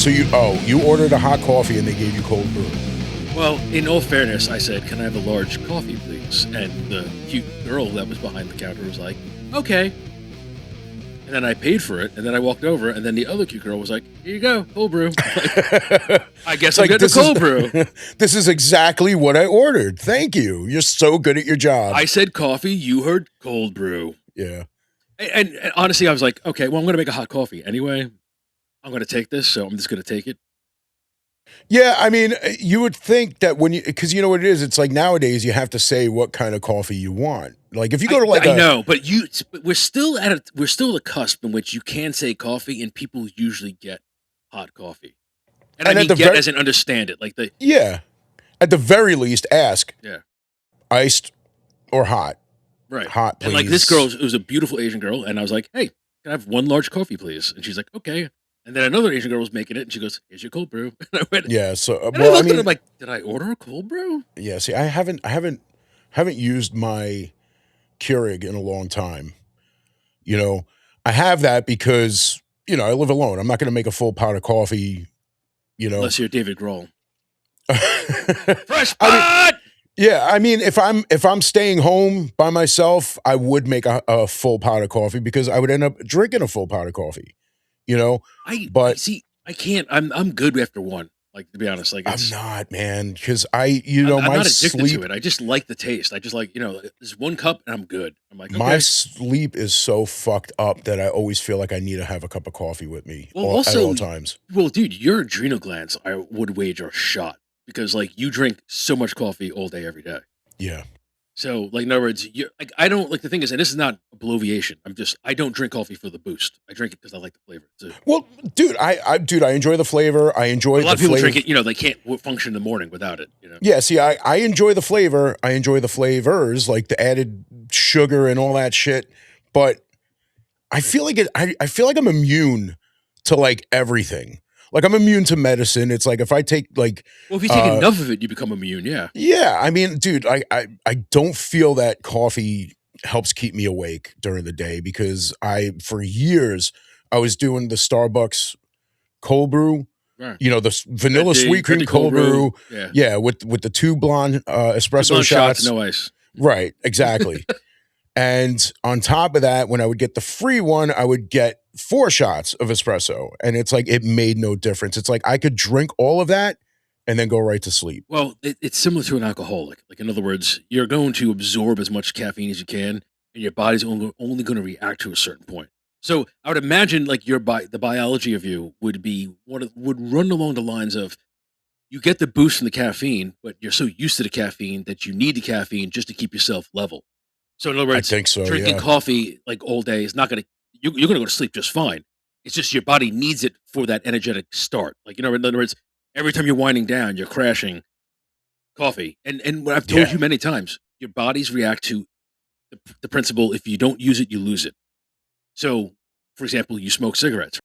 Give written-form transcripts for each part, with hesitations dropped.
So you ordered a hot coffee and they gave you cold brew. Well, in all fairness, I said, "Can I have a large coffee, please?" And the cute girl that was behind the counter was like, "Okay." And then I paid for it, and then I walked over, and then the other cute girl was like, "Here you go, cold brew." Like, I guess I'm getting a cold brew. This is exactly what I ordered. Thank you. You're so good at your job. I said coffee, you heard cold brew. Yeah. And honestly, I was like, okay, well, I'm going to make a hot coffee anyway. I'm going to take this, so I'm just going to take it. Yeah, I mean, you would think that because you know what it is, it's like nowadays you have to say what kind of coffee you want. Like if you go to I know, but we're still at a cusp in which you can say coffee, and people usually get hot coffee. And I mean, get as in understand it, like at the very least, ask. Yeah. Iced or hot. Right. Hot, please. And like this girl, it was a beautiful Asian girl, and I was like, "Hey, can I have one large coffee, please?" And she's like, "Okay." And then another Asian girl was making it, and she goes, "Here's your cold brew." And I went, yeah. So and I looked at her like, "Did I order a cold brew?" Yeah. See, I haven't used my Keurig in a long time. You know, I have that because I live alone. I'm not going to make a full pot of coffee. Unless you're David Grohl. Fresh pot. Yeah, I mean, if I'm staying home by myself, I would make a full pot of coffee because I would end up drinking a full pot of coffee. I can't. I'm good after one. Like, to be honest, like I'm not, man, because I'm my not addicted to it. I just like the taste. I just like there's one cup and I'm good. I'm like, okay. My sleep is so fucked up that I always feel like I need to have a cup of coffee with me at all times. Well, dude, your adrenal glands, I would wager, are shot because like you drink so much coffee all day, every day. Yeah. So, like, in other words, I don't like the thing is, and this is not a bloviation. I don't drink coffee for the boost. I drink it because I like the flavor. Well, dude, I enjoy the flavor. I enjoy a lot of people drink it. They can't function in the morning without it. Yeah. See, I enjoy the flavor. I enjoy the flavors, like the added sugar and all that shit. But I feel like I feel like I'm immune to like everything. Like I'm immune to medicine. It's like if I take like, well, if you take enough of it, you become immune. Yeah. Yeah. I mean, dude, I don't feel that coffee helps keep me awake during the day because for years I was doing the Starbucks cold brew. Right. The vanilla sweet cream cold brew. Yeah. With the two blonde espresso shots. No ice. Right. Exactly. And on top of that, when I would get the free one, I would get 4 shots of espresso. And it's like, it made no difference. It's like I could drink all of that and then go right to sleep. Well, it's similar to an alcoholic. Like, in other words, you're going to absorb as much caffeine as you can, and your body's only going to react to a certain point. So I would imagine like the biology of you would run along the lines of, you get the boost from the caffeine, but you're so used to the caffeine that you need the caffeine just to keep yourself level. So in other words, I think so, drinking coffee like all day is not going to, you're going to go to sleep just fine. It's just your body needs it for that energetic start. Like, in other words, every time you're winding down, you're crashing coffee. And what I've told you many times, your bodies react to the principle, if you don't use it, you lose it. So, for example, you smoke cigarettes.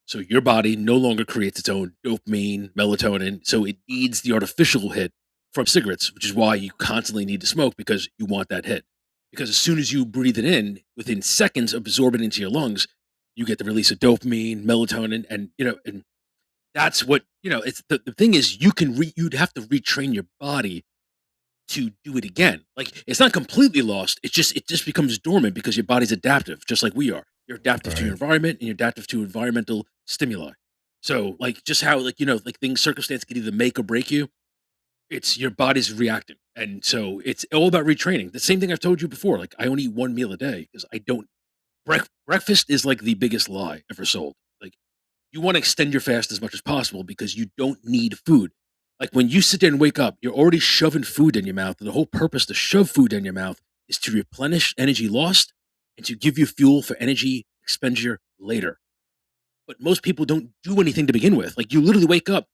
So your body no longer creates its own dopamine, melatonin. So it needs the artificial hit from cigarettes, which is why you constantly need to smoke, because you want that hit. Because as soon as you breathe it in, within seconds, absorb it into your lungs, you get the release of dopamine, melatonin, and that's what It's the thing is, you'd have to retrain your body to do it again. Like, it's not completely lost. It just becomes dormant because your body's adaptive, just like we are. You're adaptive to your environment, and you're adaptive to environmental stimuli. So, like, just how circumstance can either make or break you. It's your body's reacting. And so it's all about retraining. The same thing I've told you before. Like, I only eat one meal a day because I don't. Breakfast is like the biggest lie ever sold. Like, you want to extend your fast as much as possible because you don't need food. Like, when you sit there and wake up, you're already shoving food in your mouth. And the whole purpose to shove food in your mouth is to replenish energy lost and to give you fuel for energy expenditure later. But most people don't do anything to begin with. Like, you literally wake up.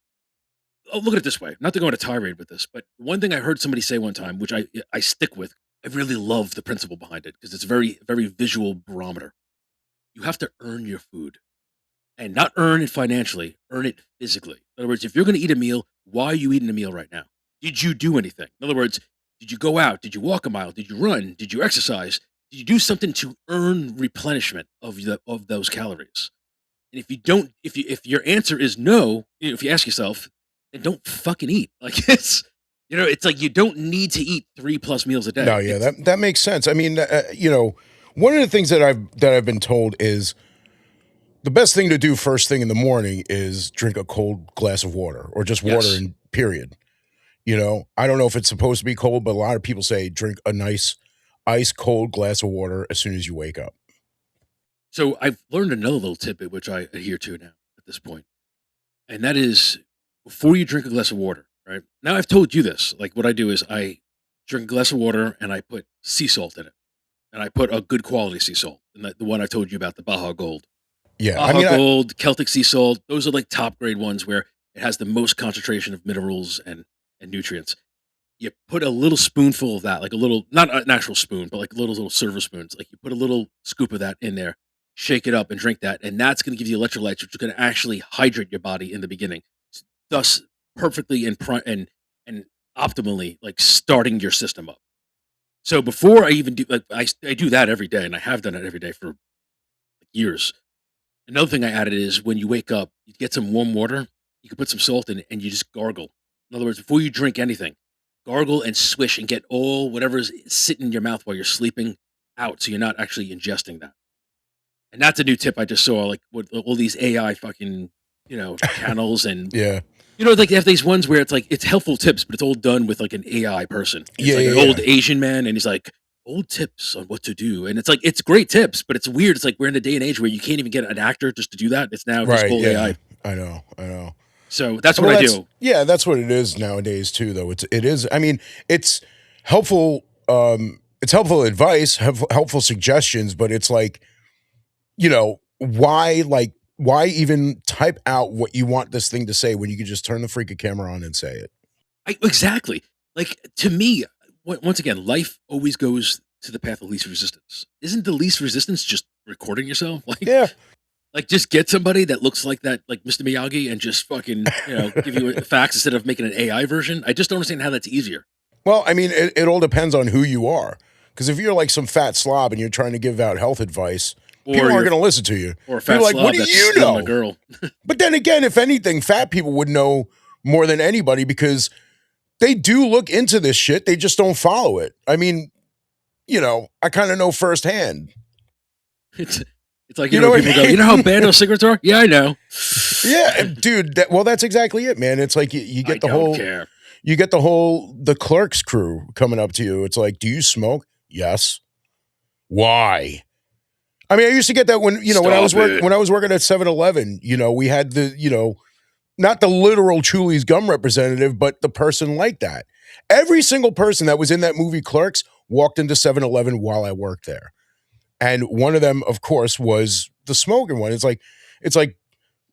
Oh, look at it this way. Not to go on a tirade with this, but one thing I heard somebody say one time, which I stick with, I really love the principle behind it because it's a very, very visual barometer. You have to earn your food, and not earn it financially, earn it physically. In other words, if you're going to eat a meal, why are you eating a meal right now? Did you do anything? In other words, did you go out? Did you walk a mile? Did you run? Did you exercise? Did you do something to earn replenishment of those calories? And if you don't, if your answer is no, if you ask yourself, then don't fucking eat. Like it's like you don't need to eat 3+ meals a No, day. yeah, It's that makes sense. I mean, one of the things that I've been told is the best thing to do first thing in the morning is drink a cold glass of water or just water yes. in period. I don't know if it's supposed to be cold, but a lot of people say drink a nice ice cold glass of water as soon as you wake up. So I've learned another little tidbit which I adhere to now at this point, and that is before you drink a glass of water. Right now, I've told you this. Like what I do is I drink a glass of water and I put sea salt in it, and I put a good quality sea salt, and the one I told you about, the Baja Gold. Yeah, I Baja mean, Gold, Celtic sea salt, those are like top grade ones where it has the most concentration of minerals and nutrients. You put a little spoonful of that, like a little, not an actual spoon, but like little silver spoons. Like you put a little scoop of that in there, shake it up, and drink that, and that's going to give you electrolytes, which are going to actually hydrate your body in the beginning, thus perfectly and optimally like starting your system up. So before I even do, like I do that every day, and I have done it every day for years. Another thing I added is when you wake up, you get some warm water, you can put some salt in it, and you just gargle. In other words, before you drink anything, gargle and swish and get all whatever's sitting in your mouth while you're sleeping out, so you're not actually ingesting that. And that's a new tip I just saw, like with all these AI fucking channels, and yeah, like they have these ones where it's like it's helpful tips, but it's all done with like an AI person. It's yeah, like yeah, an yeah. old Asian man, and he's like, old tips on what to do. And it's like it's great tips, but it's weird. It's like we're in a day and age where you can't even get an actor just to do that. It's now just Right, all yeah. AI. I know, I know. So that's what Well, I that's do. yeah, that's what it is nowadays too. Though it is. I mean, it's helpful. It's helpful advice, helpful suggestions, but it's like why even type out what you want this thing to say when you can just turn the freaking camera on and say it? Exactly. Like to me, once again, life always goes to the path of least resistance. Isn't the least resistance just recording yourself? Yeah. Like just get somebody that looks like that, like Mr. Miyagi, and just fucking give you facts instead of making an AI version. I just don't understand how that's easier. Well, I mean, it all depends on who you are. Because if you're like some fat slob and you're trying to give out health advice, Or people aren't you're going to listen to you. or a People fat are like, what slob do that's you stealing a know? girl. But then again, if anything, fat people would know more than anybody because they do look into this shit. They just don't follow it. I mean, I kind of know firsthand. It's it's like You know when what people go, I how mean? bad those cigarettes are? Yeah, I know. Yeah, dude. Well, that's exactly it, man. It's like you I get the don't whole, care. the clerks crew coming up to you. It's like, do you smoke? Yes. Why? I mean, I used to get that Stop it. when I was working at 7-Eleven. We had not the literal Chuli's gum representative, but the person like that. Every single person that was in that movie Clerks walked into 7-Eleven while I worked there. And one of them, of course, was the smoking one. It's like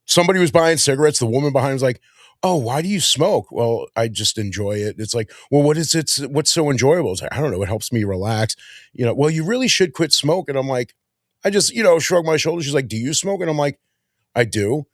somebody was buying cigarettes. The woman behind was like, "Oh, why do you smoke?" Well, I just enjoy it. It's like, well, what is it? What's so enjoyable? It's like, I don't know. It helps me relax. Well, you really should quit smoking. I'm like, I just, shrug my shoulders. She's like, "Do you smoke?" And I'm like, I do.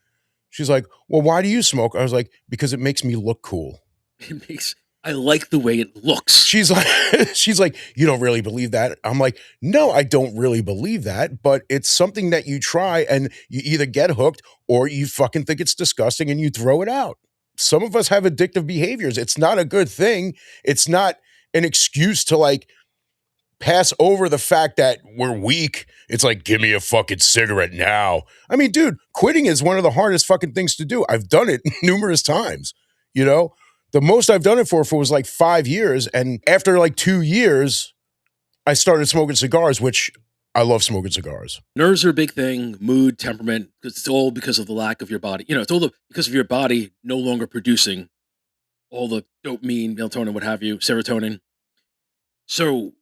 She's like, "Well, why do you smoke?" I was like, "Because it makes me look cool." It makes I like the way it looks. She's like, she's like, "You don't really believe that?" I'm like, "No, I don't really believe that, but it's something that you try and you either get hooked or you fucking think it's disgusting and you throw it out." Some of us have addictive behaviors. It's not a good thing. It's not an excuse to like pass over the fact that we're weak. It's like, give me a fucking cigarette now. I mean, dude, quitting is one of the hardest fucking things to do. I've done it numerous times. You know, the most I've done it for was like 5 years. And after like 2 years, I started smoking cigars, which I love smoking cigars. Nerves are a big thing, mood, temperament, 'cause it's all because of the lack of your body. It's all because of your body no longer producing all the dopamine, melatonin, what have you, serotonin. So,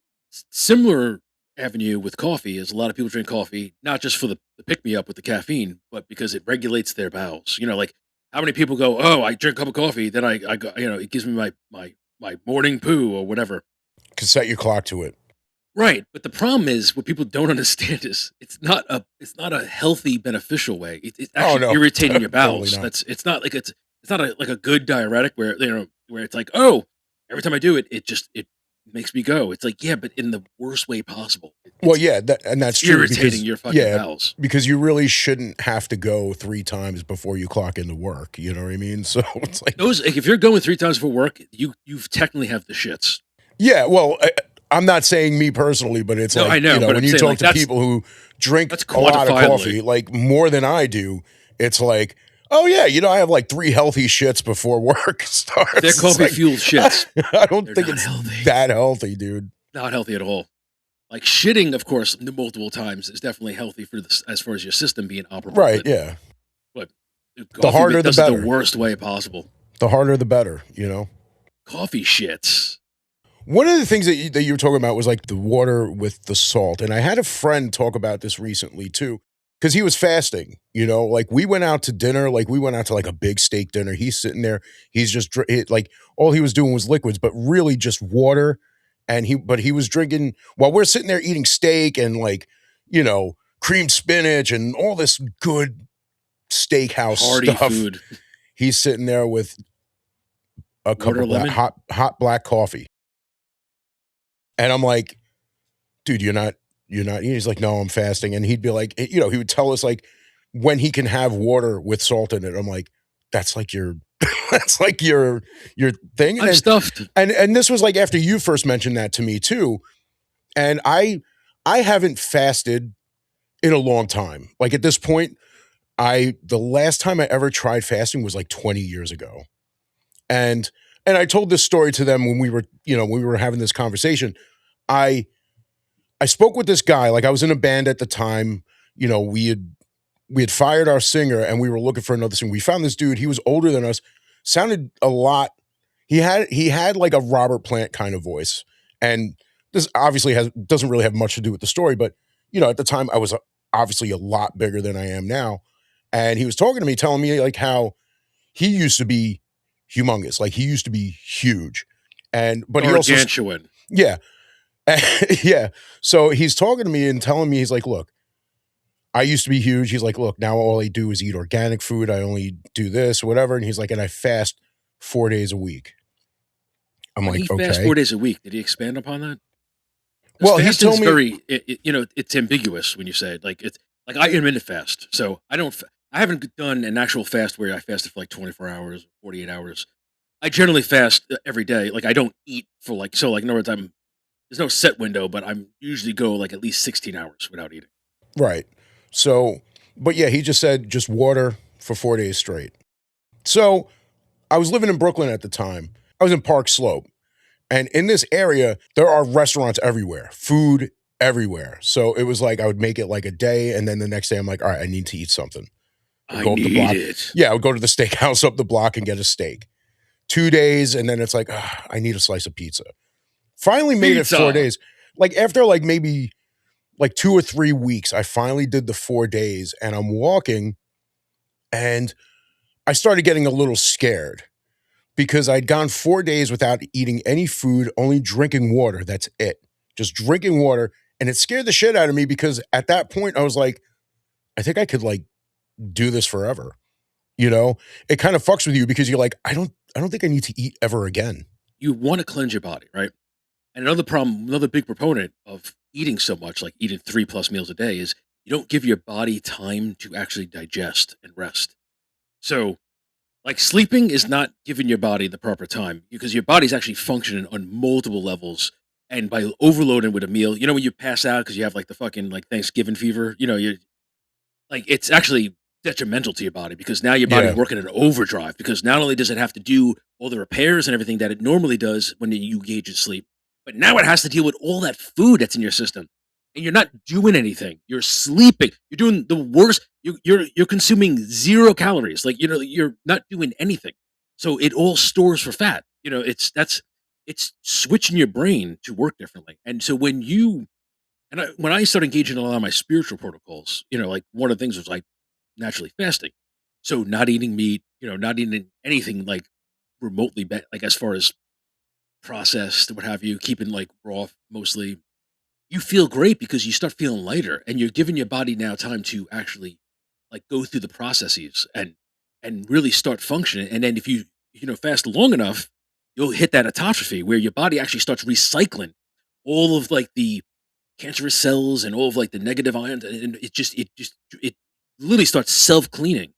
similar avenue with coffee is a lot of people drink coffee not just for the pick me up with the caffeine, but because it regulates their bowels. Like how many people go, "Oh, I drink a cup of coffee, then I go, it gives me my morning poo or whatever." Can set your clock to it. Right, but the problem is what people don't understand is it's not a healthy beneficial way. It's Oh, actually no, irritating your totally bowels. not. It's not like it's not like a good diuretic where where it's like, "Oh, every time I do it, it makes me go. It's like, yeah, but in the worst way possible. Well, yeah, and It's that's true irritating because your fucking yeah, bowels. because you really shouldn't have to go 3 times before you clock into work. You know what I mean? So it's like, Those like, if you're going 3 times for work, you technically have the shits. yeah, well, I'm not saying me personally, but it's No, like, I know, but when I'm you saying talk like to people who drink that's a lot of quantifiably coffee, like more than I do, it's like, oh yeah, I have like 3 healthy shits before work they're starts. It's coffee like fueled shits. I don't They're think not it's healthy. that healthy, dude. Not healthy at all. Like shitting, of course, multiple times is definitely healthy for this as far as your system being operable. Right? But Yeah. but The coffee harder, the does it the better. worst way possible. The harder, the better. You know. Coffee shits. One of the things that you were talking about was like the water with the salt. And I had a friend talk about this recently too, because he was fasting. Like we went out to dinner, like we went out to like a big steak dinner. He's sitting there, he's just like all he was doing was liquids, but really just water. But he was drinking while we're sitting there eating steak and like, creamed spinach and all this good steakhouse Hearty stuff. food. He's sitting there with a cup Water of lemon. hot black coffee. And I'm like, dude, you're not eating. He's like, no, I'm fasting. And he'd be like, he would tell us like when he can have water with salt in it. I'm like, that's like your that's like your thing. I'm stuffed. And this was like after you first mentioned that to me too. And I haven't fasted in a long time. Like at this point, the last time I ever tried fasting was like 20 years ago. And I told this story to them when we were having this conversation. I I spoke with this guy. Like I was in a band at the time. We had fired our singer and we were looking for another singer. We found this dude. He was older than us. Sounded a lot. He had like a Robert Plant kind of voice. And this obviously doesn't really have much to do with the story, but at the time I was obviously a lot bigger than I am now. And he was talking to me, telling me like how he used to be humongous. Like he used to be huge. But he also, Gargantuan. yeah. Yeah. So he's talking to me and telling me, he's like, look, I used to be huge. He's like, look, now all I do is eat organic food. I only do this, whatever. And he's like, and I fast 4 days a week. I'm When he like, fasts okay. 4 days a week, did he expand upon that? Because Well, he fasting told is me, very, it's ambiguous when you say it. Like it's like I intermittent fast, so I haven't done an actual fast where I fasted for like 24 hours, 48 hours. I generally fast every day. Like I don't eat for like so. Like in other words, there's no set window, but I'm usually go like at least 16 hours without eating. right. So, but yeah, he just said just water for 4 days straight. So I was living in Brooklyn at the time. I was in Park Slope. And in this area, there are restaurants everywhere, food everywhere. So it was like I would make it like a day. And then the next day, I'm like, all right, I need to eat something. I'd I go up the need block. it. Yeah, I would go to the steakhouse up the block and get a steak. 2 days. And then it's like, I need a slice of pizza. Finally made it four Pizza. days. Like after like maybe like 2 or 3 weeks, I finally did the 4 days and I'm walking and I started getting a little scared because I'd gone 4 days without eating any food, only drinking water. That's it. Just drinking water. And it scared the shit out of me because at that point I was like, I think I could like do this forever. It kind of fucks with you because you're like, I don't think I need to eat ever again. You want to cleanse your body, right? And another problem, another big proponent of eating so much, like eating 3+ meals a day, is you don't give your body time to actually digest and rest. So like sleeping is not giving your body the proper time because your body's actually functioning on multiple levels. And by overloading with a meal, when you pass out because you have like the fucking like Thanksgiving fever, you like it's actually detrimental to your body because now your body's Yeah. working in overdrive because not only does it have to do all the repairs and everything that it normally does when you engage in sleep, but now it has to deal with all that food that's in your system. And you're not doing anything. You're sleeping. You're doing the worst. You're consuming 0 calories. Like you're not doing anything. So it all stores for fat. It's switching your brain to work differently. And so when I started engaging in a lot of my spiritual protocols, like one of the things was like naturally fasting. So not eating meat, not eating anything like remotely like as far as processed, what have you, keeping like raw mostly. You feel great because you start feeling lighter and you're giving your body now time to actually like go through the processes and really start functioning. And then if you fast long enough, you'll hit that atrophy where your body actually starts recycling all of like the cancerous cells and all of like the negative ions, and it literally starts self cleaning.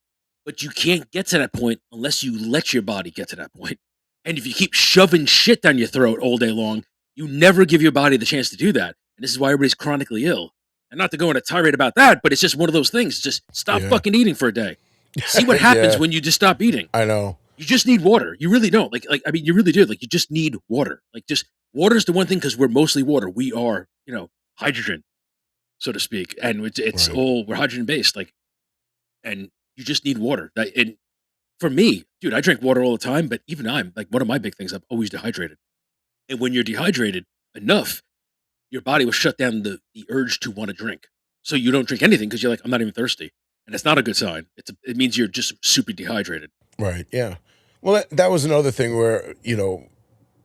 But you can't get to that point unless you let your body get to that point. And if you keep shoving shit down your throat all day long, you never give your body the chance to do that. And this is why everybody's chronically ill. And not to go on a tirade about that, but it's just one of those things. Just stop Yeah. fucking eating for a day. See what happens Yeah. when you just stop eating. I know. You just need water. You really don't. I mean, you really do. Like, you just need water. Like, just water is the one thing because we're mostly water. We are, hydrogen, so to speak, and it's Right. all we're hydrogen based. Like, and you just need water. And for me, dude, I drink water all the time. But even I'm like one of my big things. I'm always dehydrated. And when you're dehydrated enough, your body will shut down the urge to want to drink. So you don't drink anything because you're like, I'm not even thirsty, and it's not a good sign. It means you're just super dehydrated. Right. Yeah. Well, that was another thing where,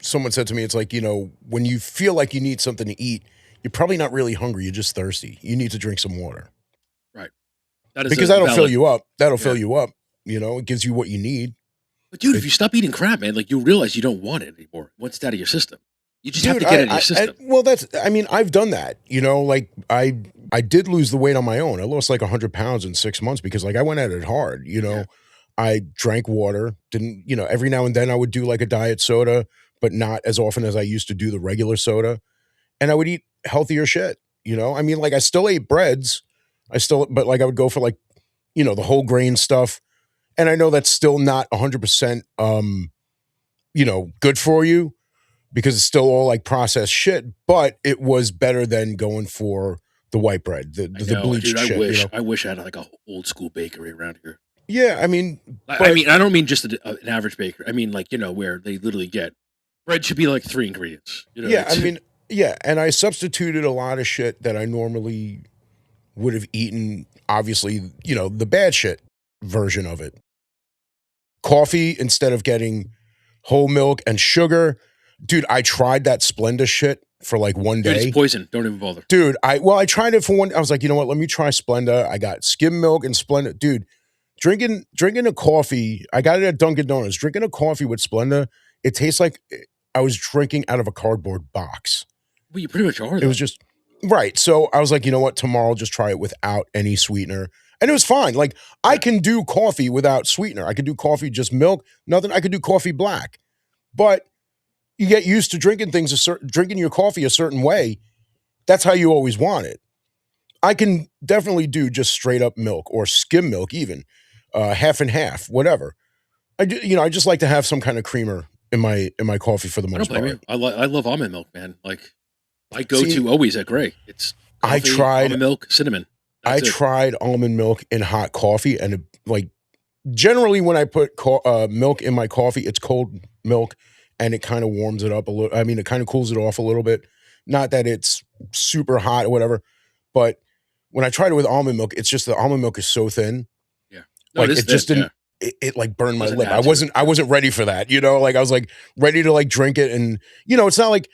someone said to me, it's like, when you feel like you need something to eat, you're probably not really hungry. You're just thirsty. You need to drink some water Right. That is because a that'll fill valid. you up. That'll Yeah. fill you up. It gives you what you need. But dude, if It, you stop eating crap, man, like, you realize you don't want it anymore once it's out of your system. You just have dude, to get it out of your system. well, I mean, I've done that, like I did lose the weight on my own. I lost like 100 pounds in 6 months because like I went at it hard, Yeah. I drank water, didn't, every now and then I would do like a diet soda, but not as often as I used to do the regular soda. And I would eat healthier shit, I mean, like I still ate breads. But like I would go for like, the whole grain stuff. And I know that's still not 100%, good for you because it's still all like processed shit, but it was better than going for the white bread, the, I the, the know, dude. bleached I shit, wish. I wish I had like a old school bakery around here. Yeah, I mean, I but mean, I don't mean just an average bakery. I mean, like, where they literally get bread should be like three ingredients. yeah, I It's mean, yeah, and I substituted a lot of shit that I normally would have eaten, obviously, the bad shit version of it. Coffee instead of getting whole milk and sugar. Dude, I tried that Splenda shit for like one dude, it's day. poison. Don't even bother. Dude, I tried it for one. I was like, you know what? Let me try Splenda. I got skim milk and Splenda. Dude, drinking a coffee. I got it at Dunkin' Donuts. Drinking a coffee with Splenda, it tastes like I was drinking out of a cardboard box. Well, you pretty much are It was though. just right. So I was like, you know what? Tomorrow, I'll just try it without any sweetener, and it was fine. Like I Yeah. can do coffee without sweetener. I could do coffee just milk, nothing. I could do coffee black, but you get used to drinking your coffee a certain way. That's how you always want it. I can definitely do just straight up milk or skim milk, even half and half, whatever. I just like to have some kind of creamer in my coffee for the I don't most blame part. you. I love almond milk, man. Like, my go See, to always at Gray. It's I coffee, tried almond milk, cinnamon. I That's it. tried almond milk in hot coffee, and like generally when I put milk in my coffee, it's cold milk, and it kind of warms it up a little. I mean, it kind of cools it off a little bit. Not that it's super hot or whatever, but when I tried it with almond milk, it's just the almond milk is so thin. Yeah. No, it Like is it just thin. didn't. Yeah. It like burned my Doesn't lip. add to it. I wasn't ready for that. Like I was like ready to like drink it, and it's not like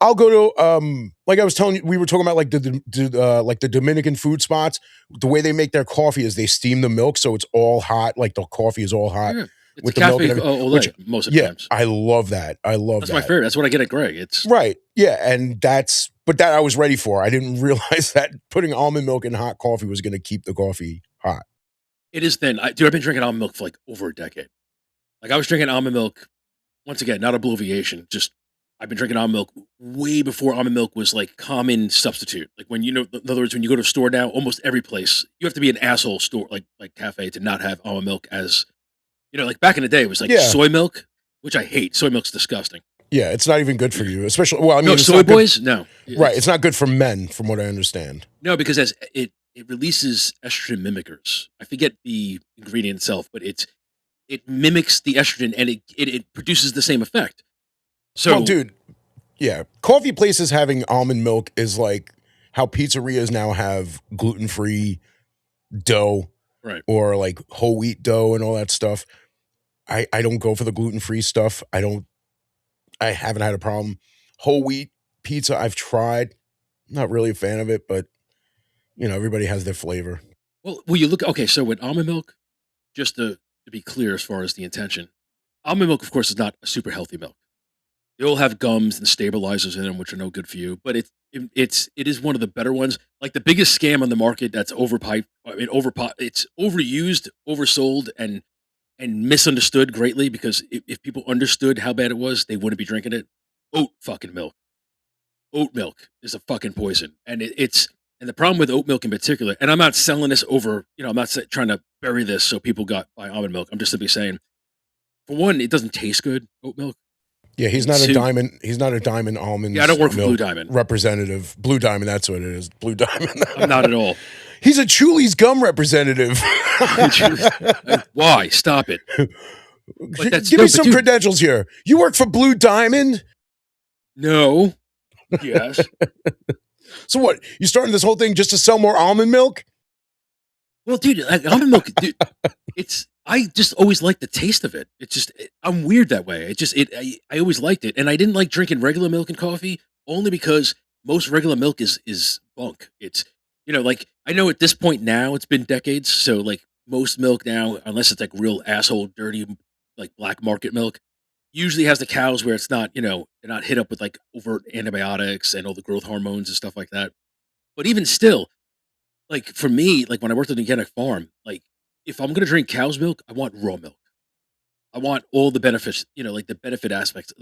I'll go to like I was telling you, we were talking about like like the Dominican food spots. The way they make their coffee is they steam the milk, so it's all hot. Like the coffee is all hot Yeah. It's a with the milk and cafe everything. au Which lait most of the yeah, times. I love that. I love That's my that. favorite. That's what I get at Gray. It's Right. Yeah, and but that I was ready for. I didn't realize that putting almond milk in hot coffee was going to keep the coffee hot. it is thin. Dude, I've been drinking almond milk for like over a decade. Like, I was drinking almond milk once again, not obliviation. Just I've been drinking almond milk way before almond milk was like common substitute. Like, when in other words, when you go to a store now, almost every place you have to be an asshole store like cafe to not have almond milk as like back in the day it was like Yeah. soy milk, which I hate. Soy milk's disgusting. Yeah, it's not even good for you, especially well, I No, mean, it's soy not good. boys, no. Right, it's not good for men from what I understand. No, because as it releases estrogen mimickers. I forget the ingredient itself, but it mimics the estrogen and it produces the same effect. Well, So dude, yeah, coffee places having almond milk is like how pizzerias now have gluten-free dough right. or like whole wheat dough and all that stuff. I don't go for the gluten-free stuff. I haven't had a problem. Whole wheat pizza I've tried. Not really a fan of it, but everybody has their flavor. Well, you look okay. So with almond milk, just to be clear as far as the intention, almond milk, of course, is not a super healthy milk. They all have gums and stabilizers in them, which are no good for you. But it is one of the better ones. Like the biggest scam on the market that's overpiped. I mean, it's overused, oversold, and misunderstood greatly because if people understood how bad it was, they wouldn't be drinking it. Oat fucking milk. Oat milk is a fucking poison, and and the problem with oat milk in particular. And I'm not selling this over. I'm not trying to bury this so people got buy almond milk. I'm just simply saying, for one, it doesn't taste good. Oat milk. Yeah, he's And not a two, diamond. He's not a diamond yeah, I don't almonds work for Blue milk Diamond. representative. Blue Diamond, that's what it is. Blue Diamond. I'm not at all. He's a Chuli's gum representative. Why? Stop it. But Give me some credentials here. You work for Blue Diamond? No. Yes. So what? You starting this whole thing just to sell more almond milk? Well, dude, like, almond milk, dude, I just always liked the taste of it. I'm weird that way. I always liked it. And I didn't like drinking regular milk and coffee only because most regular milk is bunk. Like, I know at this point now, it's been decades. So, like, most milk now, unless it's like real asshole, dirty, like black market milk, usually has the cows where it's not, they're not hit up with like overt antibiotics and all the growth hormones and stuff like that. But even still, like for me, like when I worked at an organic farm, like if I'm gonna drink cow's milk, I want raw milk. I want all the benefits, like the benefit aspects.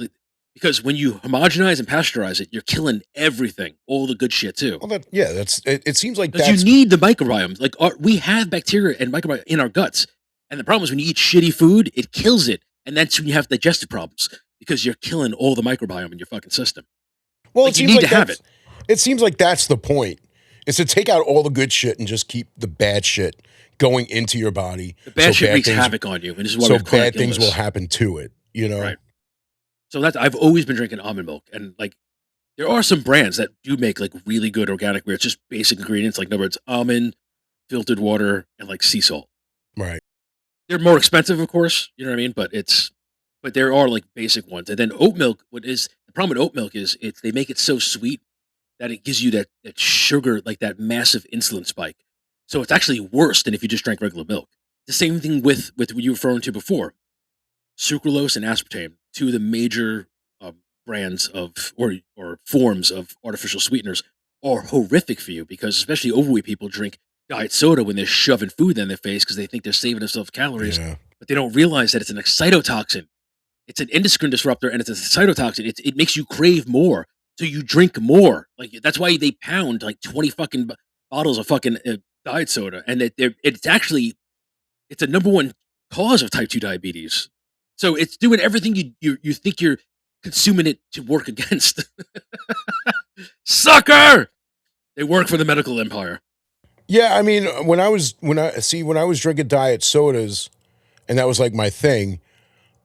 Because when you homogenize and pasteurize it, you're killing everything, all the good shit too. Well, that's it. It seems like Because that's you need the microbiome. Like we have bacteria and microbiome in our guts, and the problem is when you eat shitty food, it kills it, and that's when you have digestive problems because you're killing all the microbiome in your fucking system. well. Like you need to have it. It seems like that's the point. Is to take out all the good shit and just keep the bad shit going into your body. The bad shit wreaks havoc on you, and this is why so we have chronic bad things illness. will happen to it. Right. So I've always been drinking almond milk, and like there are some brands that do make like really good organic where it's just basic ingredients, like in other words, almond, filtered water, and like sea salt. Right. They're more expensive, of course, you know what I mean, but there are like basic ones. And then oat milk, what is the problem with oat milk is they make it so sweet that it gives you that sugar, like that massive insulin spike. So it's actually worse than if you just drank regular milk. The same thing with what you were referring to before. Sucralose and aspartame, two of the major brands of or forms of artificial sweeteners, are horrific for you because especially overweight people drink diet soda when they're shoving food in their face because they think they're saving themselves calories, but they don't realize that it's an excitotoxin. It's an endocrine disruptor and it's a cytotoxin. It makes you crave more, so you drink more. Like that's why they pound like 20 fucking bottles of fucking diet soda, and it's a number one cause of type 2 diabetes. So it's doing everything you think you're consuming it to work against. Sucker! They work for the medical empire. Yeah, I mean, when I was drinking diet sodas, and that was like my thing,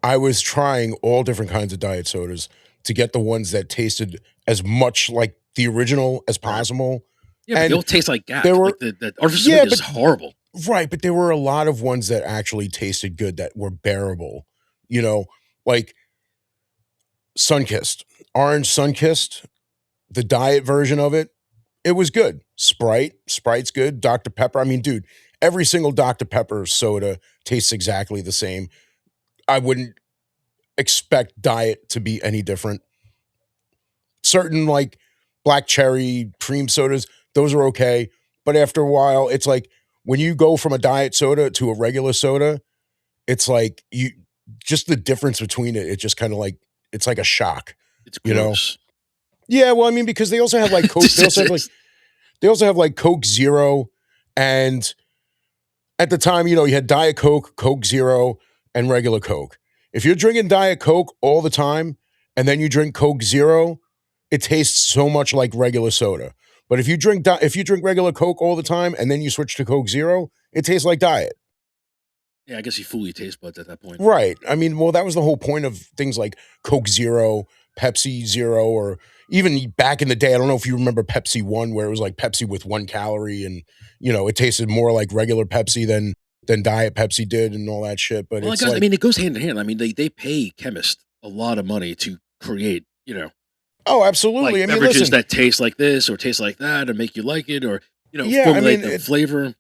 I was trying all different kinds of diet sodas to get the ones that tasted as much like the original as possible. Yeah, but And they all taste like gap. there were- Like the artificial sweetener is horrible. Right, but there were a lot of ones that actually tasted good that were bearable. Like Sunkissed, orange Sunkissed, the diet version of it. It was good. Sprite's good. Dr. Pepper. I mean, dude, every single Dr. Pepper soda tastes exactly the same. I wouldn't expect diet to be any different. Certain like black cherry cream sodas, those are okay. But after a while, it's like when you go from a diet soda to a regular soda, it's like you just the difference between it. It's just kind of like it's like a shock. It's You know? gross. Yeah, well, I mean, because they also have like Coke. They also have like Coke Zero, and at the time, you had Diet Coke, Coke Zero, and regular Coke. If you're drinking Diet Coke all the time, and then you drink Coke Zero, it tastes so much like regular soda. But if you drink regular Coke all the time, and then you switch to Coke Zero, it tastes like diet. Yeah, I guess you fool your taste buds at that point. Right. I mean, well, that was the whole point of things like Coke Zero, Pepsi Zero, or even back in the day, I don't know if you remember Pepsi One, where it was like Pepsi with 1 calorie, and it tasted more like regular Pepsi than Diet Pepsi did, and all that shit. But Well, it's I mean, it goes hand in hand. I mean, they pay chemists a lot of money to create, oh, absolutely. like I mean, beverages listen, that taste like this or taste like that, or make you like it, or Yeah, formulate I mean, the flavor.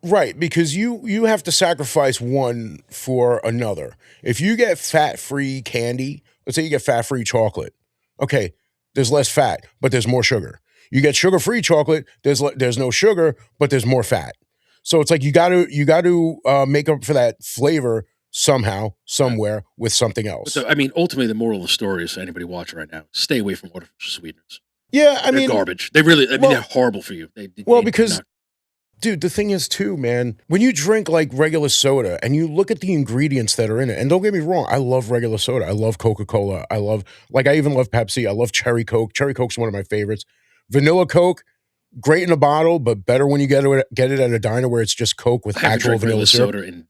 right, because you have to sacrifice one for another. If you get fat-free candy Let's say you get fat-free chocolate. Okay, there's less fat, but there's more sugar. You get sugar-free chocolate, there's no sugar, but there's more fat. So it's like you got to make up for that flavor somehow, Right. somewhere with something But else. I mean, ultimately, the moral of the story is anybody watching right now: stay away from artificial sweeteners. Yeah, I They're mean, garbage. They really, I mean, they're well, horrible for you. They do because not. dude, the thing is too, man, when you drink like regular soda and you look at the ingredients that are in it, and don't get me wrong, I love regular soda. I love Coca-Cola. I even love Pepsi. I love Cherry Coke. Cherry Coke's one of my favorites. Vanilla Coke, great in a bottle, but better when you get it at a diner where it's just Coke with I haven't actual drank vanilla regular syrup. soda in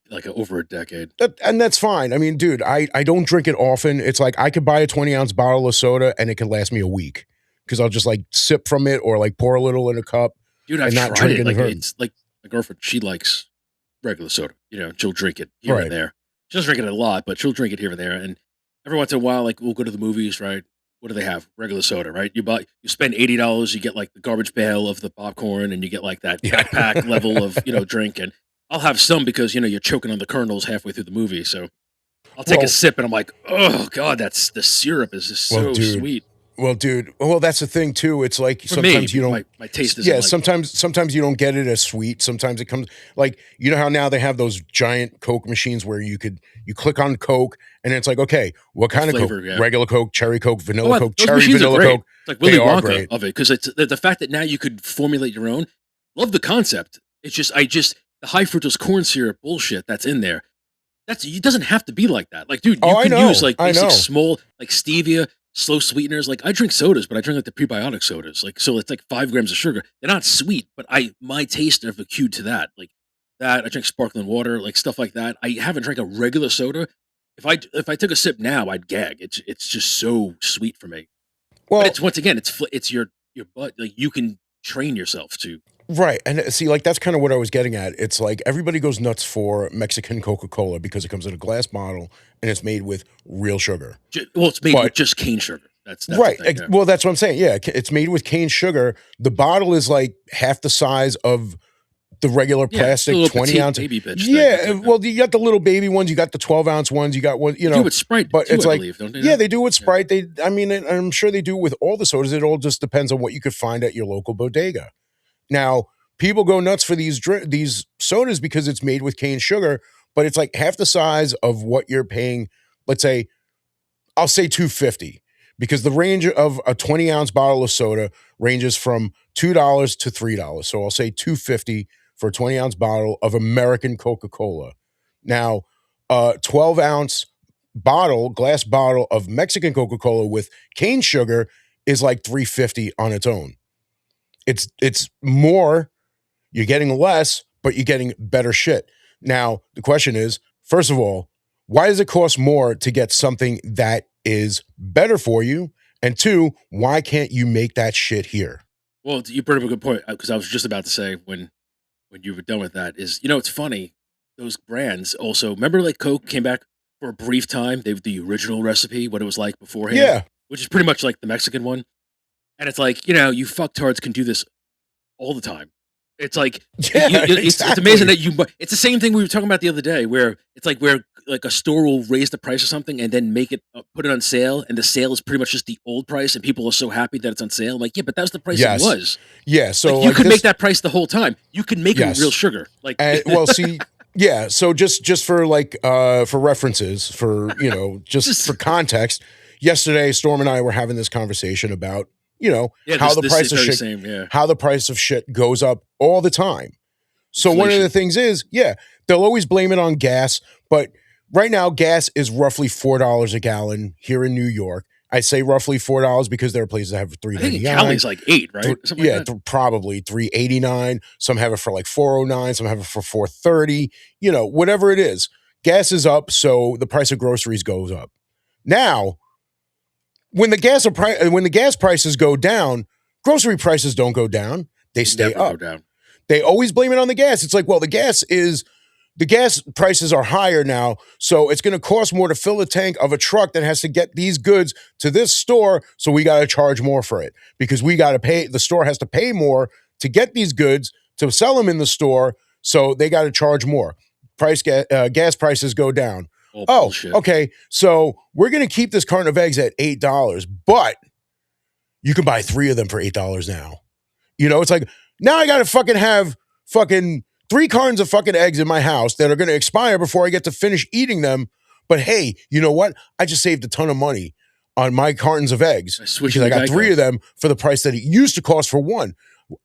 like over a decade. And that's fine. I mean, dude, I don't drink it often. It's like I could buy a 20-ounce bottle of soda and it can last me a week because I'll just like sip from it or like pour a little in a cup Dude, I've and not tried drink it. any Like further. it's like my girlfriend. She likes regular soda. You know, she'll drink it here and Right. there. She doesn't drink it a lot, but she'll drink it here and there. And every once in a while, like we'll go to the movies, right? What do they have? Regular soda, right? You spend $80, you get like the garbage pail of the popcorn, and you get like that Yeah. backpack level of drink. And I'll have some because you're choking on the kernels halfway through the movie. So I'll take a Well, sip, and I'm like, oh god, that's the syrup is just well, so dude. sweet Well, that's the thing too. It's like for me sometimes you because don't. my taste isn't Yeah, like sometimes you don't get it as sweet. Sometimes it comes like you know how now they have those giant Coke machines where you click on Coke and it's like okay, what what kind of Coke? flavor. Yeah. Regular Coke, cherry Coke, Oh, vanilla wow, Coke, those cherry machines are vanilla great. Coke. It's like They Willy are Wonka great. of it because it's the fact that now you could formulate your own. Love the concept. It's just the high fructose corn syrup bullshit that's in there. It doesn't have to be like that. Like, dude, Oh, you I can use know, like I basic know. small like stevia, slow sweeteners. Like I drink sodas, but I drink like the prebiotic sodas. Like so, it's like 5 grams of sugar. They're not sweet, but my taste have acute to that. Like that, I drink sparkling water, like stuff like that. I haven't drank a regular soda. If I took a sip now, I'd gag. It's just so sweet for me. But Well, it's once again, it's your butt. Like you can train yourself to. right, and see, like that's kind of what I was getting at. It's like everybody goes nuts for Mexican Coca Cola because it comes in a glass bottle and it's made with real sugar. Well, it's made with But just cane sugar. That's the right. thing. Yeah. Well, that's what I'm saying. Yeah, it's made with cane sugar. The bottle is like half the size of the regular Yeah, it's a plastic little 20 petite ounce. baby bitch thing. That's Yeah. it. Yeah. Well, you got the little baby ones, you got the 12-ounce ones, you got one, They do with Sprite but too, it's I like, believe, don't they? yeah, Now? they do with Yeah. Sprite. I mean, and I'm sure they do with all the sodas. It all just depends on what you could find at your local bodega. Now, people go nuts for these sodas because it's made with cane sugar, but it's like half the size of what you're paying. Let's say I'll say 250 because the range of a 20-ounce bottle of soda ranges from $2 to $3. So I'll say 250 for a 20-ounce bottle of American Coca-Cola. Now, a 12-ounce glass bottle of Mexican Coca-Cola with cane sugar is like 350 on its own. It's more, you're getting less, but you're getting better shit. Now, the question is, first of all, why does it cost more to get something that is better for you? And two, why can't you make that shit here? Well, you brought up a good point because I was just about to say when you were done with that is it's funny those brands also remember like Coke came back for a brief time. They the original recipe what it was like beforehand, Yeah. which is pretty much like the Mexican one, and it's like you fucktards can do this all the time. It's like Yeah, it's amazing exactly. that it's the same thing we were talking about the other day, where it's like where like a store will raise the price of something and then make it put it on sale, and the sale is pretty much just the old price, and people are so happy that it's on sale. I'm like, yeah, but that was the price it Yes. was. Yeah. So Like you like could make this, that price the whole time. You could make it with real yes. sugar. Like And well, see, yeah. So just for like for references, for just for just context, yesterday Storm and I were having this conversation about yeah, how the this price of very shit same yeah. goes up all the time. So one of the Inflation. things is, yeah, they'll always blame it on gas, but right now gas is roughly $4 a gallon here in New York. I say roughly $4 because there are places that have three I think in ninety Cali's nine. like 8, right? Something like that. Probably 389. Some have it for like 409. Some have it for 430. Whatever it is, gas is up, so the price of groceries goes up. Now, when the gas prices go down, grocery prices don't go down; they They stay never go up. down. They always blame it on the gas. It's like, well, the gas prices are higher now, so it's going to cost more to fill a tank of a truck that has to get these goods to this store, so we got to charge more for it because we got to pay, the store has to pay more to get these goods to sell them in the store, so they got to charge more. Gas prices go down. All Oh, bullshit. okay. So we're going to keep this carton of eggs at $8, but you can buy 3 of them for $8 now. You know, it's like, now I got to fucking have fucking 3 cartons of fucking eggs in my house that are going to expire before I get to finish eating them. But hey, you know what? I just saved a ton of money on my cartons of eggs By because switching I to got 3 Geico. of them for the price that it used to cost for one.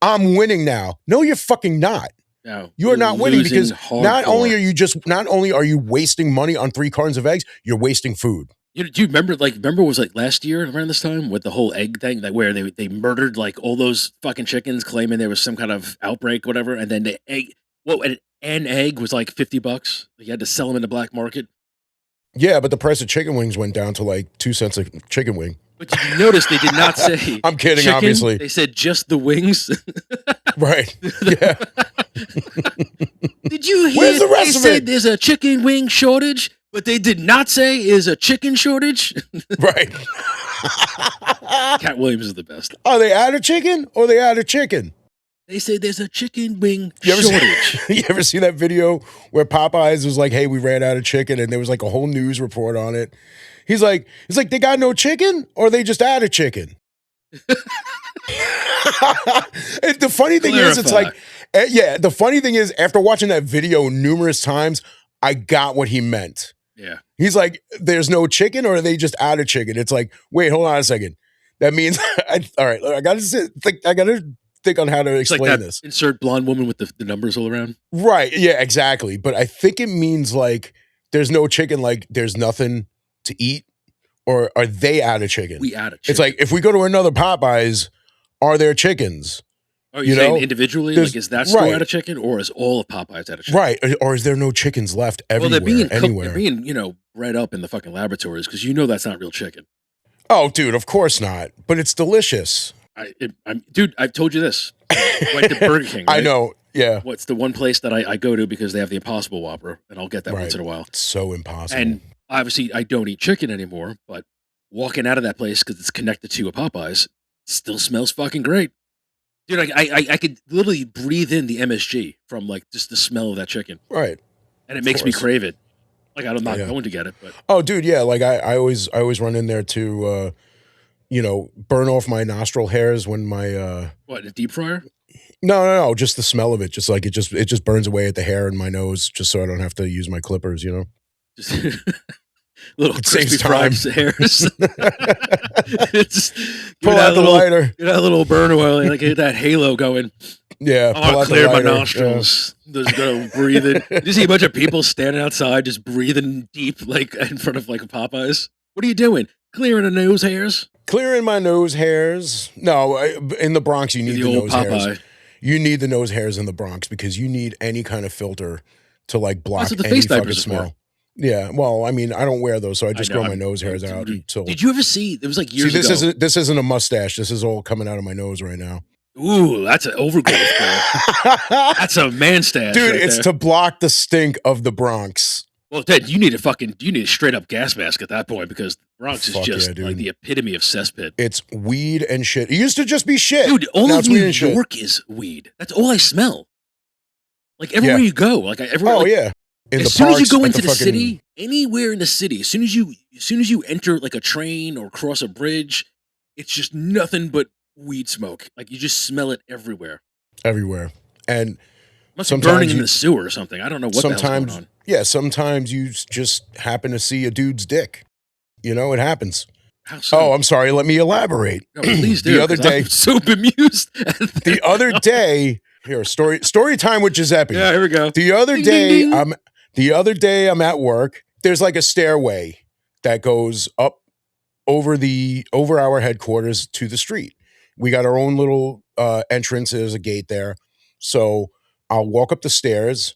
I'm winning now. No, you're fucking not. No, You are you're not winning losing because not only are you wasting money on 3 cartons of eggs, you're wasting food. Do you remember it was like last year around this time with the whole egg thing, like where they murdered like all those fucking chickens, claiming there was some kind of outbreak, whatever, and then the egg, an egg was like $50. You had to sell them in the black market. Yeah, but the price of chicken wings went down to like 2 cents a chicken wing. But did you notice they did not say I'm kidding, chicken? obviously. They said just the wings. Right. Yeah. Did you hear? Where's the rest they of said it? there's a chicken wing shortage, but they did not say is a chicken shortage. Right. Cat Williams is the best. Are they out of chicken or they out of chicken? They say there's a chicken wing You ever, shortage. you ever see that video where Popeyes was like, hey, we ran out of chicken, and there was like a whole news report on it? He's like, they got no chicken or they just out of chicken? The funny thing is, it's like, yeah, the funny thing is, after watching that video numerous times, I got what he meant. Yeah. He's like, there's no chicken or are they just out of chicken? It's like, wait, hold on a second. That means, all right, I got to think on how to It's like explain that this. insert blonde woman with the numbers all around. Right. Yeah, exactly. But I think it means like there's no chicken, like there's nothing to eat, or are they out of chicken? We out of chicken. It's like, if we go to another Popeyes, are there chickens? Are you saying individually? Like, is that store out of chicken, or is all of Popeyes out of chicken? Right. Or is there no chickens left everywhere? Well, anywhere? They're being, bred up in the fucking laboratories because that's not real chicken. Oh, dude, of course not. But it's delicious. Dude, I've told you this. I went to Burger King. Right? I know. Yeah. What's the one place that I go to because they have the Impossible Whopper, and I'll get that once in a while. It's so impossible. And obviously, I don't eat chicken anymore, but walking out of that place because it's connected to a Popeyes still smells fucking great. Dude, I could literally breathe in the MSG from like just the smell of that chicken. Right. And it makes me crave it. Like, I'm not going to get it, but oh, dude, yeah. Like I always run in there to burn off my nostril hairs when my what, a deep fryer? No, just the smell of it. Just like it just burns away at the hair in my nose, just so I don't have to use my clippers, Just little It crispy saves time. fried hairs. Pull out the lighter. Get that little burn oil, like get that halo going. Yeah, I want to clear my nostrils. Just go breathing. Did you see a bunch of people standing outside just breathing deep, like in front of like a Popeyes? What are you doing? Clearing the nose hairs? Clearing my nose hairs. No, in the Bronx, you need the old nose Popeye. hairs. You need the nose hairs in the Bronx because you need any kind of filter to like block That's what the any face fucking diapers are smell. for. Yeah, well, I mean, I don't wear those, so I just I know, grow my nose hairs out until. Did you ever see? It was like years See, ago. this isn't a mustache. This is all coming out of my nose right now. Ooh, that's an overgrowth, bro. That's a man stash, dude. right It's there. to block the stink of the Bronx. Well, Ted, you need a straight up gas mask at that point because Bronx is Fuck just yeah, dude. like the epitome of cesspit. It's weed and shit. It used to just be shit. Dude, all Now of it's weed New and shit. York is weed. That's all I smell. Like everywhere you go, like everywhere. Oh like, yeah. In as the soon as you parks, go at into the fucking- city, anywhere in the city, as soon as you enter like a train or cross a bridge, it's just nothing but weed smoke. Like you just smell it everywhere. everywhere, and Must be sometimes burning in you- the sewer or something. I don't know what the hell's going on. yeah, sometimes you just happen to see a dude's dick. It happens. How so? Oh, I'm sorry. Let me elaborate. No, please do. The other 'cause day, I'm so bemused. the other day, here, story time with Giuseppe. Yeah, here we go. The other Ding, day, ding, ding. I'm at work. There's like a stairway that goes up over our headquarters to the street. We got our own little entrance. There's a gate there. So I'll walk up the stairs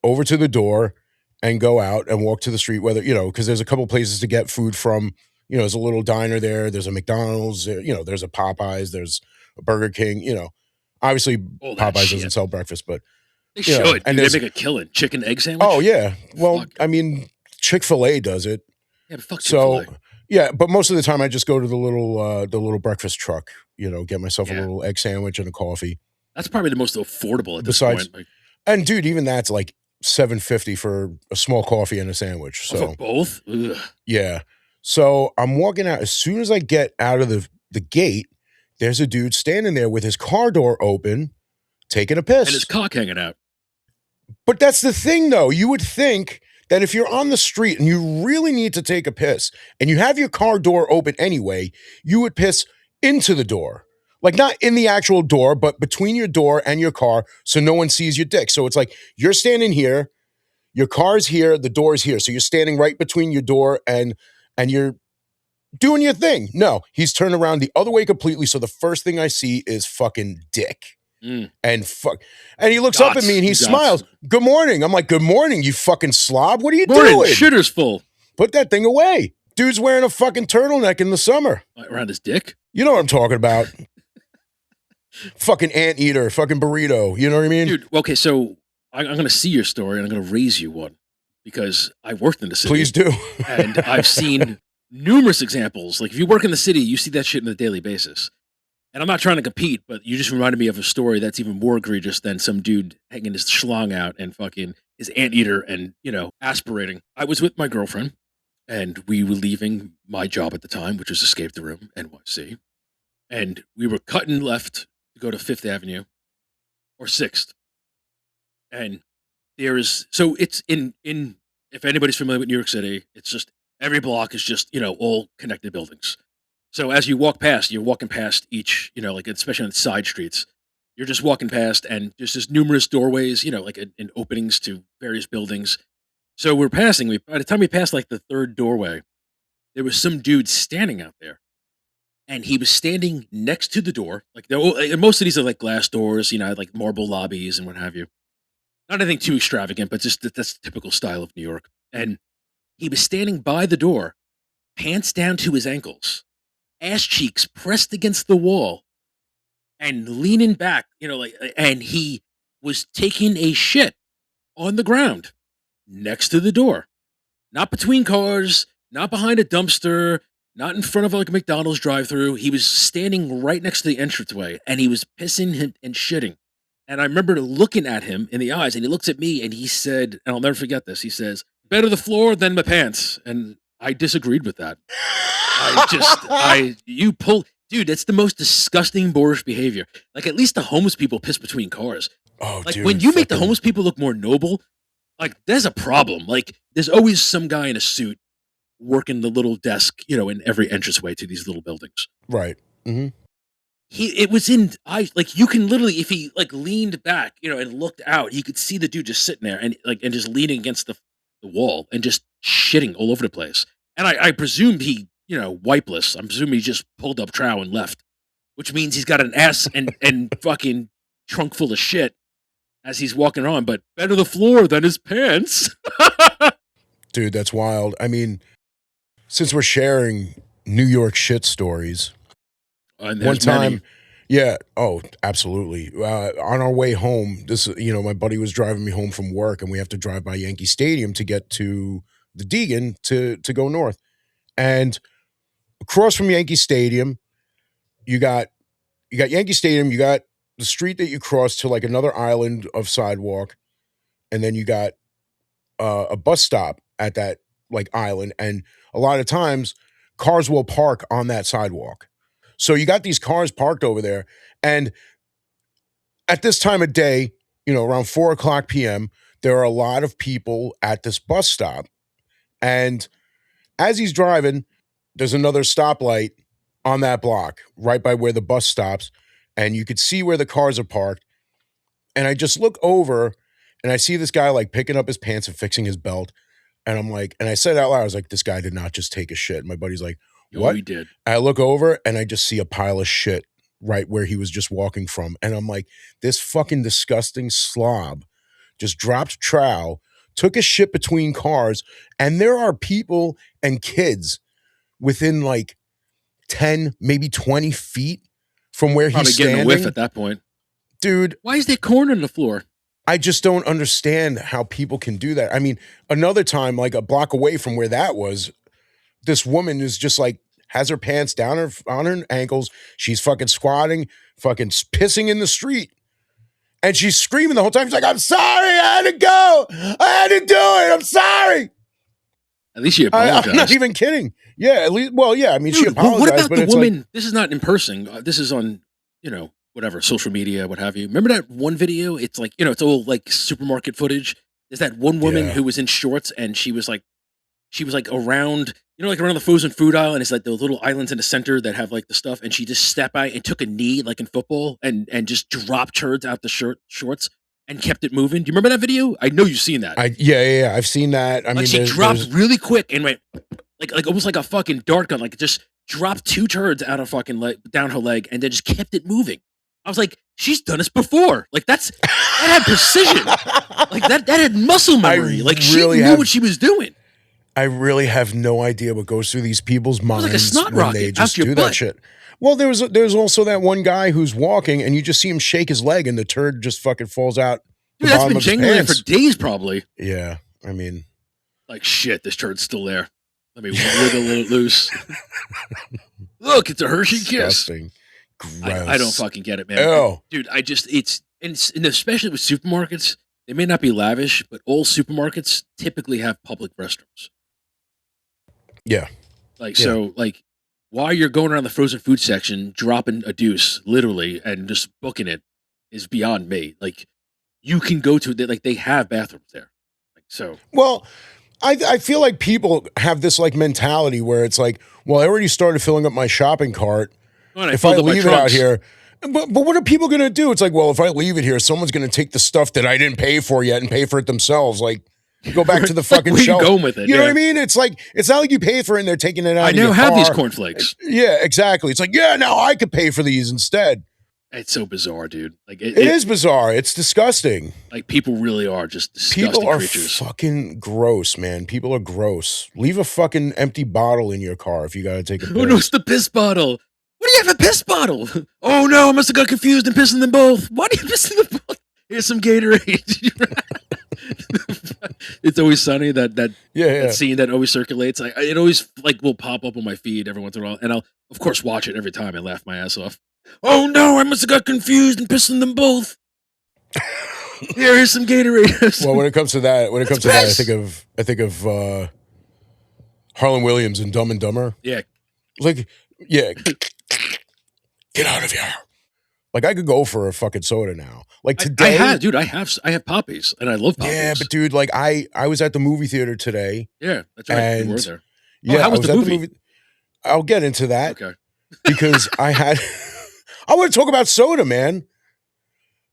over to the door and go out and walk to the street, because there's a couple places to get food from. There's a little diner there. There's a McDonald's. There's a Popeyes. There's a Burger King. Obviously All that Popeyes shit. doesn't sell breakfast, but They Yeah, should. and Dude, there's- they make a killing. Chicken egg sandwich. oh yeah. Well, Fuck. I mean, Chick-fil-A does it. Yeah, but fuck So Chick-fil-A. yeah, but most of the time I just go to the little breakfast truck. Get myself a Yeah. little egg sandwich and a coffee. That's probably the most affordable at this Besides- point. Like, And dude, even that's like $7.50 for a small coffee and a sandwich. Oh, for So both? Ugh. yeah. So I'm walking out. As soon as I get out of the gate, there's a dude standing there with his car door open, taking a And his piss. cock hanging out. But that's the thing, though. You would think that if you're on the street and you really need to take a piss and you have your car door open anyway, you would piss into the door. Like not in the actual door, but between your door and your car so no one sees your dick. So it's like you're standing here, your car's here, the door's here. So you're standing right between your door and you're doing your thing. No, he's turned around the other way completely. So the first thing I see is fucking dick. Mm. And fuck. And he looks up at me Dots. and he Dots. smiles. Good morning. I'm like, good morning, you fucking slob. What are you Morning. doing? Shitter's full. Put that thing away. Dude's wearing a fucking turtleneck in the summer. Around his dick? You know what I'm talking about. Fucking anteater, fucking burrito. You know what I mean? Dude, okay, so I'm going to see your story and I'm going to raise you one because I worked in the city. Please do. And I've seen numerous examples. Like if you work in the city, you see that shit on a daily basis. And I'm not trying to compete, but you just reminded me of a story that's even more egregious than some dude hanging his schlong out and fucking his anteater and, aspirating. I was with my girlfriend and we were leaving my job at the time, which was Escape the Room, NYC. And we were cutting left to go to Fifth Avenue or Sixth. And so it's in if anybody's familiar with New York City, it's just every block is just, all connected buildings. So as you walk past, you're walking past each, like especially on side streets, you're just walking past and there's just numerous doorways, like in openings to various buildings. So we're passing, by the time we passed like the third doorway, there was some dude standing out there. And he was standing next to the door. Like most of these are like glass doors, like marble lobbies and what have you. Not anything too extravagant, but just that's the typical style of New York. And he was standing by the door, pants down to his ankles, ass cheeks pressed against the wall, and leaning back, and he was taking a shit on the ground next to the door. Not between cars, not behind a dumpster, not in front of like a McDonald's drive-through. He was standing right next to the entranceway and he was pissing and shitting. And I remember looking at him in the eyes and he looks at me and he said, and I'll never forget this, he says, better the floor than my pants. And I disagreed with that. Dude, that's the most disgusting boorish behavior. Like at least the homeless people piss between cars. Oh, like dude, when you make the homeless people look more noble, like there's a problem. Like there's always some guy in a suit working the little desk, in every entranceway to these little buildings. Right. Mm-hmm. You can literally, if he like leaned back, and looked out, you could see the dude just sitting there and just leaning against the wall and just shitting all over the place. And I presumed he, wipeless. I'm presuming he just pulled up trow and left, which means he's got an ass and fucking trunk full of shit as he's walking on, but better the floor than his pants. Dude, that's wild. I mean, since we're sharing New York shit stories, one time, many. yeah, oh, absolutely. On our way home, my buddy was driving me home from work, and we have to drive by Yankee Stadium to get to the Deegan to go north. And across from Yankee Stadium, you got Yankee Stadium, you got the street that you cross to like another island of sidewalk, and then you got a bus stop at that like island, and a lot of times cars will park on that sidewalk. So you got these cars parked over there, and at this time of day, around 4:00 p.m., there are a lot of people at this bus stop. And as he's driving, there's another stoplight on that block, right by where the bus stops, and you could see where the cars are parked. And I just look over and I see this guy like picking up his pants and fixing his belt. And I'm like, and I said out loud, I was like, this guy did not just take a shit. And my buddy's like, what? Oh, he did. And I look over and I just see a pile of shit right where he was just walking from. And I'm like, this fucking disgusting slob just dropped trow, took a shit between cars. And there are people and kids within like 10, maybe 20 feet from where Probably he's getting standing. a whiff at that point. Dude. Why is there corn on the floor? I just don't understand how people can do that. I mean, another time, like a block away from where that was, this woman is just like, has her pants down on her ankles. She's fucking squatting, fucking pissing in the street. And she's screaming the whole time. She's like, I'm sorry, I had to go. I had to do it. I'm sorry. At least she I'm not apologized. even kidding. Yeah, at least, well, yeah, I mean, she Dude, what apologized, about but the it's like, woman? This is not in person. This is on, whatever, social media, what have you. Remember that one video? It's like, it's all like supermarket footage. There's that one woman Yeah. who was in shorts and she was like around, like around the frozen food aisle, and it's like those little islands in the center that have like the stuff, and she just stepped by and took a knee like in football and just dropped turds out the shorts and kept it moving. Do you remember that video? I know you've seen that. yeah, I've seen that. I Like mean, she dropped really quick and went like almost like a fucking dart gun, like just dropped two turds out of fucking down her leg and then just kept it moving. I was like, she's done this before. Like that had precision. Like that had muscle memory. Like she knew what she was doing. I really have no idea what goes through these people's minds like a snot when rocket they just out your do butt. that shit. Well, there's also that one guy who's walking and you just see him shake his leg and the turd just fucking falls out. Dude, that's been jangling there for days, probably. Yeah, I mean, like shit, this turd's still there. Let me wiggle it loose. Look, it's a Hershey disgusting. Kiss. I don't fucking get it, man. Ew. Dude, and especially with supermarkets, they may not be lavish, but all supermarkets typically have public restrooms. Yeah. So, while you're going around the frozen food section, dropping a deuce, literally, and just booking it is beyond me. Like, you can go to it, like, they have bathrooms there. Like, so. Well, I feel like people have this, like, mentality where it's like, well, I already started filling up my shopping cart. If I leave it out here, but what are people going to do? It's like, well, if I leave it here, someone's going to take the stuff that I didn't pay for yet and pay for it themselves. Like, go back to the fucking shelf. Going with it, you know what I mean? It's like, it's not like you pay for it and they're taking it out. I now have these cornflakes. Yeah, exactly. It's like, yeah, now I could pay for these instead. It's so bizarre, dude. Like it is bizarre. It's disgusting. Like people really are just disgusting people are creatures. Fucking gross, man. People are gross. Leave a fucking empty bottle in your car if you got to take a piss. Oh no, it's the piss bottle. What do you have a piss bottle? Oh no, I must have got confused and pissing them both. Why do you piss them both? Here's some Gatorade. It's always sunny. That scene that always circulates. It always will pop up on my feed every once in a while, and I'll of course watch it every time and laugh my ass off. Oh no, I must have got confused and pissing them both. Here's some Gatorade. Well, when it comes to that, I think of Harlan Williams in Dumb and Dumber. Yeah. Like, yeah. Get out of here. Like, I could go for a fucking soda now. Like today, I have poppies and I love poppies. Yeah, but dude, like I was at the movie theater today. Yeah, that's right. And you were there. Yeah, how was the movie? I'll get into that. Okay. Because I want to talk about soda, man.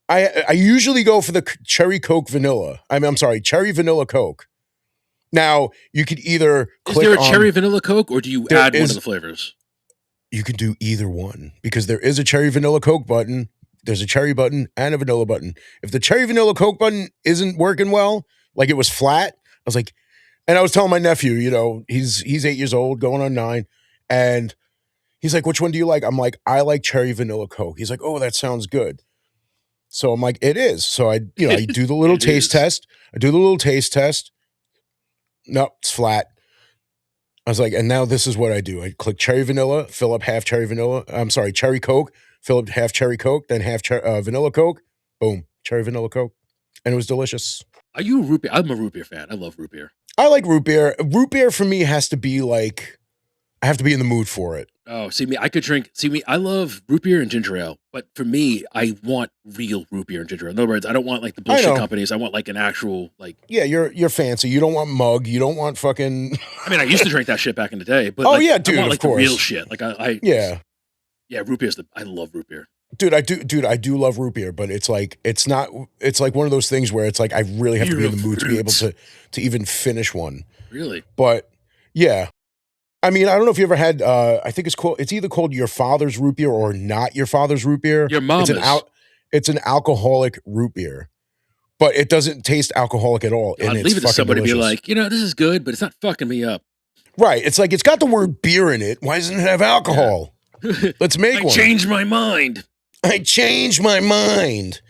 I usually go for the cherry Coke vanilla. I'm sorry, cherry vanilla Coke. Now, you could either Is there a cherry vanilla Coke or do you add one of the flavors? You can do either one because there is a cherry vanilla Coke button. There's a cherry button and a vanilla button. If the cherry vanilla Coke button isn't working well, like it was flat, I was like, and I was telling my nephew, he's 8 years old, going on 9, and he's like, which one do you like? I'm like, I like cherry vanilla Coke. He's like, oh, that sounds good. So I'm like, it is. So I do the little taste test. I do the little taste test. No, it's flat. I was like, and now this is what I do. I click cherry vanilla, fill up half cherry vanilla. I'm sorry, cherry Coke, fill up half cherry Coke, then half vanilla Coke. Boom, cherry vanilla Coke. And it was delicious. Are you a root beer? I'm a root beer fan. I love root beer. I like root beer. Root beer for me has to be like, I have to be in the mood for it. Oh, I love root beer and ginger ale, but for me, I want real root beer and ginger ale. In other words, I don't want like the bullshit companies. I want like an actual like. Yeah, you're fancy. You don't want mug. You don't want fucking. I mean, I used to drink that shit back in the day, but yeah, dude, I want, like, of course, the real shit. Like yeah, root beer's I love root beer. Dude, I do love root beer, but it's like it's like one of those things where it's like I really have to be in the mood to be able to even finish one. Really? But yeah. I mean, I don't know if you ever had I think it's either called your father's root beer or not your father's root beer. Your mom's. It's an alcoholic root beer. But it doesn't taste alcoholic at all. I'd leave it to somebody to be like, this is good, but it's not fucking me up. Right. It's like it's got the word beer in it. Why doesn't it have alcohol? Yeah. Let's make one. I changed my mind.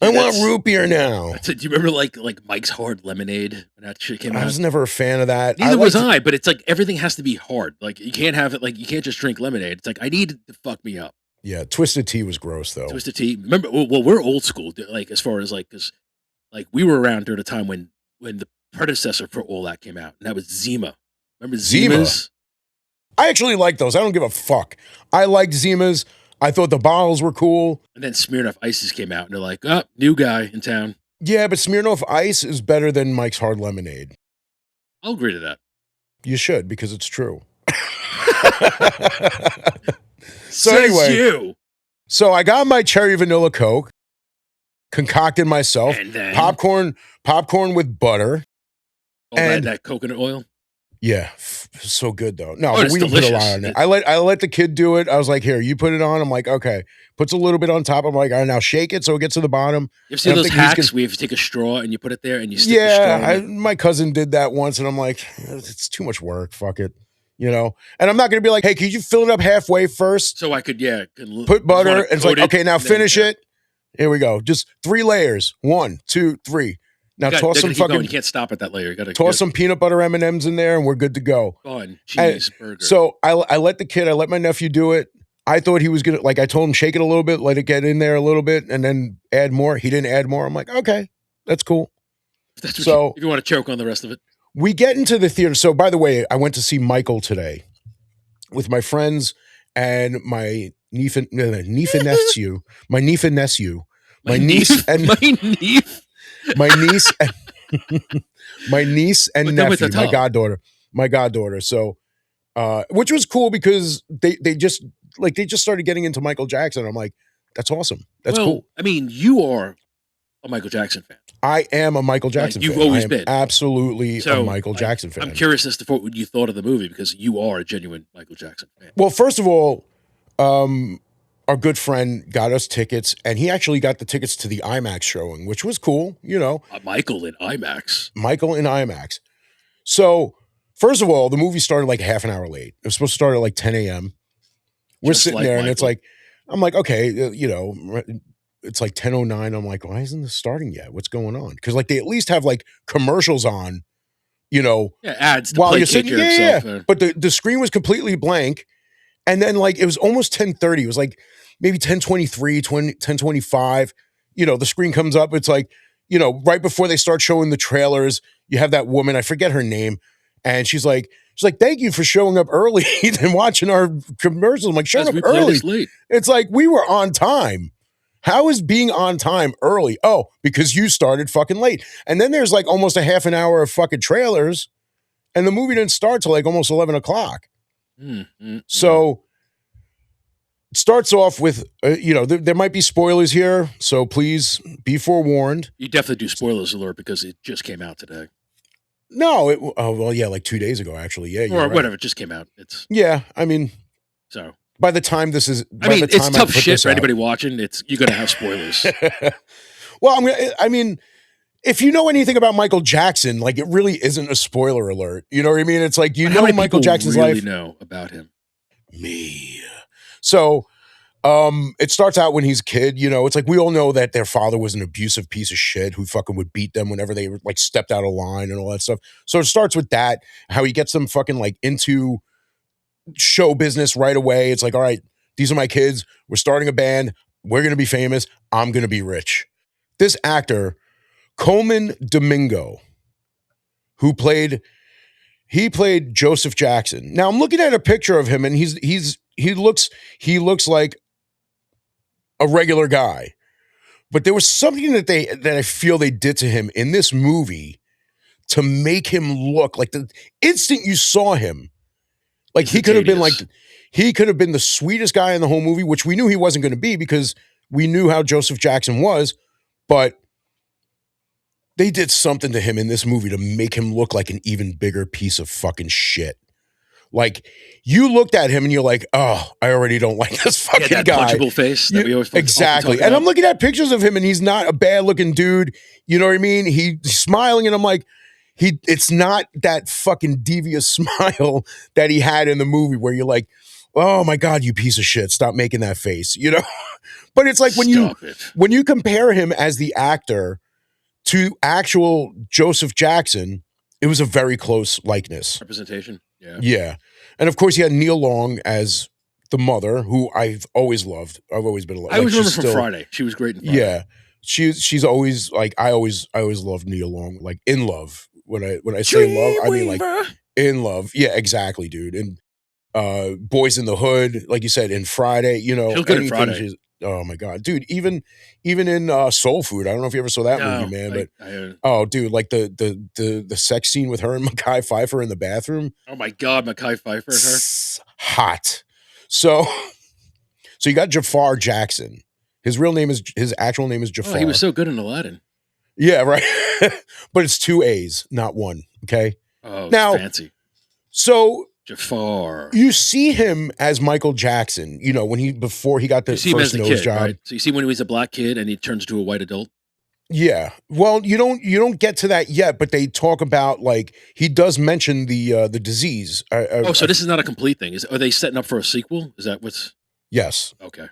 I want root beer now. Do you remember like Mike's Hard Lemonade when that shit came out? I was never a fan of that. Neither was I, but it's like everything has to be hard. Like you can't have it. Like you can't just drink lemonade. It's like I need it to fuck me up. Yeah, Twisted Tea was gross though. Twisted Tea. Remember? Well, we're old school. Like as far as like, because like we were around during the time when the predecessor for all that came out, and that was Zima. Remember Zima. Zimas? I actually like those. I don't give a fuck. I liked Zimas. I thought the bottles were cool. And then Smirnoff Ices came out, and they're like, "Oh, new guy in town." Yeah, but Smirnoff Ice is better than Mike's Hard Lemonade. I'll agree to that. You should, because it's true. So Says anyway, you. so I got my cherry vanilla Coke, concocted myself, And then popcorn with butter. all and- that coconut oil. Yeah, so good though. No, Oh, but it's we didn't put a lot delicious. on it. I let the kid do it. I was like, here, you put it on. I'm like, okay. Puts a little bit on top. I'm like, all right, now shake it so it gets to the bottom. You ever see And I'm those thinking he's hacks gonna- where you take a straw and you put it there and you stick the straw Yeah, in it? my cousin did that once, and I'm like, it's too much work. Fuck it, you know. And I'm not gonna be like, hey, could you fill it up halfway first? So I could, Put butter, and it's like, okay, now and then, finish it. Here we go. Just 3 layers. 1, 2, 3. Now They're toss gonna some keep going. fucking You can't stop at that layer. You got to toss some peanut butter M&Ms in there, and we're good to go. bun, cheese, burger. So I let my nephew do it. I thought he was gonna, like, I told him shake it a little bit, let it get in there a little bit, and then add more. He didn't add more. I'm like, okay, that's cool. That's what so- if you want to choke on the rest of it. We get into the theater. So by the way, I went to see Michael today with my friends and my niece and nephew, my niece and nephew, my niece and my niece. my niece and my niece and But then with nephew, the top. my goddaughter. So, which was cool because they just started getting into Michael Jackson. I'm like, that's awesome. That's cool. I mean, you are a Michael Jackson fan. I am a Michael Jackson you've fan. always I am been. absolutely So a Michael Jackson fan. I'm curious as to what you thought of the movie because you are a genuine Michael Jackson fan. Well, first of all, our good friend got us tickets, and he actually got the tickets to the IMAX showing, which was cool. You know, Michael in IMAX. Michael in IMAX. So, first of all, the movie started like half an hour late. It was supposed to start at like 10 a.m. We're Just sitting like there, and it's Michael. like, I'm like, okay, you know, it's like 10:09. I'm like, why isn't this starting yet? What's going on? Because like they at least have like commercials on, you know, Yeah, ads to while you're placate sitting. yourself. Yeah. But the screen was completely blank. And then like it was almost 10:30. It was like maybe 10:23, 10:25. You know, the screen comes up. It's like, you know, right before they start showing the trailers, you have that woman, I forget her name, and she's like, thank you for showing up early and watching our commercials. I'm like, showing up we play early. this late. It's like we were on time. How is being on time early? Oh, because you started fucking late. And then there's like almost a half an hour of fucking trailers, and the movie didn't start till like almost 11 o'clock. So it starts off with, you know, there might be spoilers here, so please be forewarned. You definitely do spoilers alert because it just came out today. No, well, yeah, like 2 days ago, actually. Yeah, you're Or right. whatever, it just came out. It's Yeah, I mean, so. by the time this is, I mean, it's tough shit this for out- anybody watching. You're gonna have spoilers. Well, I mean, if you know anything about Michael Jackson, like it really isn't a spoiler alert. You know what I mean? It's like you How know many Michael people Jackson's really life. know about him? Me. So it starts out when he's a kid, you know, it's like we all know that their father was an abusive piece of shit who fucking would beat them whenever they were like stepped out of line and all that stuff. So it starts with that, how he gets them fucking like into show business right away. It's like, all right, these are my kids. We're starting a band. We're going to be famous. I'm going to be rich. This actor, Coleman Domingo, who played Joseph Jackson. Now I'm looking at a picture of him and he looks like a regular guy. But there was something that I feel they did to him in this movie to make him look like the instant you saw him, like he could have been the sweetest guy in the whole movie, which we knew he wasn't going to be because we knew how Joseph Jackson was, but they did something to him in this movie to make him look like an even bigger piece of fucking shit. Like you looked at him and you're like, oh, I already don't like this fucking that guy. punchable face that we always Exactly. often talk And I'm about. looking at pictures of him and he's not a bad looking dude. You know what I mean? He's smiling and I'm like, it's not that fucking devious smile that he had in the movie where you're like, oh my God, you piece of shit. Stop making that face, you know? But it's like when you compare him as the actor to actual Joseph Jackson, it was a very close likeness. Representation. Yeah. Yeah. And of course, he had Neil Long as the mother, who I've always loved. I've always been I like always she's remember from still Friday. She was great in Friday. yeah. She's always like I always loved Nia Long, like in love. When I say love, I mean like Dreamweaver. in love. Yeah, exactly, dude. And Boys in the Hood, like you said, in Friday, She was good in anything Friday. she's oh my god, dude, even in Soul Food. I don't know if you ever saw that movie, No, man, but I oh dude, like the sex scene with her and Mekhi Phifer in the bathroom. oh my God, Mekhi Phifer and her. Hot. So so you got Jafar Jackson. His actual name is Oh, he was Jafar. so good in Aladdin. Yeah, right. But it's two A's, not one. Okay. Oh, it's Now, fancy. so Jafar. you see him as Michael Jackson, before he got You the see him as first the nose kid, job. right? So you see when he was a black kid and he turns into a white adult. Yeah. Well, you don't get to that yet, but they talk about like he does mention the disease. Oh, so this is not a complete thing. Are they setting up for a sequel? Is that what's Yes. okay?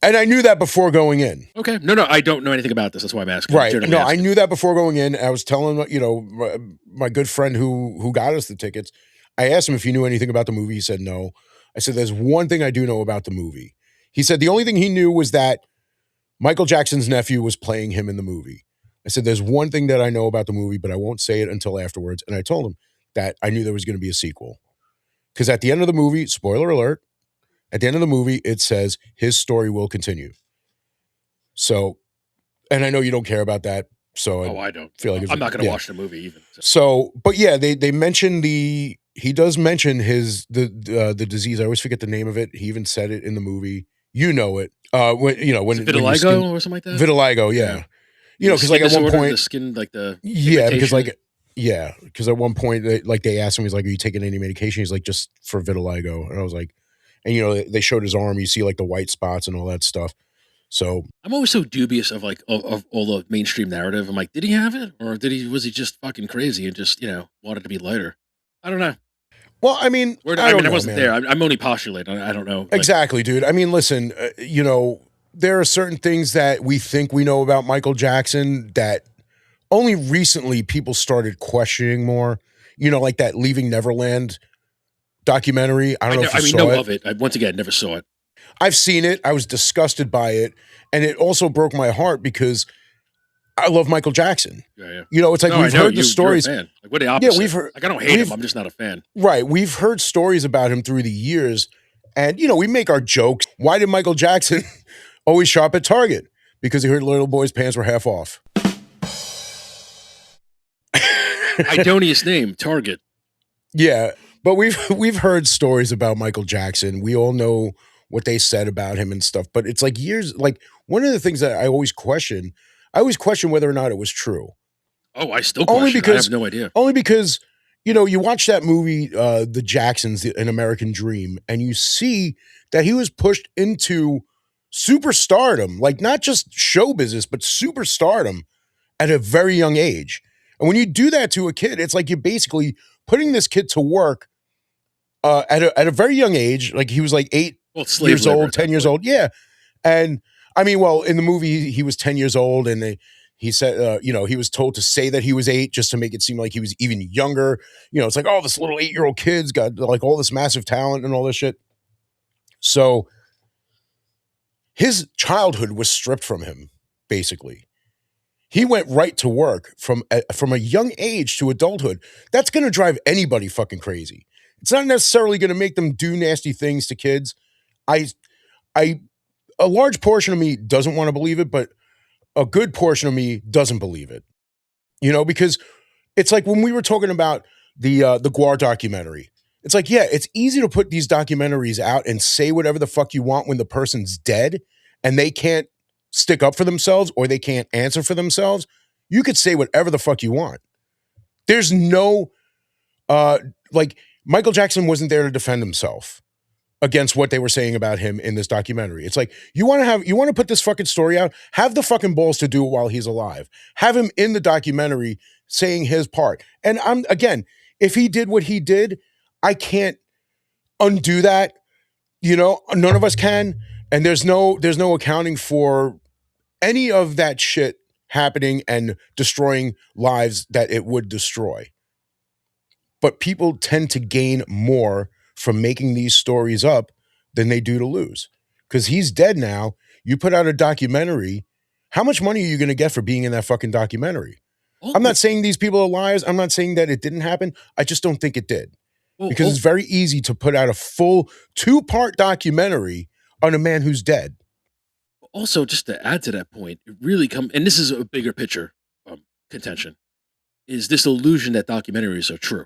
And I knew that before going in. Okay. No, I don't know anything about this. That's why I'm asking. I'm Right. generally No, I asking. knew that before going in. I was telling my good friend who got us the tickets. I asked him if he knew anything about the movie. He said no. I said there's one thing I do know about the movie. He said the only thing he knew was that Michael Jackson's nephew was playing him in the movie. I said there's one thing that I know about the movie, but I won't say it until afterwards. And I told him that I knew there was going to be a sequel. Because at the end of the movie, spoiler alert, at the end of the movie, it says his story will continue. So, and I know you don't care about that. So I Oh, I don't. feel like it's, I'm not going to yeah. watch the movie even. So. So, but yeah, they mention he does mention the disease. I always forget the name of it. He even said it in the movie. You know it. When Is it when your skin vitiligo or something like that? vitiligo, yeah. The Because like skin at one disorder, the point, skin like the yeah, pigmentation. because at one point they asked him, he's like, "Are you taking any medication?" He's like, "Just for vitiligo." And I was like, and they showed his arm. You see like the white spots and all that stuff. So I'm always so dubious of like of all the mainstream narrative. I'm like, did he have it, or was he just fucking crazy and just wanted to be lighter? I don't know. well, I mean, I I mean, don't I know, wasn't there. man. I'm only postulating. I don't know. Like, Exactly, dude. I mean, listen, there are certain things that we think we know about Michael Jackson that only recently people started questioning more. Like that Leaving Neverland documentary. I don't know if you I mean, saw know it. of it. I once again never saw it. I've seen it. I was disgusted by it. And it also broke my heart because I love Michael Jackson. Yeah. It's like No, I we've know heard the you're a stories. fan. Like, what the Yeah, opposite? we've heard, Like, I don't hate him. we've, I'm just not a fan. right. We've heard stories about him through the years. And, we make our jokes. Why did Michael Jackson always shop at Target? Because he heard little boy's pants were half off. Idonius name, Target. Yeah, but we've heard stories about Michael Jackson. We all know what they said about him and stuff. But it's like years. Like one of the things that I always question whether or not it was true. Oh, I still Only question. I have because, no idea. only because you watch that movie, The Jacksons, An American Dream, and you see that he was pushed into superstardom, like not just show business, but superstardom at a very young age. And when you do that to a kid, it's like you're basically putting this kid to work at a very young age. Like he was like Well, it's slave 8 years labor old, at 10 that years point. old. Yeah. And I mean, well, in the movie, he was 10 years old and he said, he was told to say that he was 8 just to make it seem like he was even younger. It's like, oh, this little 8-year-old kid's got like all this massive talent and all this shit. So his childhood was stripped from him, basically. He went right to work from a young age to adulthood. That's going to drive anybody fucking crazy. It's not necessarily going to make them do nasty things to kids. I, I, a large portion of me doesn't want to believe it, but a good portion of me doesn't believe it. Because it's like when we were talking about the Guar documentary. It's like, yeah, it's easy to put these documentaries out and say whatever the fuck you want when the person's dead and they can't stick up for themselves or they can't answer for themselves. You could say whatever the fuck you want. There's no like Michael Jackson wasn't there to defend himself against what they were saying about him in this documentary. It's like you want to put this fucking story out, have the fucking balls to do it while he's alive. Have him in the documentary saying his part. And if he did what he did, I can't undo that. None of us can. And there's no accounting for any of that shit happening and destroying lives that it would destroy. But people tend to gain more from making these stories up than they do to lose. Because he's dead now. You put out a documentary. How much money are you going to get for being in that fucking documentary? Oh, I'm not saying these people are liars. I'm not saying that it didn't happen. I just don't think it did. well, Because it's very easy to put out a full 2-part documentary on a man who's dead. also, just to add to that point, it really and this is a bigger picture contention, is this illusion that documentaries are true.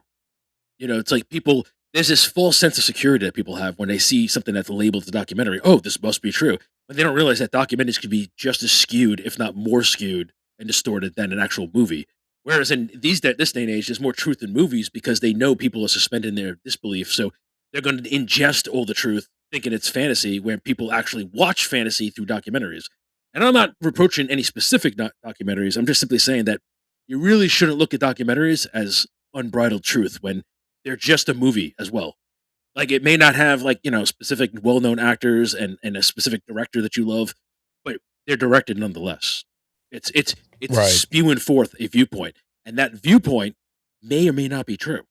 You know, it's like people, there's this false sense of security that people have when they see something that's labeled as a documentary. Oh, this must be true. But they don't realize that documentaries can be just as skewed, if not more skewed and distorted than an actual movie. Whereas in this day and age, there's more truth in movies because they know people are suspending their disbelief. So they're going to ingest all the truth, thinking it's fantasy, when people actually watch fantasy through documentaries. And I'm not reproaching any specific documentaries. I'm just simply saying that you really shouldn't look at documentaries as unbridled truth when they're just a movie as well. Like it may not have like, specific well-known actors and a specific director that you love, but they're directed nonetheless. It's Right. spewing forth a viewpoint, and that viewpoint may or may not be true.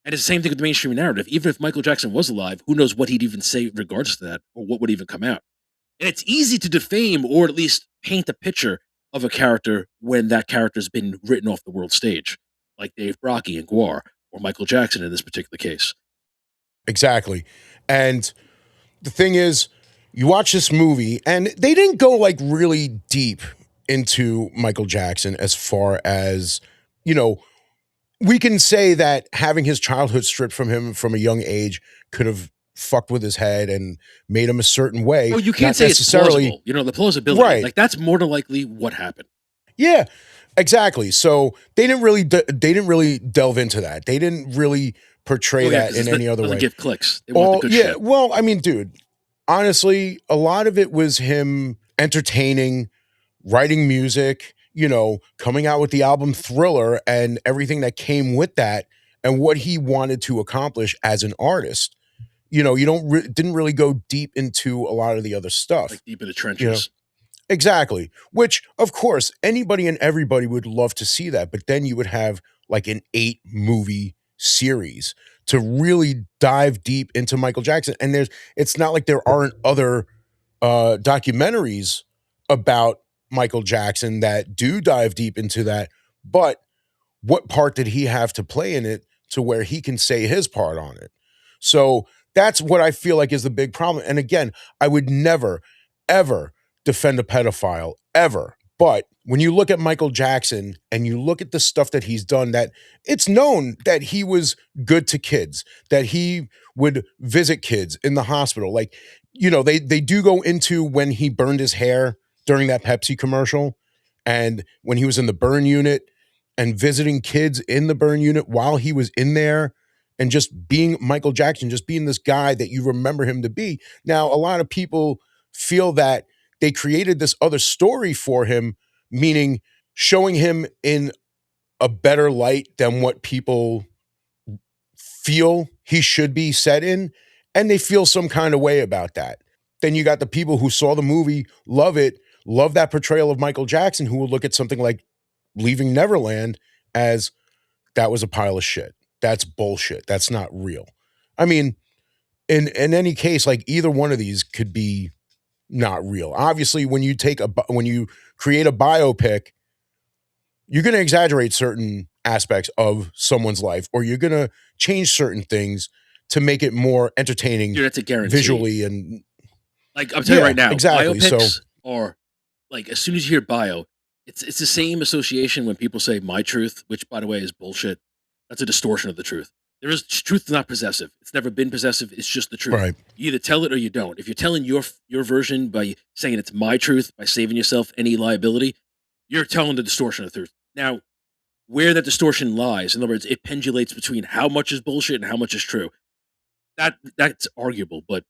And it's the same thing with the mainstream narrative. Even if Michael Jackson was alive, who knows what he'd even say in regards to that, or what would even come out. And it's easy to defame or at least paint a picture of a character when that character's been written off the world stage, like Dave Brocky and Guar, or Michael Jackson in this particular case. Exactly. And the thing is, you watch this movie, and they didn't go like really deep into Michael Jackson as far as, we can say that having his childhood stripped from him from a young age could have fucked with his head and made him a certain way. Well, you can't Not say it's necessarily plausible. The plausibility, right. like that's more than likely what happened. Yeah, exactly. So they didn't really delve into that. They didn't really portray Oh yeah, that because in any other doesn't way. give clicks. They want the good Yeah, shit. well, I mean, dude, honestly, a lot of it was him entertaining, writing music, coming out with the album Thriller and everything that came with that and what he wanted to accomplish as an artist. You didn't really go deep into a lot of the other stuff. Like deep in the You know, trenches. exactly. Which, of course, anybody and everybody would love to see that, but then you would have like an 8-movie series to really dive deep into Michael Jackson. And it's not like there aren't other documentaries about Michael Jackson that do dive deep into that. But what part did he have to play in it to where he can say his part on it? So that's what I feel like is the big problem. And again, I would never, ever defend a pedophile, ever. But when you look at Michael Jackson and you look at the stuff that he's done, that it's known that he was good to kids, that he would visit kids in the hospital. Like, they do go into when he burned his hair during that Pepsi commercial and when he was in the burn unit and visiting kids in the burn unit while he was in there and just being Michael Jackson, just being this guy that you remember him to be. Now, a lot of people feel that they created this other story for him, meaning showing him in a better light than what people feel he should be set in, and they feel some kind of way about that. Then you got the people who saw the movie, love it, love that portrayal of Michael Jackson, who will look at something like Leaving Neverland as that was a pile of shit. That's bullshit. That's not real. I mean, in any case, like either one of these could be not real. Obviously, when you create a biopic, you're going to exaggerate certain aspects of someone's life, or you're going to change certain things to make it more entertaining Dude, that's a guarantee. visually. And like I'm telling you right now, exactly. biopics are like as soon as you hear bio, it's the same association when people say my truth, which by the way is bullshit. That's a distortion of the truth. Truth is not possessive. It's never been possessive. It's just the truth. Right. You either tell it or you don't. If you're telling your version by saying it's my truth, by saving yourself any liability, you're telling the distortion of the truth. Now, where that distortion lies, in other words, it pendulates between how much is bullshit and how much is true. That's arguable, but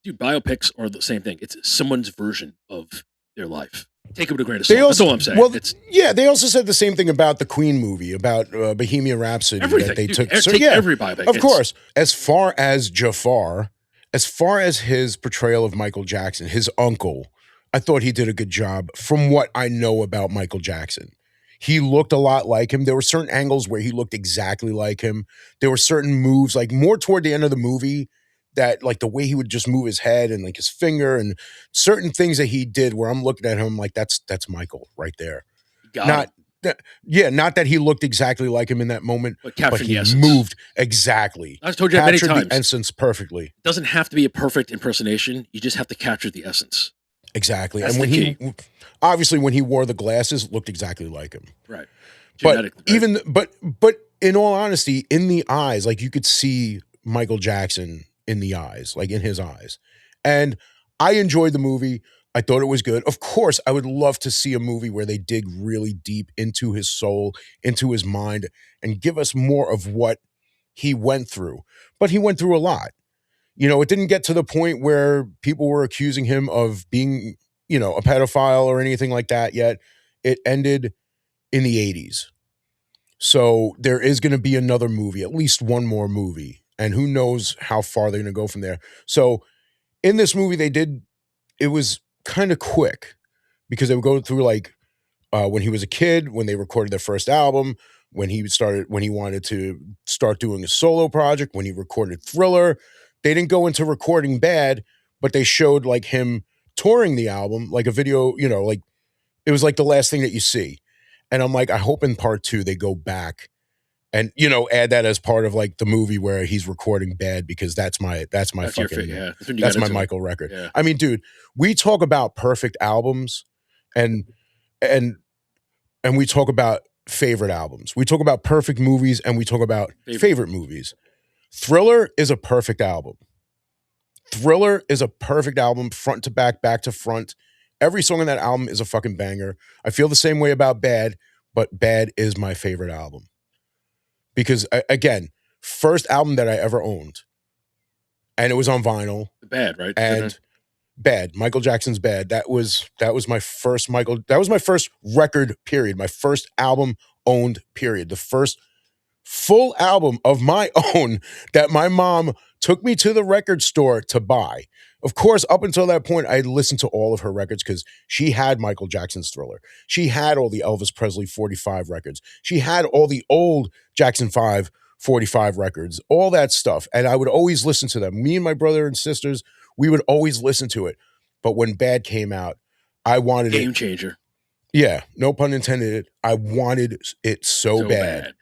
biopics are the same thing. It's someone's version of their life. Take them with a grain of salt. That's all I'm saying. Well, they also said the same thing about the Queen movie, about Bohemian Rhapsody. Everything. That they took. Take every biopic. Of course. As far as Jafar, as far as his portrayal of Michael Jackson, his uncle, I thought he did a good job from what I know about Michael Jackson. He looked a lot like him. There were certain angles where he looked exactly like him. There were certain moves, like more toward the end of the movie, that like the way he would just move his head and like his finger and certain things that he did where I'm looking at him like that's Michael right there. You got him. Not that, yeah, not that he looked exactly like him in that moment, But but capturing he the essence. moved exactly, I've told you that many captured the times. essence perfectly. It doesn't have to be a perfect impersonation. You just have to capture the essence. Exactly. That's And the when key. he obviously when he wore the glasses, looked exactly like him. Right. But Genetically, right? even but in all honesty, in the eyes, like you could see Michael Jackson in the eyes, like in his eyes. And I enjoyed the movie. I thought it was good. Of course, I would love to see a movie where they dig really deep into his soul, into his mind, and give us more of what he went through. But he went through a lot. You know, it didn't get to the point where people were accusing him of being, you know, a pedophile or anything like that yet. It ended in the 80s. So there is going to be another movie, at least one more movie. And who knows how far they're going to go from there. So in this movie, it was kind of quick because they would go through like when he was a kid, when they recorded their first album, when he wanted to start doing a solo project, when he recorded Thriller. They didn't go into recording Bad, but they showed like him touring the album, like a video, you know, like it was like the last thing that you see. And I'm like, I hope in part 2 they go back and you know add that as part of like the movie where he's recording Bad because that's my That's your fit. fucking Yeah. That's when you got that's my into it. Michael record. Yeah. I mean, dude, we talk about perfect albums and and and we talk about favorite albums. We talk about perfect movies and we talk about favorite movies. Thriller is a perfect album. Thriller is a perfect album, front to back to front. Every song on that album is a fucking banger. I feel the same way about Bad, but Bad is my favorite album. Because again, first album that I ever owned, and it was on vinyl. Bad, right? And Bad, Michael Jackson's Bad. That was my first Michael. That was my first record. Period. My first album owned. Period. The first full album of my own that my mom took me to the record store to buy. Of course, up until that point, I listened to all of her records because she had Michael Jackson's Thriller. She had all the Elvis Presley 45 records. She had all the old Jackson 5 45 records, all that stuff. And I would always listen to them. Me and my brother and sisters, we would always listen to it. But when Bad came out, I wanted Game it. changer. Yeah, no pun intended. I wanted it so bad.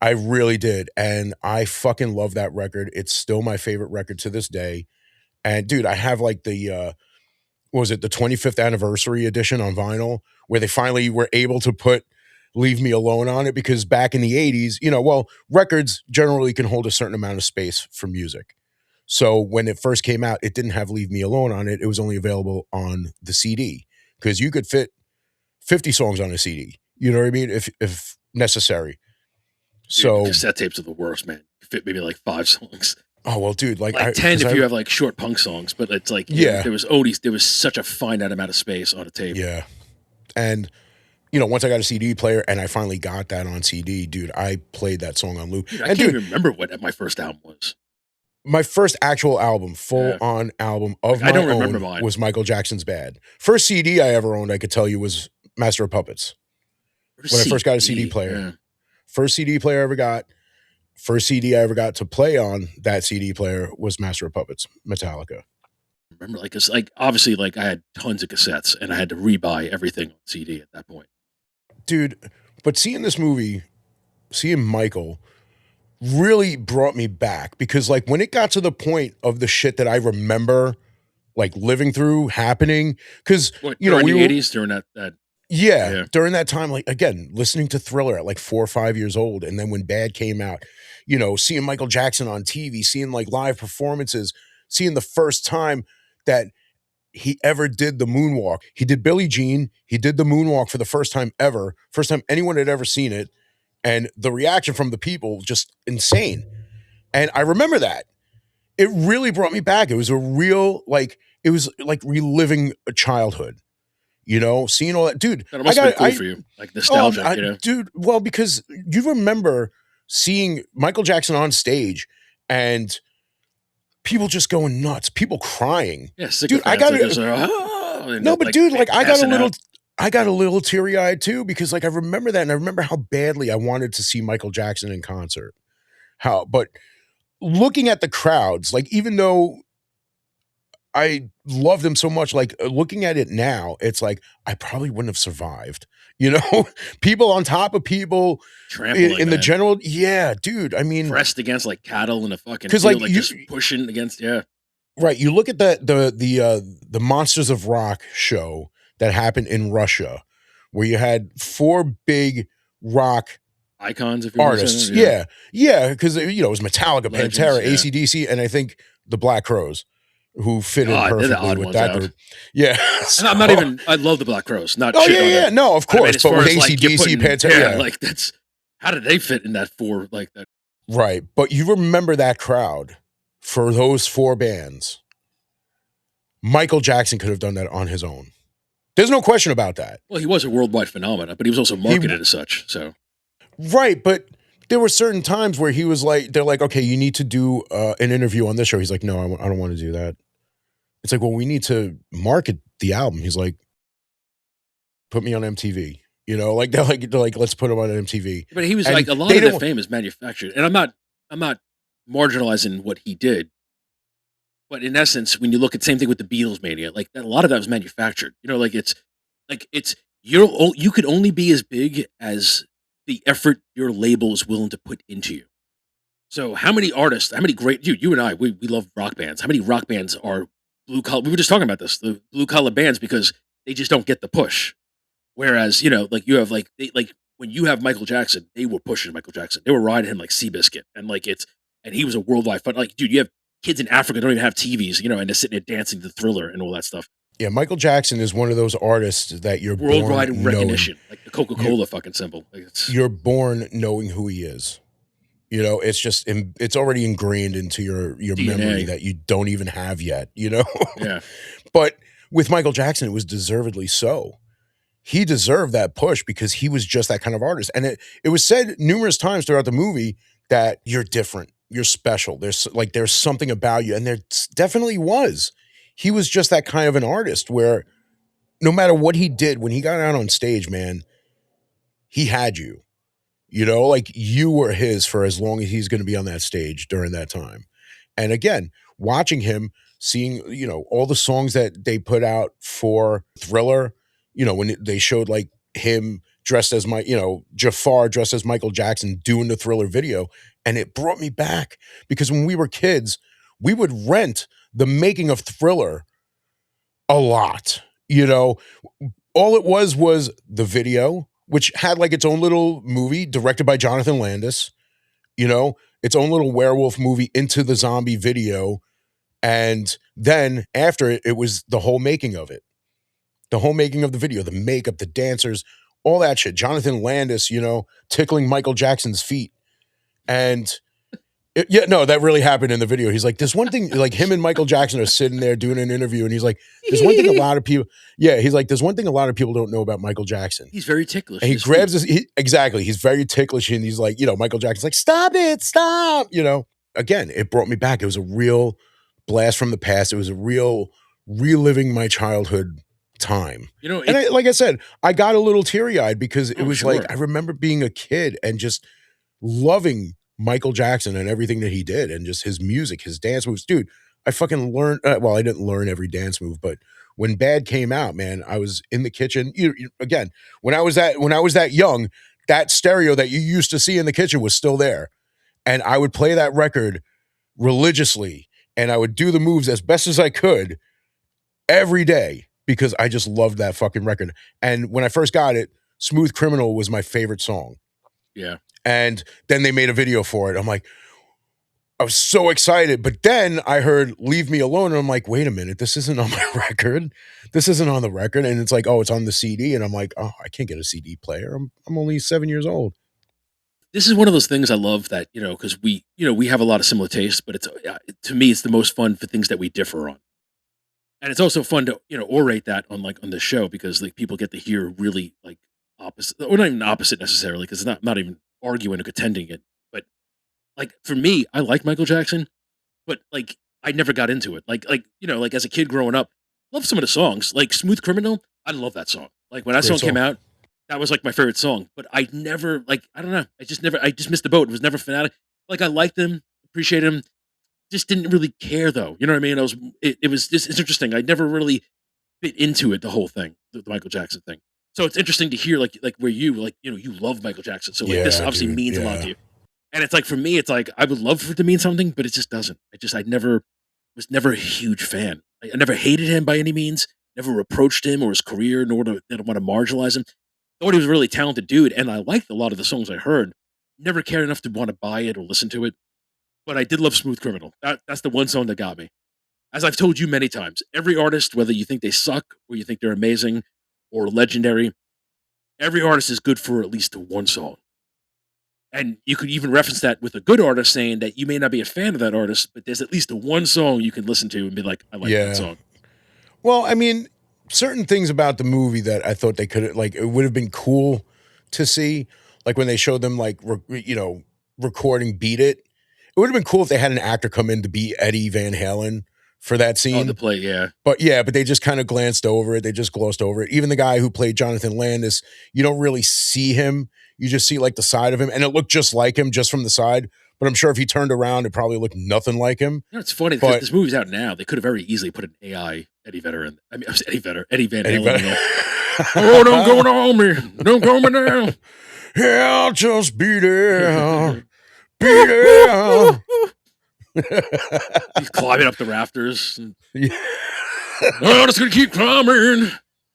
I really did. And I fucking love that record. It's still my favorite record to this day. And dude, I have like what was it, the 25th anniversary edition on vinyl, where they finally were able to put Leave Me Alone on it because back in the 80s, you know, well, records generally can hold a certain amount of space for music. So when it first came out, it didn't have Leave Me Alone on it. It was only available on the CD because you could fit 50 songs on a CD. You know what I mean? If necessary. Dude, the So cassette tapes are the worst, man. You fit maybe like 5 songs. oh well, dude, like 10 if I you have like short punk songs, but it's like yeah, there was oldies. There was such a finite amount of space on a tape. yeah, and you know once I got a CD player and I finally got that on CD, dude, I played that song on loop. Dude, I And can't dude, even remember what my first album was. my first actual album, full Yeah. on album of I my don't remember own mine. was Michael Jackson's Bad. First CD I ever owned, I could tell you, was Master of Puppets. When I first got a CD player, Yeah. first CD player I ever got. First CD I ever got to play on that CD player was Master of Puppets, Metallica. Remember, like, cause like obviously, like I had tons of cassettes, and I had to rebuy everything on CD at that point. Dude, but seeing this movie, seeing Michael really brought me back because like when it got to the point of the shit that I remember like living through happening, because What, you know during we the were '80s, during that yeah, yeah, during that time, like again, listening to Thriller at like 4 or 5 years old, and then when Bad came out, you know, seeing Michael Jackson on TV, seeing like live performances, seeing the first time that he ever did the moonwalk. He did Billie Jean. He did the moonwalk for the first time ever. First time anyone had ever seen it. And the reaction from the people, just insane. And I remember that. It really brought me back. It was a real, like, it was like reliving a childhood, you know, seeing all that. Dude, that I must have got, been cool for you, like nostalgic, you know. dude, well, because you remember seeing Michael Jackson on stage and people just going nuts, people crying. Yeah, Dude, I sycophants got are just it. and No, just, but like dude, like passing out. I got a little teary eyed too because like I remember that and I remember how badly I wanted to see Michael Jackson in concert. How, but looking at the crowds, like even though I loved him so much, like looking at it now, it's like I probably wouldn't have survived. You know, people on top of people Trampling, in the man. general. Yeah, dude. I mean, Pressed against like cattle in a fucking because field, like like just pushing against. Yeah. right, you look at the Monsters of Rock show that happened in Russia, where you had four big rock Icons, if you want to say artists. that. Yeah. Yeah, yeah, because it was Metallica, Legends. Pantera, Yeah. ACDC, and I think the Black Crows, who fit in God, they're the perfectly odd with ones that out. group. Yeah, And I'm not so even. I love the Black Crows. Not oh yeah, shitting on yeah, them. yeah. No, of But I mean, course, as but far with as like you're ACDC, putting, Pantera, yeah, yeah, like that's how did they fit in that four like that? right. But you remember that crowd for those four bands. Michael Jackson could have done that on his own. There's no question about that. Well, he was a worldwide phenomenon, but he was also He marketed as such. So right, but there were certain times where he was like, they're like, okay, you need to do an interview on this show. He's like, no, I don't want to do that. It's like, well, we need to market the album. He's like, put me on MTV. You know, like they're like, let's put him on MTV. but he was like And a lot they of that didn't. fame is manufactured, and I'm not marginalizing what he did, but in essence, when you look at same thing with the Beatles mania, like that, a lot of that was manufactured. You know, like it's you could only be as big as the effort your label is willing to put into you. So how many artists, how many great you and I, we love rock bands. How many rock bands are blue collar? We were just talking about this, the blue collar bands because they just don't get the push. Whereas, like you have like when you have Michael Jackson, they were pushing Michael Jackson. They were riding him like Seabiscuit. And he was a worldwide fun. Like, dude, you have kids in Africa don't even have TVs, and they're sitting there dancing to Thriller and all that stuff. Yeah, Michael Jackson is one of those artists that you're born Worldwide knowing. recognition, like the Coca You Cola fucking symbol. Like it's you're born knowing who he is. You know, it's just it's already ingrained into your memory DNA. that you don't even have yet. You know, Yeah. but with Michael Jackson, it was deservedly so. He deserved that push because he was just that kind of artist. And it was said numerous times throughout the movie that you're different, you're special. There's something about you, and there definitely was. He was just that kind of an artist where no matter what he did when he got out on stage, man, he had you. You know, like you were his for as long as he's going to be on that stage during that time. And again, watching him, seeing, all the songs that they put out for Thriller, when they showed like him dressed as Jafar dressed as Michael Jackson doing the Thriller video. And it brought me back because when we were kids, we would rent the making of Thriller a lot. All it was the video, which had like its own little movie directed by Jonathan Landis, its own little werewolf movie into the zombie video. And then after it was the whole making of it, the whole making of the video, the makeup, the dancers, all that shit. Jonathan Landis, tickling Michael Jackson's feet. And yeah, no, that really happened in the video. He's like, there's one thing, like him and Michael Jackson are sitting there doing an interview, and he's like, there's one thing a lot of people, yeah, he's like, there's one thing a lot of people don't know about Michael Jackson. He's very ticklish. And he grabs exactly, he's very ticklish, and he's like, Michael Jackson's like, stop it, stop, Again, it brought me back. It was a real blast from the past. It was a real reliving my childhood time. And like I said, I got a little teary eyed because it was like, sure. I remember being a kid and just loving Michael Jackson and everything that he did and just his music, his dance moves. Dude, I fucking learned, well, I didn't learn every dance move, but when Bad came out, man, I was in the kitchen. Again, when I was that young, that stereo that you used to see in the kitchen was still there. And I would play that record religiously and I would do the moves as best as I could every day because I just loved that fucking record. And when I first got it, Smooth Criminal was my favorite song. Yeah. And then they made a video for it. I'm like, I was so excited. But then I heard Leave Me Alone. And I'm like, wait a minute, this isn't on my record. This isn't on the record. And it's like, oh, it's on the CD. And I'm like, oh, I can't get a CD player. I'm only 7 years old. This is one of those things I love that, because we have a lot of similar tastes, but it's to me, it's the most fun for things that we differ on. And it's also fun to, orate that on the show because like people get to hear really like opposite, or not even opposite necessarily, because it's not even arguing or contending it. But like for me, I like Michael Jackson, but like I never got into it. Like as a kid growing up, love some of the songs. Like Smooth Criminal, I love that song. Like when that Great song came song. out, that was like my favorite song. But I never I don't know. I just missed the boat. It was never fanatic. Like I liked him, appreciate him. just didn't really care though. You know what I mean? It was just it's interesting. I never really bit into it, the whole thing, the Michael Jackson thing. So it's interesting to hear like where you like, you love Michael Jackson. So like this Yeah, obviously dude. means a lot to Yeah. you. And it's like for me, it's like I would love for it to mean something, but it just doesn't. I never was never a huge fan. I never hated him by any means, never reproached him or his career, nor did I want to marginalize him. Thought he was a really talented dude, and I liked a lot of the songs I heard. Never cared enough to want to buy it or listen to it. But I did love Smooth Criminal. That's the one song that got me. As I've told you many times, every artist, whether you think they suck or you think they're amazing or legendary, every artist is good for at least one song. And you could even reference that with a good artist saying that you may not be a fan of that artist, but there's at least a one song you can listen to and be like, I like that Yeah. song. Well, I mean, certain things about the movie that I thought they could like it would have been cool to see, like when they showed them like recording "Beat It." It would have been cool if they had an actor come in to be Eddie Van Halen for that Oh, the scene. play, yeah. But yeah, but they just kind of glanced over it. They just glossed over it. Even the guy who played Jonathan Landis, you don't really see him. You just see like the side of him, and it looked just like him just from the side. But I'm sure if he turned around, it probably looked nothing like him. It's funny because But this movie's out now. They could have very easily put an AI Eddie Vedder in. I mean, Eddie Van Eddie Halen. Van- Oh, don't go on me. Don't go me now. Yeah, I'll just be there. Be there. He's climbing up the rafters. Yeah. Oh, it's gonna keep climbing.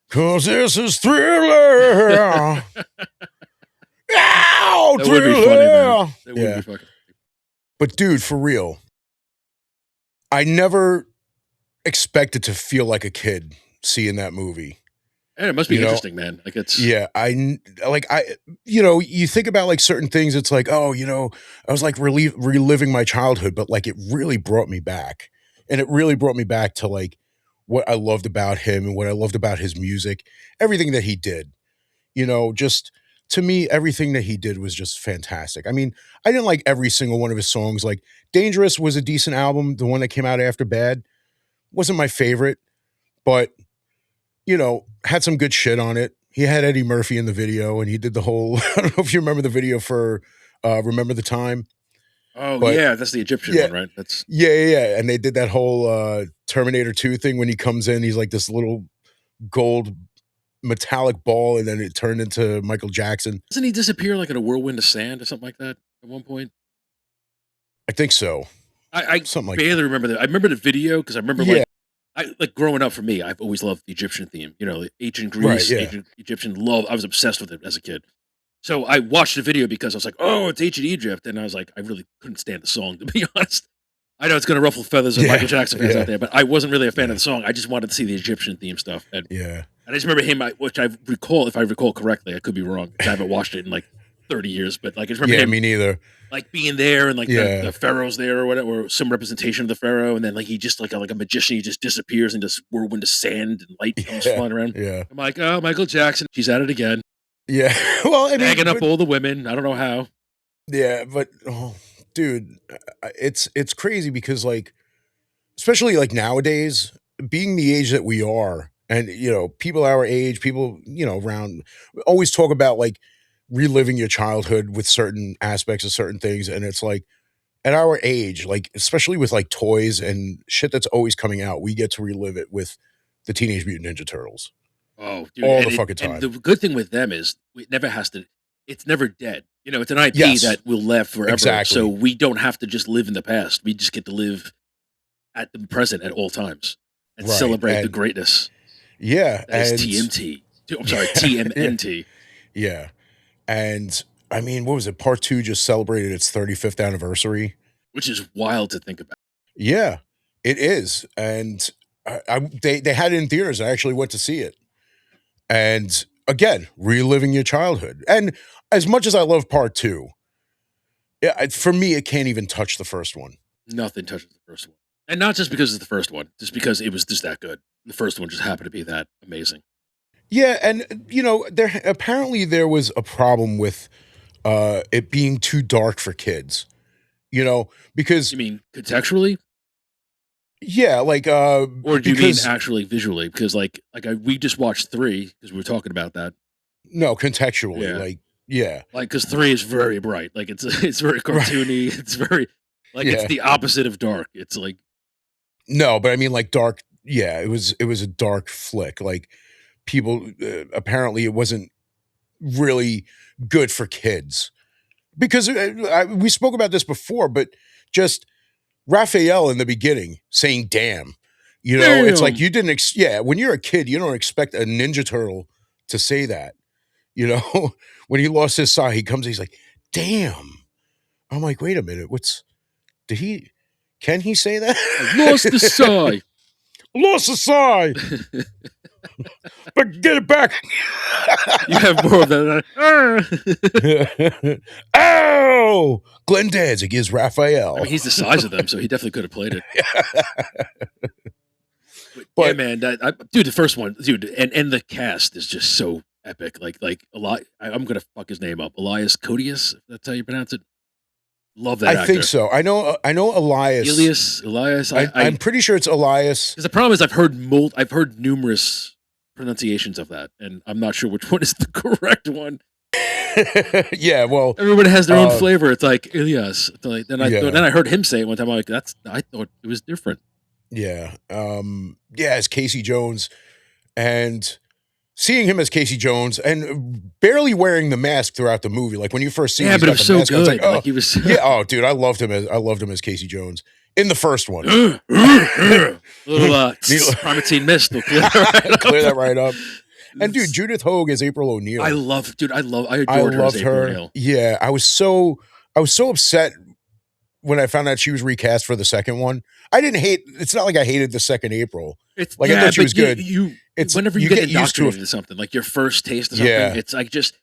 Cause this is Thriller. Ow, That would be funny, man. Thriller. That would be fucking. But dude, for real, I never expected to feel like a kid seeing that movie. And it must be You know? interesting, man. Like it's Yeah, you think about like certain things. It's like, oh, I was like reliving my childhood, but like it really brought me back, and it really brought me back to like what I loved about him and what I loved about his music, everything that he did. Just to me, everything that he did was just fantastic. I mean, I didn't like every single one of his songs. Like Dangerous was a decent album. The one that came out after Bad wasn't my favorite, but had some good shit on it. He had Eddie Murphy in the video, and he did the whole. I don't know if you remember the video for "Remember the Time." Oh But yeah, that's the Egyptian yeah, one, right? That's yeah, and they did that whole Terminator 2 thing when he comes in. He's like this little gold metallic ball, and then it turned into Michael Jackson. doesn't he disappear like in a whirlwind of sand or something like that at one point? I think so, I something like barely that. remember that. I remember the video because I remember Yeah, like growing up for me, I've always loved the Egyptian theme. Like ancient right. Greece, Yeah, ancient Egyptian love. I was obsessed with it as a kid. So I watched the video because I was like, oh, it's ancient Egypt. And I was like, I really couldn't stand the song, to be honest. I know it's going to ruffle feathers of yeah, Michael Jackson fans yeah, out there, but I wasn't really a fan of yeah, the song. I just wanted to see the Egyptian theme stuff. And yeah, I just remember him, which I recall, if I recall correctly, I could be wrong because I haven't watched it in like 30 years, but like I just remember yeah. him Me neither. like being there and like the Yeah, pharaoh's there or whatever, or some representation of the pharaoh, and then like he just like a magician, he just disappears and this whirlwind of sand and light comes yeah, flying around. yeah, I'm like, oh, Michael Jackson, she's at it again, yeah. Well, I mean, bagging up but all the women. I don't know how. yeah, but oh, dude, it's crazy because like, especially like nowadays, being the age that we are, and people our age, people around, always talk about like reliving your childhood with certain aspects of certain things, and it's like at our age, like especially with like toys and shit that's always coming out, we get to relive it with the Teenage Mutant Ninja Turtles Oh, dude, all and the fucking and the time. good thing with them is it never has to. It's never dead. It's an IP Yes, that will live forever. So exactly. we don't have to just live in the past. We just get to live at the present at all times and Right. celebrate the And greatness yeah, that is and TMT. I'm sorry, yeah, TMNT, yeah. And I mean, what was it? Part two just celebrated its 35th anniversary. which is wild to think about. Yeah, it is. And they had it in theaters. I actually went to see it. And again, reliving your childhood. And as much as I love part two, yeah, for me, it can't even touch the first one. Nothing touches the first one, and not just because it's the first one, just because it was just that good. The first one just happened to be that amazing. Yeah, and there was a problem with it being too dark for kids. Because You mean contextually, yeah, like or do you mean because actually visually? Because we just watched three because we were talking about that. no, contextually, Yeah, like yeah. like because three is very bright. Like it's it's very Right. cartoony. It's very Like it's Yeah. the opposite of dark. It's like No, but I mean like dark. Yeah, it was a dark flick. Like people apparently it wasn't really good for kids because we spoke about this before, but just Raphael in the beginning saying "damn," it's like damn. you didn't. Yeah, when you're a kid, you don't expect a Ninja Turtle to say that. You know, when he lost his sight, he comes, he's like, "Damn." I'm like, wait a minute, did he? Can he say that? I lost the sigh. Lost his sight, but get it back. You have more of that. Oh, Glenn Danzig is I Raphael. mean, he's the size of them, so he definitely could have played it. But yeah, But man, dude, the first one, dude, and the cast is just so epic. Like a lot. I'm gonna fuck his name up. Elias Codius. If that's how you pronounce it. Love that I think actor. so. I know Elias. Elias. I'm pretty sure it's Elias. Because the problem is I've heard numerous pronunciations of that, and I'm not sure which one is the correct one. Yeah, well, Everybody has their own uh, flavor. It's like Elias. Then yeah, I heard him say it one time. I'm like, I thought it was different. yeah, yeah, as Casey Jones, and seeing him as Casey Jones and barely wearing the mask throughout the movie. Like when you first see him, Yeah, he's but it got was the so mask on. It's like, good. oh, Like he was. yeah, oh, dude, I loved him as Casey Jones in the first one. Little primatine mist will clear that Clear that up. right up. And dude, Judith Hogue as April O'Neil. I I adored her as loved April her. O'Neil. Yeah, I was so upset when I found out she was recast for the second one. I didn't hate. It's not like I hated the second April. It's Like I yeah, thought she was but good. you It's whenever you you get get used to indoctrinated it. into something, like your first taste of something, Yeah, it's like just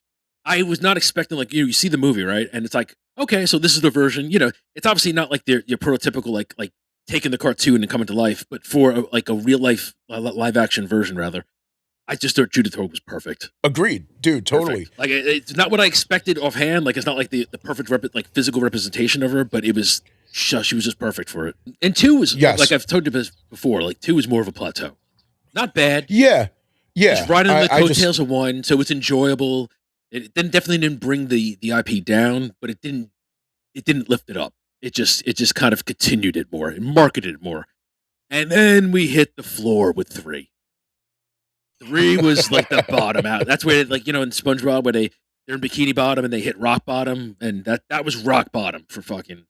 I was not expecting like you see the movie, right? And it's like, okay, so this is the version, it's obviously not like your prototypical like taking the cartoon and coming to life, but for like a real life live action version rather. I just thought Judith Hogue was perfect. agreed, dude. Totally. Perfect. Like it's not what I expected offhand. Like it's not like the perfect like physical representation of her, but it was she was just perfect for it. And two was like Yes. I've told you this before. Like two was more of a plateau. Not bad. Yeah. Just Yeah. riding the I just coattails of one, so it's enjoyable. It then definitely didn't bring the IP down, but it didn't lift it up. It just kind of continued it more and marketed it more. And then we hit the floor with three. Three was like the bottom out. That's where like in SpongeBob where they're in Bikini Bottom and they hit rock bottom, and that was rock bottom for fucking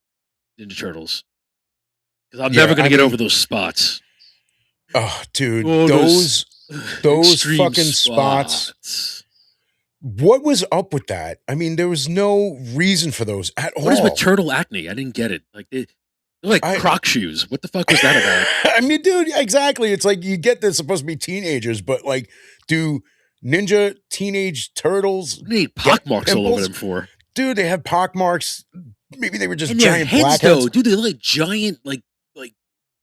Ninja Turtles. Because I'm never yeah. gonna get over those spots. Oh, dude, Oh, those extreme fucking spots. What was up with that? I mean, there was no reason for those at What is with all. turtle acne? I didn't get it. Like they're like I Croc shoes. What the fuck was that about? I mean, dude, exactly. It's like you get they're supposed to be teenagers, but like, do ninja teenage turtles What do they need get pockmarks all over pimples? them for? Dude, they had pock marks. Maybe they were just And their giant heads though, blackheads. dude, they look like giant like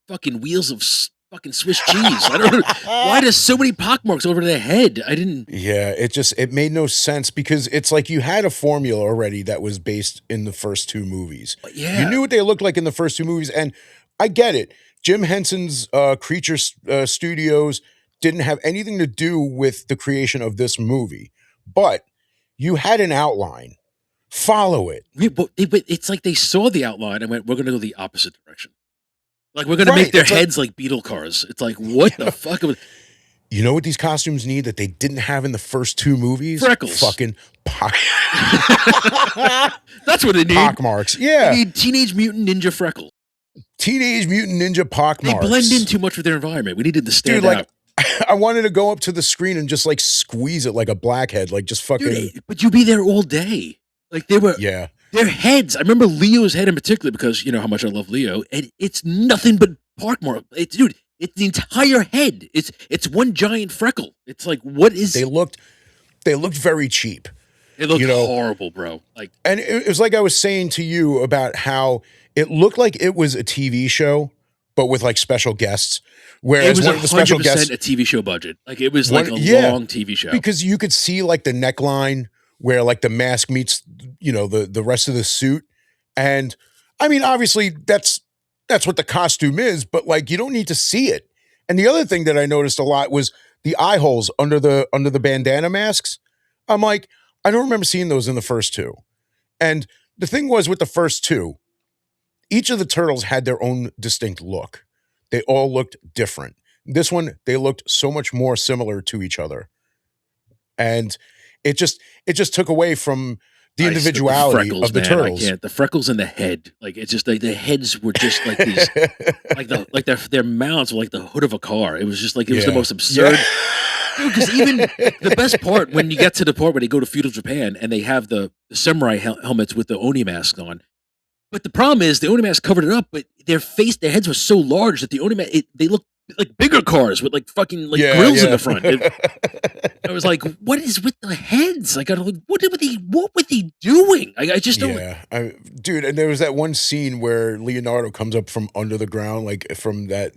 fucking wheels of fucking Swiss cheese. I don't know why there's so many pockmarks over their head. I didn't. Yeah, it made no sense because it's like you had a formula already that was based in the first two movies. You Yeah, knew what they looked like in the first two movies, and I get it. Jim Henson's Creature Studios didn't have anything to do with the creation of this movie, but you had an outline. Follow it. but it's like they saw the outline and went, "We're going to go the opposite direction. Like we're going to make Right. their It's like heads like beetle cars." It's like, what the fuck? you know what these costumes need that they didn't have in the first two movies? Freckles. Fucking pock, That's what they need. pock marks. They Yeah. need Teenage Mutant Ninja freckles. Teenage Mutant Ninja pock They marks. blend in too much with their environment. We needed to stand Dude, like out. I wanted to go up to the screen and just like squeeze it like a blackhead, like just fucking Dude, but you'd be there all day. Like they were yeah. their heads. I remember Leo's head in particular because you know how much I love Leo, and it's nothing but pockmark. Dude, it's the entire head. It's one giant freckle. It's like what is? They looked very cheap, It looked you know. horrible, bro. Like And it was like I was saying to you about how it looked like it was a TV show, but with like special guests. it Whereas was one of the special 100% guests, a TV show budget. Like it was like a yeah, long TV show. because you could see like the neckline where like the mask meets, the rest of the suit. And I mean, obviously that's what the costume is, but like you don't need to see it. And the other thing that I noticed a lot was the eye holes under the bandana masks. I'm like, I don't remember seeing those in the first two. And the thing was with the first two, each of the turtles had their own distinct look. They all looked different. This one, they looked so much more similar to each other. And it just took away from the The individuality freckles, of the man. I turtles. can't. The freckles in the head, like it's just like the heads were just like these, like their mouths were like the hood of a car. It was just like it was the Yeah. most absurd. Yeah. Dude, because even like the best part when you get to the part where they go to feudal Japan and they have the samurai helmets with the oni masks on. But the problem is the oni mask covered it up, but their heads were so large that the oni mask they look like bigger cars with like fucking like Yeah, grills in yeah. the front. I was like, what is with the heads? Like, what were they doing? I just don't. Yeah, dude, and there was that one scene where Leonardo comes up from under the ground, like from that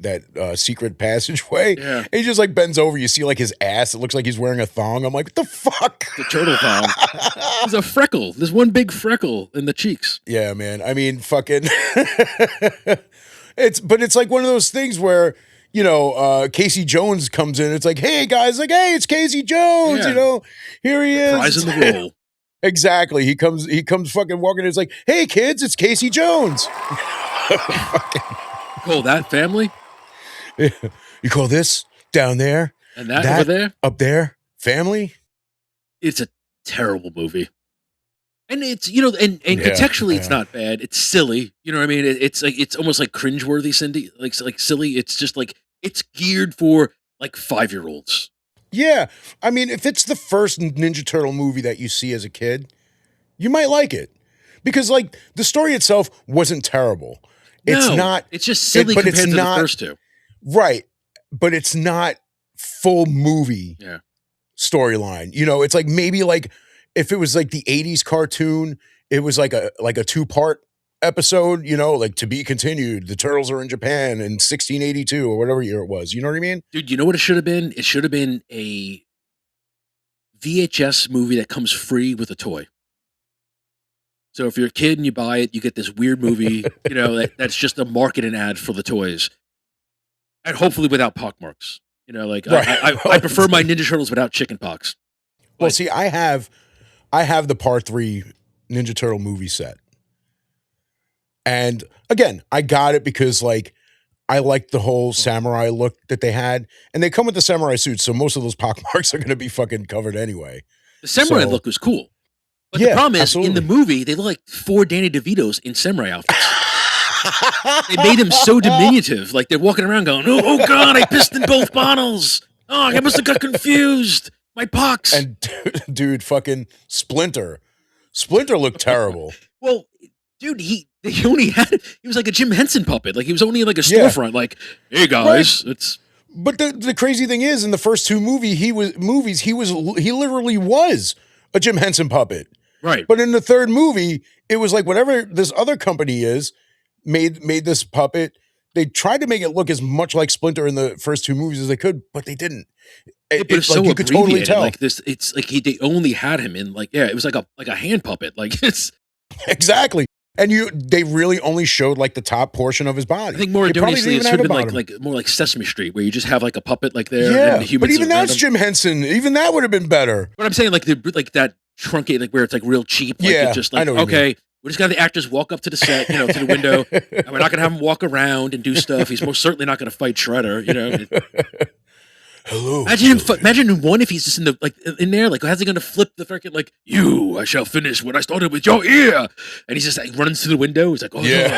secret passageway. Yeah. And he just like bends over. You see like his ass. It looks like he's wearing a thong. I'm like, what the fuck? The turtle thong. There's a freckle. There's one big freckle in the cheeks. Yeah, man. I mean, fucking. It's like one of those things where, Casey Jones comes in. It's like, hey guys, like, hey, it's Casey Jones. Yeah. Here he is. Prize in the role. Exactly. He comes fucking walking in. It's like, hey kids, it's Casey Jones. Call that family You call this down there and that over there. up there family? It's a terrible movie. And it's and Yeah, contextually it's yeah. not bad. It's silly. You know what I mean? It's like it's almost like cringeworthy, Cindy. Like silly. It's just like it's geared for like 5-year-olds. Yeah. I mean, if it's the first Ninja Turtle movie that you see as a kid, you might like it. Because like the story itself wasn't terrible. It's No, not It's just silly but compared it's to not the first two. right. But it's not full movie Yeah. storyline. It's like maybe like if it was like the 80s cartoon, it was like a 2-part episode, like to be continued. The turtles are in Japan in 1682 or whatever year it was. You know what I mean? Dude, you know what it should have been? It should have been a VHS movie that comes free with a toy. So if you're a kid and you buy it, you get this weird movie, that's just a marketing ad for the toys. And hopefully without pockmarks. Like Right. I prefer my Ninja Turtles without chicken pox. Well, see, I have the part 3 Ninja Turtle movie set. And again, I got it because like I liked the whole samurai look that they had. And they come with the samurai suits, so most of those pockmarks are gonna be fucking covered anyway. The samurai So- look was cool. But Yeah, the problem is, absolutely. in the movie, they look like 4 Danny DeVitos in samurai outfits. They made him so diminutive. Like they're walking around going, oh God, I pissed in both bottles. Oh, I must have got confused. My pox. And dude, fucking Splinter. Splinter looked terrible. Well, dude, he was like a Jim Henson puppet. Like he was only in like a Yeah. storefront. Like, hey guys, it's But the crazy thing is, in the first 2 he literally was a Jim Henson puppet. right. But in the third movie, it was like whatever this other company is made this puppet. They tried to make it look as much like Splinter in the first 2 movies as they could, but they didn't. But it's so you could totally abbreviated. tell. Like this, it's like they only had him in like it was like a hand puppet. Like it's Exactly. And they really only showed like the top portion of his body. I think more They probably erroneously didn't it even should have have been a like bottom. more like Sesame Street, where you just have like a puppet like there. Yeah, and the humans but even around that's him. Jim Henson. Even that would have been better. But I'm saying like like that truncate, like where it's like real cheap. Like Yeah, it's just I like know what you okay, we're just gonna have the actors walk up to the set, to the window, and we're not gonna have him walk around and do stuff. He's most certainly not gonna fight Shredder. Hello. Imagine one if he's just in there, like how's he gonna flip the freaking like I shall finish what I started with your ear, and he's just like runs through the window. He's like, oh Yeah.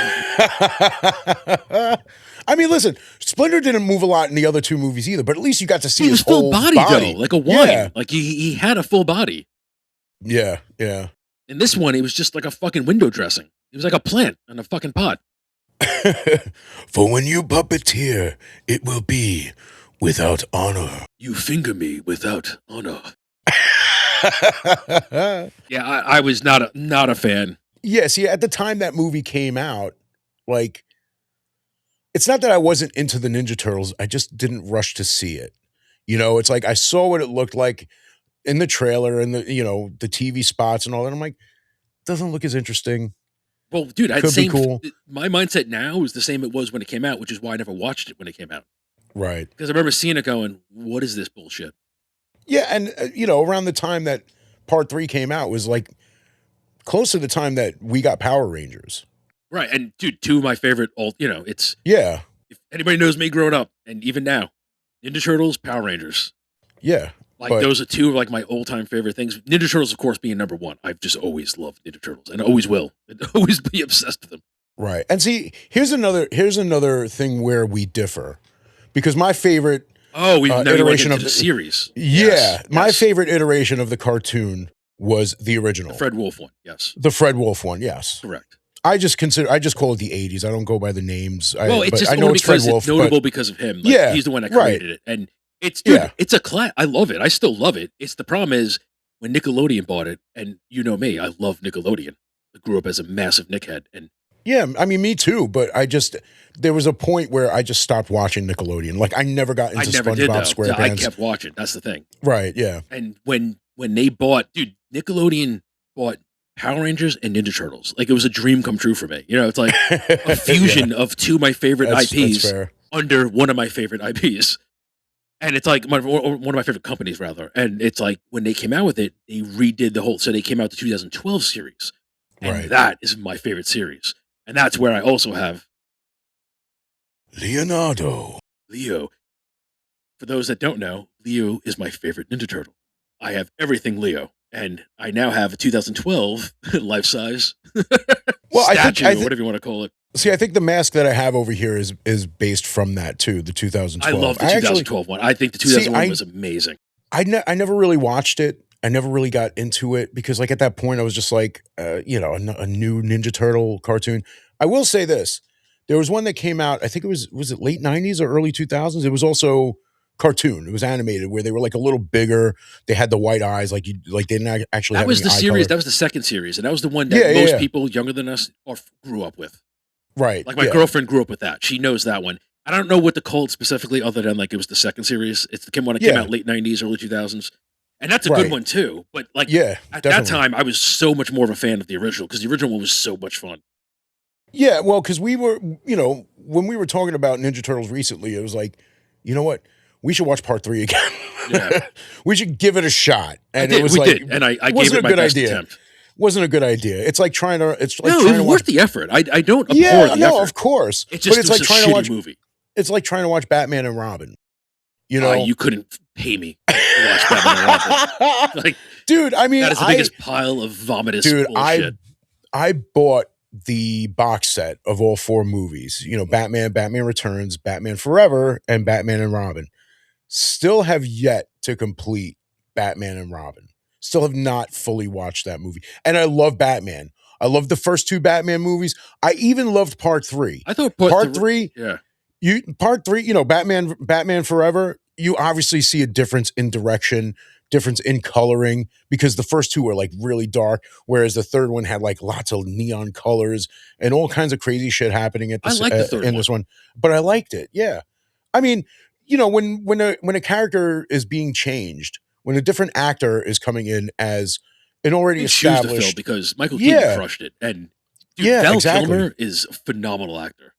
I mean, listen, Splinter didn't move a lot in the other 2 movies either, but at least you got to see he his was full whole body, though, like a wine. Yeah. Like he had a full body. Yeah, yeah. In this one, he was just like a fucking window dressing. He was like a plant in a fucking pot. For when you puppeteer, it will be without honor. You finger me without honor. Yeah, I was not a fan. Yeah, see, at the time that movie came out, like, it's not that I wasn't into the Ninja Turtles. I just didn't rush to see it. It's like I saw what it looked like in the trailer and the TV spots and all that. I'm like, doesn't look as interesting. Well, dude, Could be cool. My mindset now is the same it was when it came out, which is why I never watched it when it came out. Right. Because I remember seeing it going, what is this bullshit? Yeah, and around the time that part 3 came out was like close to the time that we got Power Rangers. Right, and dude, two of my favorite old. It's Yeah, if anybody knows me growing up, and even now, Ninja Turtles, Power Rangers. yeah, Like but those are two of like my old time favorite things. Ninja Turtles, of course, being number one. I've just always loved Ninja Turtles, and always will, and always be obsessed with them. right. And see, here's another thing where we differ, because my favorite Oh, we now you want to iteration get into of the the series? yeah, Yes, my yes. favorite iteration of the cartoon was the The original, Fred Wolf one. Yes, the Fred Wolf one. Yes, correct. I just call it the '80s. I don't go by the names. Well, it's But just I know only it's Fred because it's Wolf. But notable because of him. Like yeah, he's the one that right. created it, and it's dude, Yeah, it's a class. I love it. I still love it. It's the problem is when Nickelodeon bought it, and you know me, I love Nickelodeon. I grew up as a massive Nick head, and yeah. I mean, me too. But there was a point where I just stopped watching Nickelodeon. Like I never got I into never did SpongeBob though. So I SquarePants. kept watching. That's the thing. Right. Yeah. And when they bought, dude, Nickelodeon bought Power Rangers and Ninja Turtles. Like it was a dream come true for me. It's like a Yeah. fusion of two of my favorite That's IPs fair. under one of my favorite IPs. And it's like or one of my favorite companies rather. And it's like when they came out with it, they redid the whole. So they came out the 2012 series, and Right. that is my favorite series. And that's where I also have Leonardo. Leo. For those that don't know, Leo is my favorite Ninja Turtle. I have everything Leo, and I now have a 2012 life size Well, statue or whatever you want to call it. see. I think the mask that I have over here is based from that too. The I 2012. love the I actually 2012 one. I think the see. 2001 was amazing. I never really watched it. I never really got into it because, like, at that point, I was just like, a new Ninja Turtle cartoon. I will say this: there was one that came out. I think was it late '90s or early 2000s. It was also cartoon. It was animated where they were like a little bigger. They had the white eyes, like they didn't actually That have was any the eye series. color. That was the second series, and that was the one Yeah, that yeah, most yeah. people younger than us grew up with. Right. Like my Yeah. girlfriend grew up with that. She knows that one. I don't know what the called specifically, other than like it was the second series. It's the one that came Yeah. out late '90s, early 2000s, and that's a good Right. one too. But like Yeah. at that Definitely. time, I was so much more of a fan of the original because the original one was so much fun. Yeah. Well, because we were, when we were talking about Ninja Turtles recently, it was like, you know what? We should watch part three again. Yeah, We should give it a shot. I And it did. was We like, did, and I gave wasn't it a my good best idea. attempt. Wasn't a good idea. It's like No, it trying was to watch. worth the effort. I don't abhor Yeah, the no, of effort. course. It But just it's was like a trying to shitty watch. movie. It's like trying to watch Batman and Robin. You know, You couldn't pay me to watch Batman and Robin. Like dude. I mean, that is the biggest pile of vomitous dude, bullshit. I bought the box set of all four movies. Batman, Batman Returns, Batman Forever, and Batman and Robin. Still have yet to complete Batman and Robin. Still have not fully watched that movie. And I love Batman. I love the first two Batman movies. I even loved part three. I thought Part three, yeah. part three, Batman Forever, you obviously see a difference in direction, difference in coloring, because the first two were like really dark, whereas the third one had like lots of neon colors and all kinds of crazy shit happening I like the third in one. this one. But I liked it. Yeah. I mean, when a character is being changed, when a different actor is coming in as an already Big shoes to fill established, because Michael Keaton yeah, crushed it, and dude, yeah, Val exactly. Kilmer is a phenomenal actor.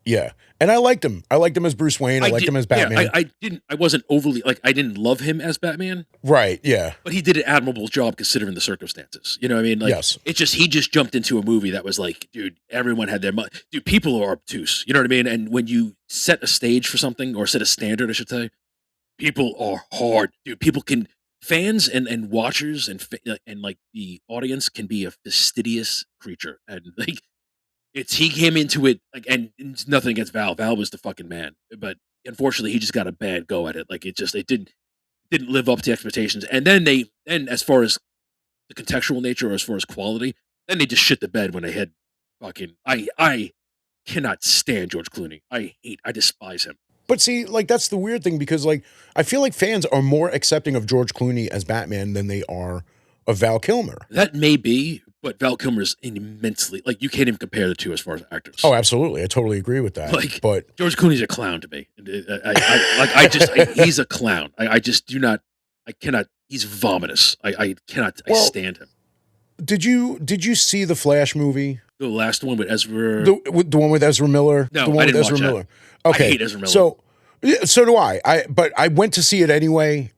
Yeah. And I liked him. I liked him as Bruce Wayne. I liked him as Batman. I didn't. I wasn't overly like. I didn't love him as Batman, Right. Yeah. but he did an admirable job considering the circumstances. You know what I mean? Like, Yes. it's just he just jumped into a movie that was like, dude, everyone had their dude. People are obtuse. You know what I mean? And when you set a stage for something or set a standard, I should say, people are hard, dude. People can fans and watchers and like the audience can be a fastidious creature, and like he came into it like, and it's nothing against Val. Val was the fucking man, but unfortunately, he just got a bad go at it. Like it didn't live up to expectations. And then as far as the contextual nature or as far as quality, then they just shit the bed when they had fucking. I cannot stand George Clooney. I despise him. But see, like that's the weird thing because like I feel like fans are more accepting of George Clooney as Batman than they are of Val Kilmer. That may be, but Val Kilmer's immensely like you can't even compare the two as far as actors. Oh, absolutely. I totally agree with that. Like but George Clooney's a clown to me. He's a clown. I just do not. I cannot. He's vomitous. I cannot. I stand him. did you see the Flash movie? The last one with Ezra. The one with Ezra Miller? No, the one I with didn't Ezra watch that. Miller. I Okay. hate Ezra Miller. So yeah, so do I. But I went to see it anyway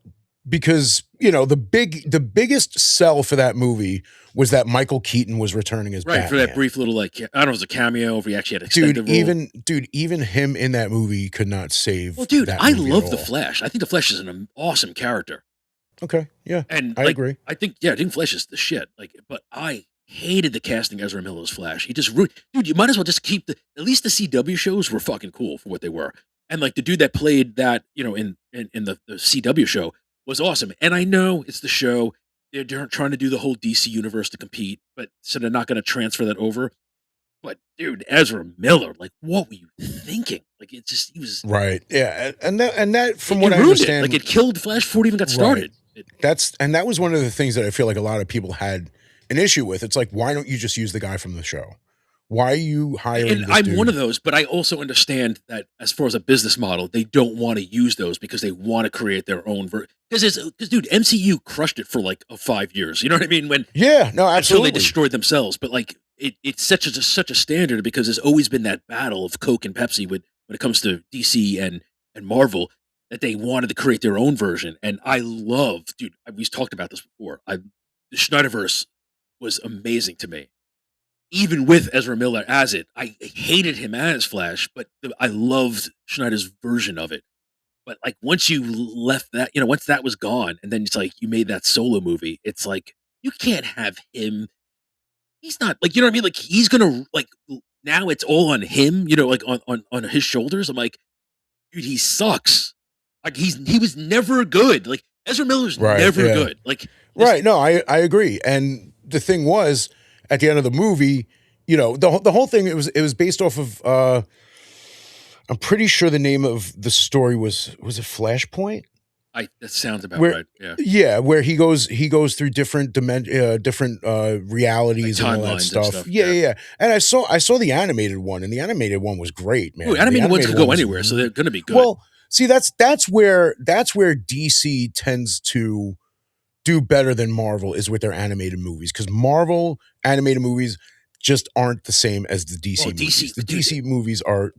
because the biggest sell for that movie was that Michael Keaton was returning as Right, for that Batman. brief little like I don't know, if it was a cameo, if he actually had an Dude, extended role. even him in that movie could not Well, save dude, that I movie at love the all. Flash. I think the Flash is an awesome character, Okay, yeah, and I like agree. I think Flash is the shit. Like, but I hated the casting Ezra Miller's Flash. He just dude, you might as well just keep at least the CW shows were fucking cool for what they were, and like the dude that played that in the CW show was awesome. And I know it's the show. They're trying to do the whole DC universe to compete, but so they're not going to transfer that over. But dude, Ezra Miller, like, what were you thinking? Like, it just he was Right. Yeah. And that from it what I ruined it. Like, understand, it killed Flash before it even got right. started. That was one of the things that I feel like a lot of people had an issue with. It's like, why don't you just use the guy from the show? Why are you And hiring this I'm one of dude? those, but I also understand that as far as a business model, they don't want to use those because they want to create their own because dude, MCU crushed it for like 5 years. You know what I mean? When Yeah, no, until they absolutely. destroyed themselves. But like it's such a standard because there's always been that battle of Coke and Pepsi when it comes to DC and Marvel that they wanted to create their own version. And I love, dude, we've talked about this before. The Schneiderverse was amazing to me. Even with Ezra Miller as it, I hated him as Flash, but I loved Schneider's version of it. But like once you left that, once that was gone, and then it's like you made that solo movie, it's like you can't have him. He's not like, you know what I mean? Like he's gonna like now it's all on him, like on his shoulders. I'm like, dude, he sucks. Like he was never good. Like Ezra Miller's Right. never Yeah. good. Like this, Right. No, I agree. And the thing was, at the end of the movie, the whole thing it was based off of I'm pretty sure the name of the story was it Flashpoint? that sounds about Where right. Yeah, yeah, where he goes through different like realities and all that timelines and stuff. stuff. Yeah, Yeah. yeah, yeah. And I saw the animated one, and the animated one was great, Ooh, man. The animated ones animated could one go was anywhere, so they're gonna be good. well. See, that's where DC tends to do better than Marvel is with their animated movies, because Marvel animated movies just aren't the same as the Well, DC movies. DC, The dude, DC movies are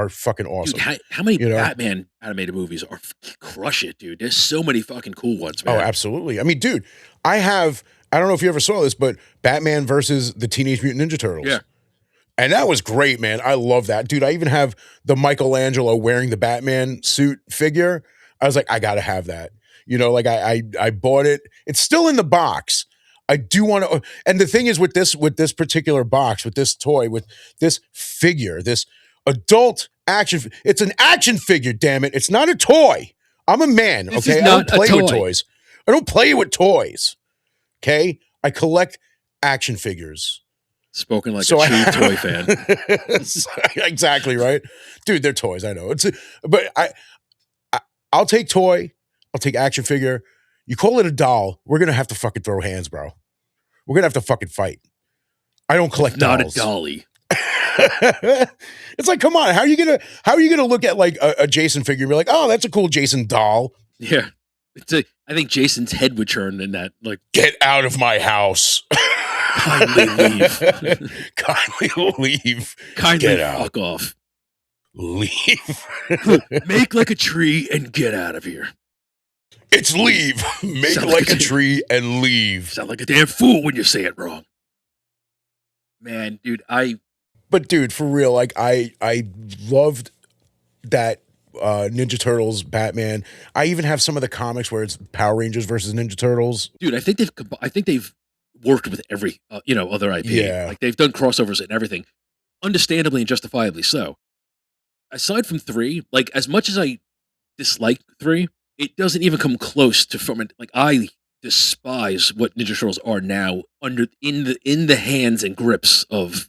fucking dude, awesome. how many You know? Batman animated movies are crush it, dude? There's so many fucking cool ones, Oh, man. absolutely. I mean, dude, I don't know if you ever saw this, but Batman versus the Teenage Mutant Ninja Yeah, Turtles. And that was great, man. I love that. Dude, I even have the Michelangelo wearing the Batman suit figure. I was like, I gotta have that. Like I bought it. It's still in the box. I do want to, and the thing is with this particular box, with this toy, with this figure, this adult action, it's an action figure, damn it. It's not a toy. I'm a man, this is okay? I don't not a play with toy. toys. I don't play with toys. Okay? I collect action figures. Spoken like a So true toy fan. exactly right, dude. They're toys. I know but I I'll take toy. I'll take action figure. You call it a doll, we're gonna have to fucking throw hands, bro. We're gonna have to fucking fight. I don't collect Not a dolls. dolly. It's like, come on, how are you gonna look at like a Jason figure and be like, oh, that's a cool Jason doll? Yeah, I think Jason's head would turn in that. Like, Get out of my house. kindly leave. Kindly leave. Kindly Get out. fuck off. Leave. Make like a tree and get out of here. It's leave. Make Sound like like a tree and leave. Sound like a damn fool when you say it wrong. Man, dude, But dude, for real, like I loved that Ninja Turtles, Batman. I even have some of the comics where it's Power Rangers versus Ninja Turtles. I think they've worked with every other IP. Yeah. Like they've done crossovers and everything, understandably and justifiably so. Aside from 3, like as much as I dislike 3, it doesn't even come close to from it. Like I despise what Ninja Turtles are now in the hands and grips of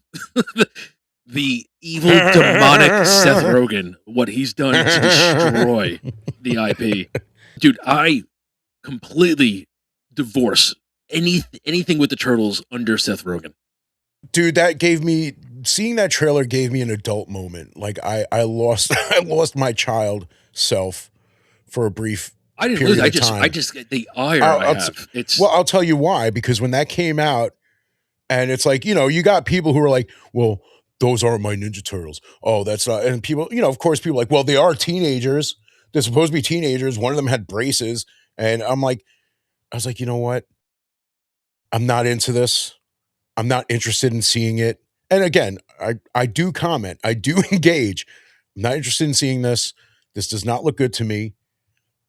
the evil demonic Seth Rogen. What he's done to destroy the IP, dude. I completely divorce anything with the Turtles under Seth Rogen. Dude, seeing that trailer gave me an adult moment. Like I lost I lost my child self for a brief I didn't period lose. of time. I just get the ire I'll I t- have. It's Well, I'll tell you why. Because when that came out, and it's like, you got people who are like, well, those aren't my Ninja Turtles. Oh, that's not. And people, of course, people are like, well, they are teenagers. They're supposed to be teenagers. One of them had braces. And I was like, you know what? I'm not into this. I'm not interested in seeing it. And again, I do comment, I do engage. I'm not interested in seeing this. This does not look good to me.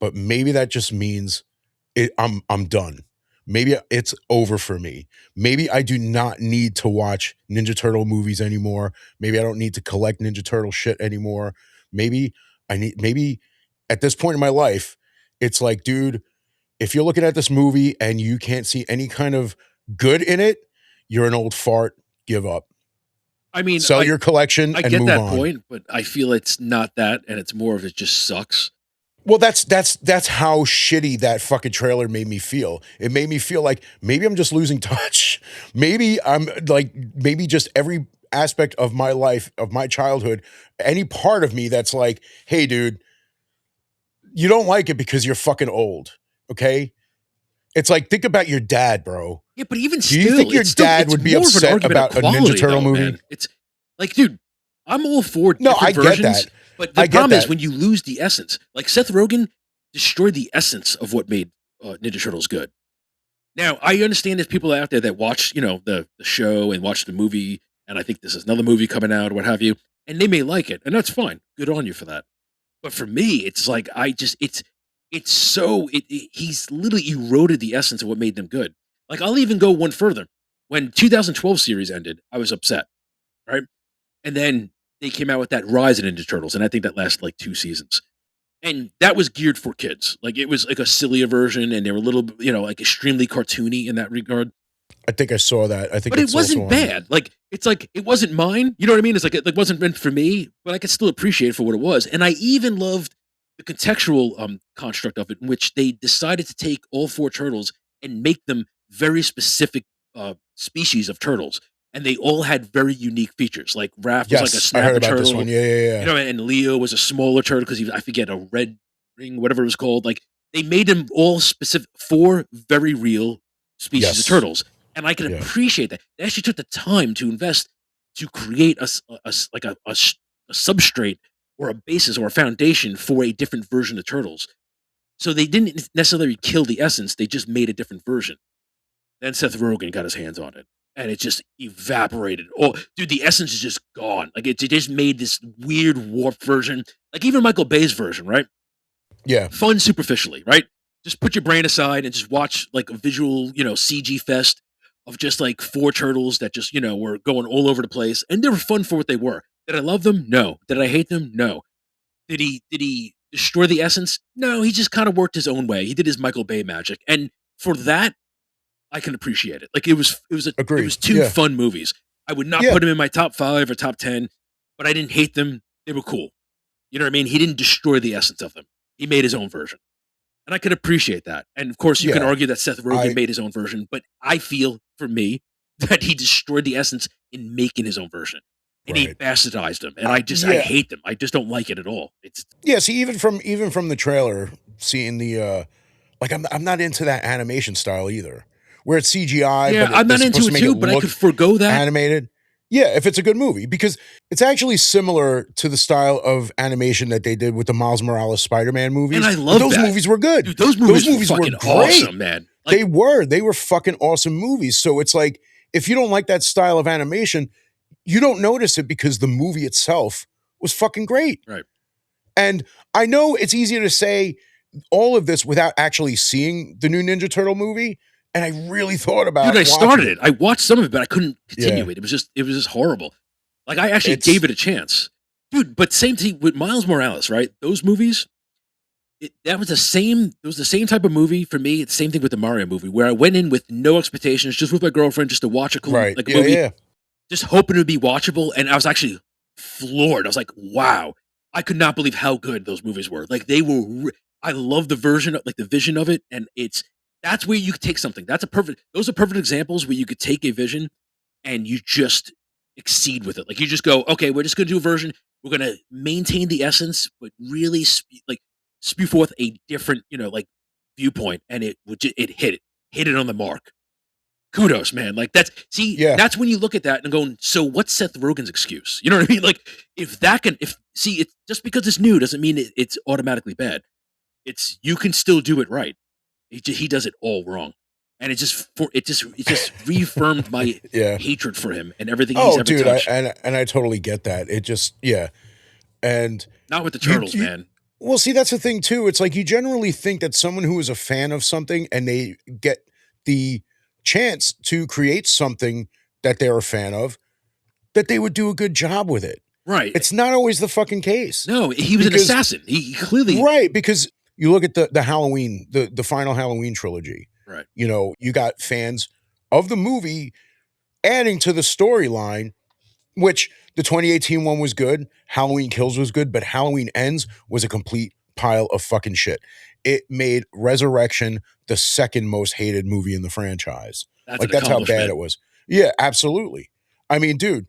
But maybe that just means I'm done. Maybe it's over for me. Maybe I do not need to watch Ninja Turtle movies anymore. Maybe I don't need to collect Ninja Turtle shit anymore. Maybe maybe at this point in my life, it's like, dude, if you're looking at this movie and you can't see any kind of good in it, you're an old fart. Give up. I mean, Sell your collection I and get move that on. point, but I feel it's not that, and it's more of it just sucks. Well, that's how shitty that fucking trailer made me feel. It made me feel like maybe I'm just losing touch. Maybe I'm like maybe just every aspect of my life, of my childhood, any part of me that's like, hey, dude, you don't like it because you're fucking old. Okay? It's like think about your dad, bro. Yeah, but even Do you still, think your dad it's would be more of an upset argument of about a Ninja quality, Turtle though, movie? man. It's like, dude, I'm all for No, I different get versions, that. but the I get problem is that. when you lose the essence. Like Seth Rogen destroyed the essence of what made Ninja Turtles good. Now, I understand there's people out there that watch, the show and watch the movie, and I think this is another movie coming out or what have you, and they may like it, and that's fine. Good on you for that. But for me, it's like it's so he's literally eroded the essence of what made them good. Like I'll even go one further. When 2012 series ended, I was upset, right? And then they came out with that Rise of Ninja Turtles, and I think that lasted like 2 seasons. And that was geared for kids. Like it was like a sillier version, and they were a little, like extremely cartoony in that regard. I think I saw that. I think But it it's also wasn't on. bad. Like it's like it wasn't mine. You know what I mean? It's like it wasn't meant for me, but I could still appreciate it for what it was. And I even loved the contextual construct of it, in which they decided to take all four turtles and make them very specific species of turtles, and they all had very unique features. Like Raph was like a Yes, I heard snapper about this turtle, one. Yeah, yeah, yeah. and Leo was a smaller turtle because I forget, a red ring, whatever it was called. Like they made them all specific, four very real species of Yes. turtles, and I can Yeah. appreciate that. They actually took the time to invest to create a substrate or a basis or a foundation for a different version of turtles. So they didn't necessarily kill the essence; they just made a different version. Then Seth Rogen got his hands on it, and it just evaporated. Oh, dude, the essence is just gone. Like it just made this weird warped version. Like even Michael Bay's version, right? Yeah. Fun superficially, right? Just put your brain aside and just watch like a visual, CG fest of just like four turtles that just, were going all over the place. And they were fun for what they were. Did I love them? No. Did I hate them? No. Did he destroy the essence? No, he just kind of worked his own way. He did his Michael Bay magic. And for that, I can appreciate it. Like it Agreed. was two Yeah. fun movies. I would not Yeah. put them in my top 5 or top 10, but I didn't hate them. They were cool. You know what I mean? He didn't destroy the essence of them. He made his own version. And I could appreciate that. And of course, you can Yeah. argue that Seth Rogen I made his own version, but I feel for me that he destroyed the essence in making his own version. And he right. bastardized them. And I Yeah. hate them. I just don't like it at all. It's Yeah, see even from the trailer, seeing the like I'm not into that animation style either. Where it's CGI, yeah, but I'm they're not supposed into to it make it too, but I look could forego that. animated. Yeah, if it's a good movie, because it's actually similar to the style of animation that they did with the Miles Morales Spider-Man And movies. I But love those that. movies were good. Dude, those Those movies were movies were fucking great. awesome, man. Like, They were fucking awesome movies. So it's like if you don't like that style of animation, you don't notice it because the movie itself was fucking great. right. And I know it's easier to say all of this without actually seeing the new Ninja Turtle movie. And I really thought Dude, about I watching started it. it. I watched some of it, but I couldn't Yeah. continue it. It was just horrible. Like I actually It's gave it a chance. Dude, but same thing with Miles Morales, right? Those movies, it was the same type of movie for me. It's the same thing with the Mario movie, where I went in with no expectations, just with my girlfriend, just to watch a cool right. like a Yeah, movie, yeah. just hoping it would be watchable. And I was actually floored. I was like, wow, I could not believe how good those movies were. Like they were. I love the version of like the vision of it, and that's where you could take something. Those are perfect examples where you could take a vision and you just exceed with it. Like you just go, okay, we're just going to do a version. We're going to maintain the essence, but really spew forth a different, like viewpoint, and it hit it on the mark. Kudos, man. Like Yeah. that's when you look at that and going, so what's Seth Rogen's excuse? You know what I mean? Like it's just because it's new doesn't mean it's automatically bad. It's you can still do it right. He does it all wrong, and it just reaffirmed my Yeah. hatred for him and everything he's Oh, ever dude, touched. I totally get that. It just yeah. And Not with the you, turtles, you man. well, see, that's the thing too. It's like you generally think that someone who is a fan of something and they get the chance to create something that they're a fan of, that they would do a good job with it. Right? It's not always the fucking case. No, he was an Because assassin. He clearly right, because you look at the Halloween, the final Halloween trilogy. right. You know, you got fans of the movie adding to the storyline, which the 2018 one was good, Halloween Kills was good, but Halloween Ends was a complete pile of fucking shit. It made Resurrection the second most hated movie in the franchise. That's Like an that's how bad accomplishment. it was. Yeah, absolutely. I mean, dude,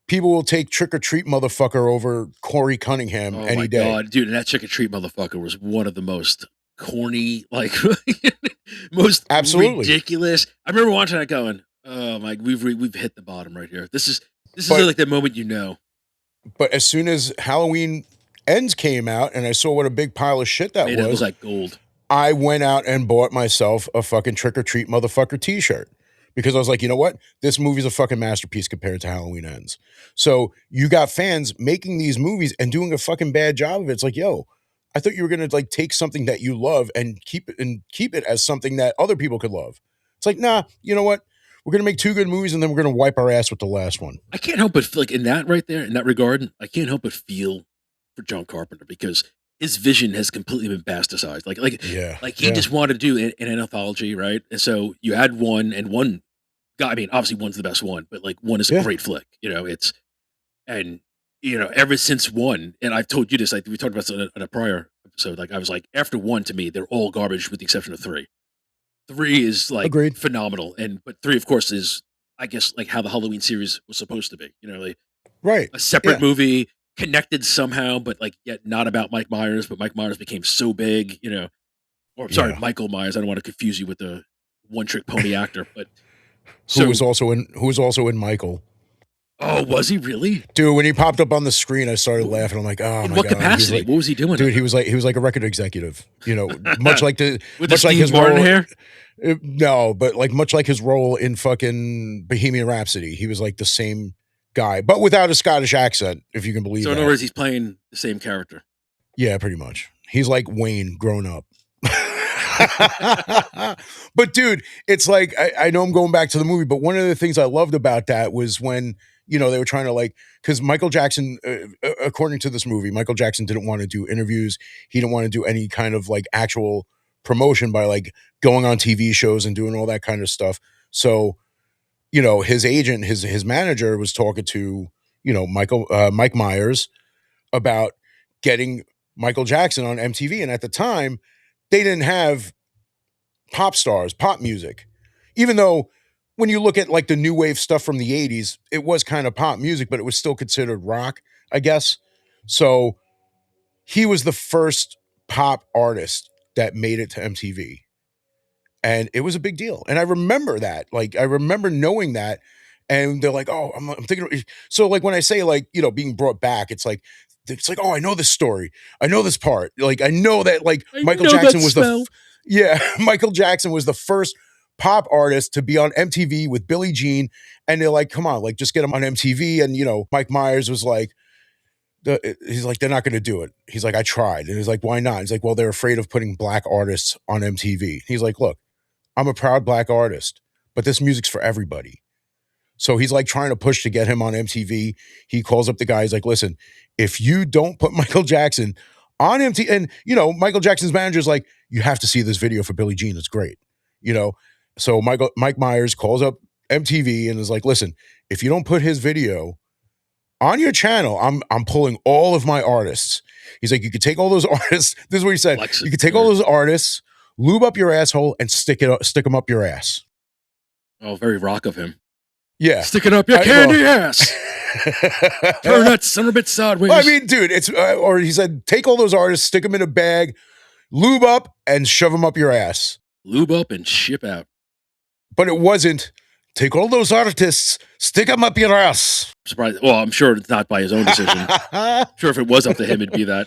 people will take Trick or Treat Motherfucker over Corey Cunningham Oh any my day. god, dude! And that chicken treat motherfucker was one of the most corny, like most Absolutely. ridiculous. I remember watching that, going, "Oh my, we've hit the bottom right here. This is But like the moment you know." but as soon as Halloween Ends came out and I saw what a big pile of shit that Made it look was, like gold. I went out and bought myself a fucking Trick or Treat Motherfucker t-shirt because I was like, you know what? This movie's a fucking masterpiece compared to Halloween Ends. So you got fans making these movies and doing a fucking bad job of it. It's like, yo, I thought you were gonna like take something that you love and keep it as something that other people could love. It's like, nah, you know what? We're gonna make two good movies and then we're gonna wipe our ass with the last one. I can't help but feel like in that right there, in that regard, I can't help but feel for John Carpenter because his vision has completely been bastardized. Yeah, Like he yeah, just wanted to do an anthology, right? And so you had one, and one got. I mean, obviously one's the best one, but like one is a yeah. great flick. It's and ever since one, and I've told you this, like we talked about this in a prior episode. Like I was like, after one, to me, they're all garbage with the exception of three. Three is like Agreed. phenomenal, but three, of course, is I guess like how the Halloween series was supposed to be. Like Right. a separate Yeah. movie, connected somehow, but like yet not about Mike Myers. But Mike Myers became so big, or I'm sorry, Yeah. Michael Myers. I don't want to confuse you with the one trick pony actor, but Who was so also in Michael. oh, was he really? Dude, when he popped up on the screen, I started laughing. I'm like, oh In my what god. He's capacity? like, What was he doing? dude, he was like a record executive. With the Much like Steve his Martin role. hair? No, but like much like his role in fucking Bohemian Rhapsody, he was like the same guy, but without a Scottish accent, if you can believe So in other that. words, he's playing the same character. Yeah, pretty much. He's like Wayne grown up. But dude, it's like I know I'm going back to the movie, but one of the things I loved about that was when they were trying to like because Michael Jackson, according to this movie, Michael Jackson didn't want to do interviews. He didn't want to do any kind of like actual promotion by like going on TV shows and doing all that kind of stuff. So his agent, his manager was talking to Mike Myers about getting Michael Jackson on MTV, and at the time they didn't have pop stars, pop music. Even though when you look at like the new wave stuff from the 80s, it was kind of pop music, but it was still considered rock, I guess. So he was the first pop artist that made it to MTV. And it was a big deal. And I remember that. Like, I remember knowing that. And they're like, oh, I'm thinking. So, like, when I say, like, being brought back, it's like, oh, I know this story. I know this part. Like, I know that, like, I Michael know that Jackson was smell. Michael Jackson was the first pop artist to be on MTV with Billie Jean. And they're like, come on, like, just get him on MTV. And, Mike Myers was like, he's like, they're not going to do it. He's like, I tried. And he's like, why not? He's like, well, they're afraid of putting black artists on MTV. He's like, look, I'm a proud black artist, but this music's for everybody. So he's like trying to push to get him on MTV. He calls up the guy. He's like, listen, if you don't put Michael Jackson on MTV, and Michael Jackson's manager's like, you have to see this video for Billie Jean. It's great. So Mike Myers calls up MTV and is like, listen, if you don't put his video on your channel, I'm pulling all of my artists. He's like, you could take all those artists. This is what he said. Flex it, You could take all those artists, lube up your asshole, and stick them up your ass. Oh, very rock of him. Yeah. Stick it up your candy ass. Turn that son of a bit sideways. I mean, dude, it's or he said, take all those artists, stick them in a bag, lube up, and shove them up your ass. Lube up and ship out. But it wasn't. Take all those artists, stick them up your ass. Surprised. Well, I'm sure it's not by his own decision. I'm sure if it was up to him, it'd be that.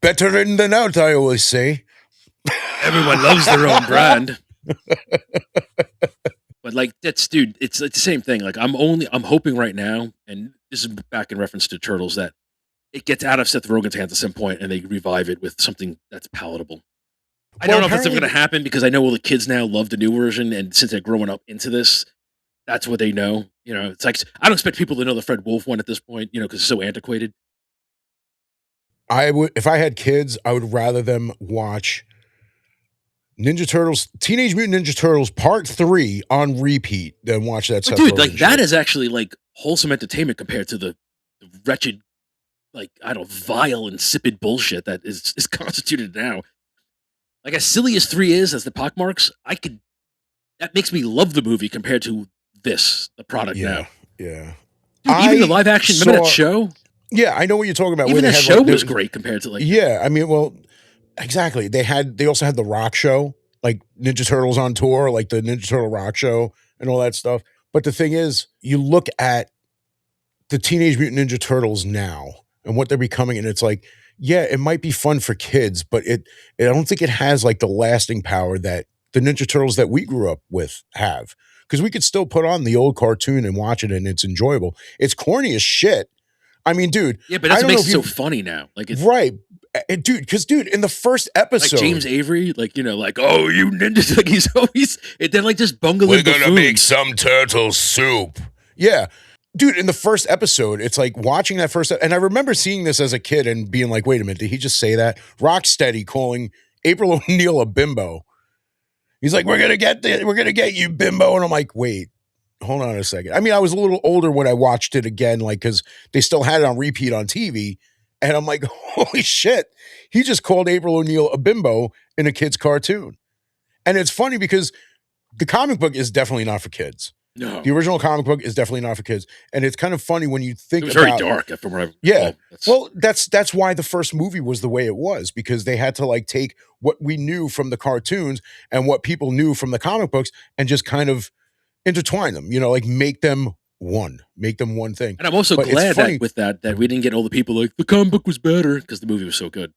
Better in than out, I always say. Everyone loves their own brand. But like that's dude, it's the same thing. Like I'm hoping right now, and this is back in reference to Turtles, that it gets out of Seth Rogen's hands at some point and they revive it with something that's palatable. I Well, don't know if that's ever apparently, going to happen because I know all the kids now love the new version, and since they're growing up into this, that's what they know. You know, it's like I don't expect people to know the Fred Wolf one at this point, you know, because it's so antiquated. I would, if I had kids, I would rather them watch Ninja Turtles, Teenage Mutant Ninja Turtles Part 3 on repeat than watch that But Seth dude, like Rogen that shit. is actually like wholesome entertainment compared to the wretched, like I don't know, vile, insipid bullshit that is constituted now. Like as silly as 3 is, as the pockmarks, I could that makes me love the movie compared to this, the product Yeah, now. yeah. Dude, even the I live action, remember that saw, show? yeah, I know what you're talking about. Where Even they that had show like, was great compared to like yeah, I mean, well, exactly. They also had the rock show, like Ninja Turtles on tour, like the Ninja Turtle rock show and all that stuff. But the thing is, you look at the Teenage Mutant Ninja Turtles now and what they're becoming, and it's like, yeah, it might be fun for kids, but I don't think it has like the lasting power that the Ninja Turtles that we grew up with have. Because we could still put on the old cartoon and watch it, and it's enjoyable. It's corny as shit. I mean, dude, yeah, but I that's what don't know makes if it so you funny now. Like it's right, dude, because dude, in the first like James episode, Avery, like you know, like oh you ninjas, like he's always they're like just bungling we're gonna make buffoons. some turtle soup. Yeah. Dude, in the first episode, it's like watching that first, and I remember seeing this as a kid and being like, wait a minute, did he just say that? Rocksteady calling April O'Neil a bimbo. He's like, we're gonna get you, bimbo. And I'm like, wait, hold on a second. I mean, I was a little older when I watched it again, like, because they still had it on repeat on TV. And I'm like, holy shit, he just called April O'Neil a bimbo in a kid's cartoon. And it's funny because the comic book is definitely not for kids. The No, original comic book is definitely not for kids. And it's kind of funny when you it think was very about, dark from what I yeah. recall. That's Well, that's why the first movie was the way it was, because they had to like take what we knew from the cartoons and what people knew from the comic books and just kind of intertwine them, like make them one thing. and I'm also But it's glad that funny. with that we didn't get all the people like the comic book was better because the movie was so good.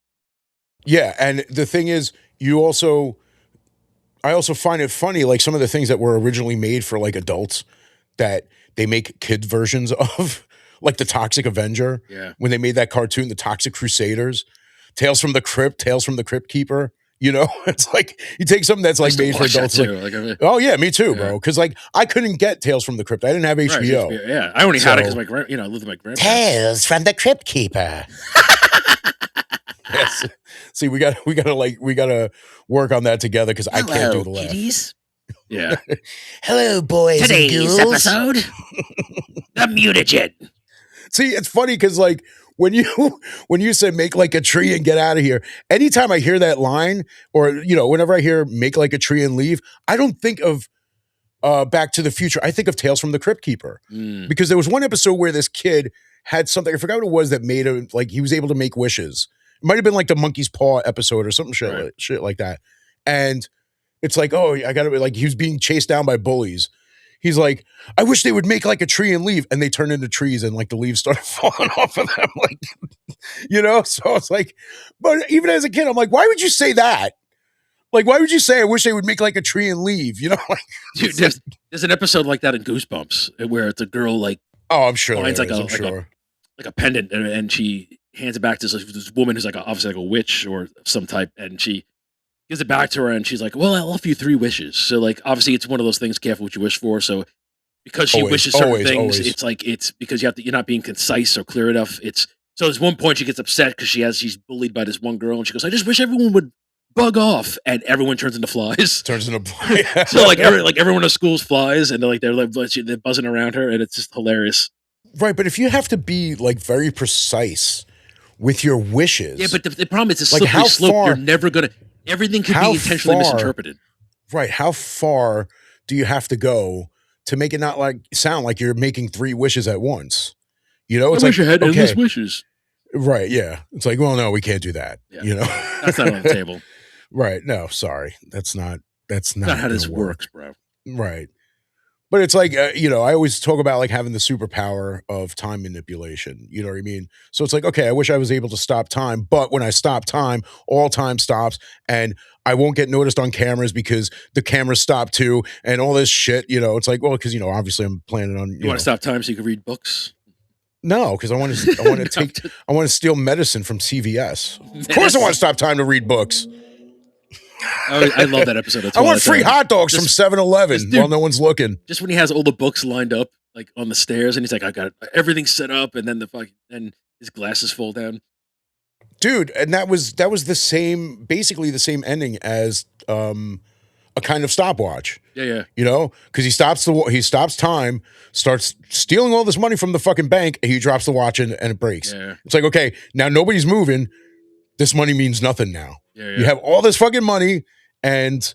Yeah. And the thing is, I also find it funny, like some of the things that were originally made for like adults that they make kid versions of, like the Toxic Avenger, Yeah, when they made that cartoon, the Toxic Crusaders, Tales from the Crypt, Tales from the Crypt Keeper. It's like you take something that's I like used to made for watch that adults, like, too. Like oh yeah, me too, yeah, bro. Because like I couldn't get Tales from the Crypt. I didn't have right. HBO, Yeah, I only had it because so my I lived with my grandparents. Tales from the Crypt Keeper. Yes. See, we gotta work on that together because I can't do Hello, the laugh. kiddies. Yeah. Hello, boys and Today's ghouls. episode, the mutagen. See, it's funny because like when you when you said make like a tree and get out of here, anytime I hear that line, or whenever I hear make like a tree and leave, I don't think of Back to the Future. I think of Tales from the Crypt Keeper. Mm, Because there was one episode where this kid had something, I forgot what it was, that made him like he was able to make wishes. It might have been like the monkey's paw episode or something right. shit like that. And it's like, oh, I gotta like he was being chased down by bullies. He's like, I wish they would make like a tree and leave, and they turn into trees, and like the leaves start falling off of them, like So it's like, but even as a kid, I'm like, why would you say that? Like, why would you say I wish they would make like a tree and leave? Like, Dude, like, there's an episode like that in Goosebumps where it's a girl like oh, I'm sure finds there like is. a I'm sure. like a pendant and she hands it back to this woman who's like obviously like a witch or some type, and she gives it back to her and she's like, well, I'll offer you 3 wishes. So like obviously it's one of those things, careful what you wish for. So because she Always, wishes certain always, things, always. it's like it's because you're not being concise or clear enough. It's so there's one point she gets upset because she's bullied by this one girl and she goes, I just wish everyone would bug off, and everyone turns into flies. Turns into So like everyone at school's flies and they're buzzing around her and it's just hilarious. right. But if you have to be like very precise with your wishes, Yeah, but the problem is a like slippery slope. You're never gonna. Everything could be how intentionally far, misinterpreted. right? How far do you have to go to make it not like sound like you're making 3 wishes at once? I It's wish like, I had endless okay, wishes. right, yeah. It's like, well, no, we can't do that. Yeah, that's not on the table. Right. No, sorry. That's That's not not how gonna this work. works, bro. Right. But it's like, I always talk about like having the superpower of time manipulation. You know what I mean? So it's like, okay, I wish I was able to stop time, but when I stop time, all time stops, and I won't get noticed on cameras because the cameras stop too, and all this shit. It's like, well, because obviously I'm planning on, You want to stop time so you can read books? no, because I want to No, take, I want to steal medicine from CVS. man, Of course, I want to stop time to read books. I love that episode of I want Twilight free Zone. hot dogs from Just, 7-Eleven while dude, no one's looking. just when he has all the books lined up, like on the stairs, and he's like, I got everything set up, and then and his glasses fall down. Dude, and that was the same, basically the same ending as a kind of stopwatch. Yeah. Because he stops time, starts stealing all this money from the fucking bank, and he drops the watch and it breaks. Yeah. It's like, okay, now nobody's moving. This money means nothing now. Yeah. You have all this fucking money, and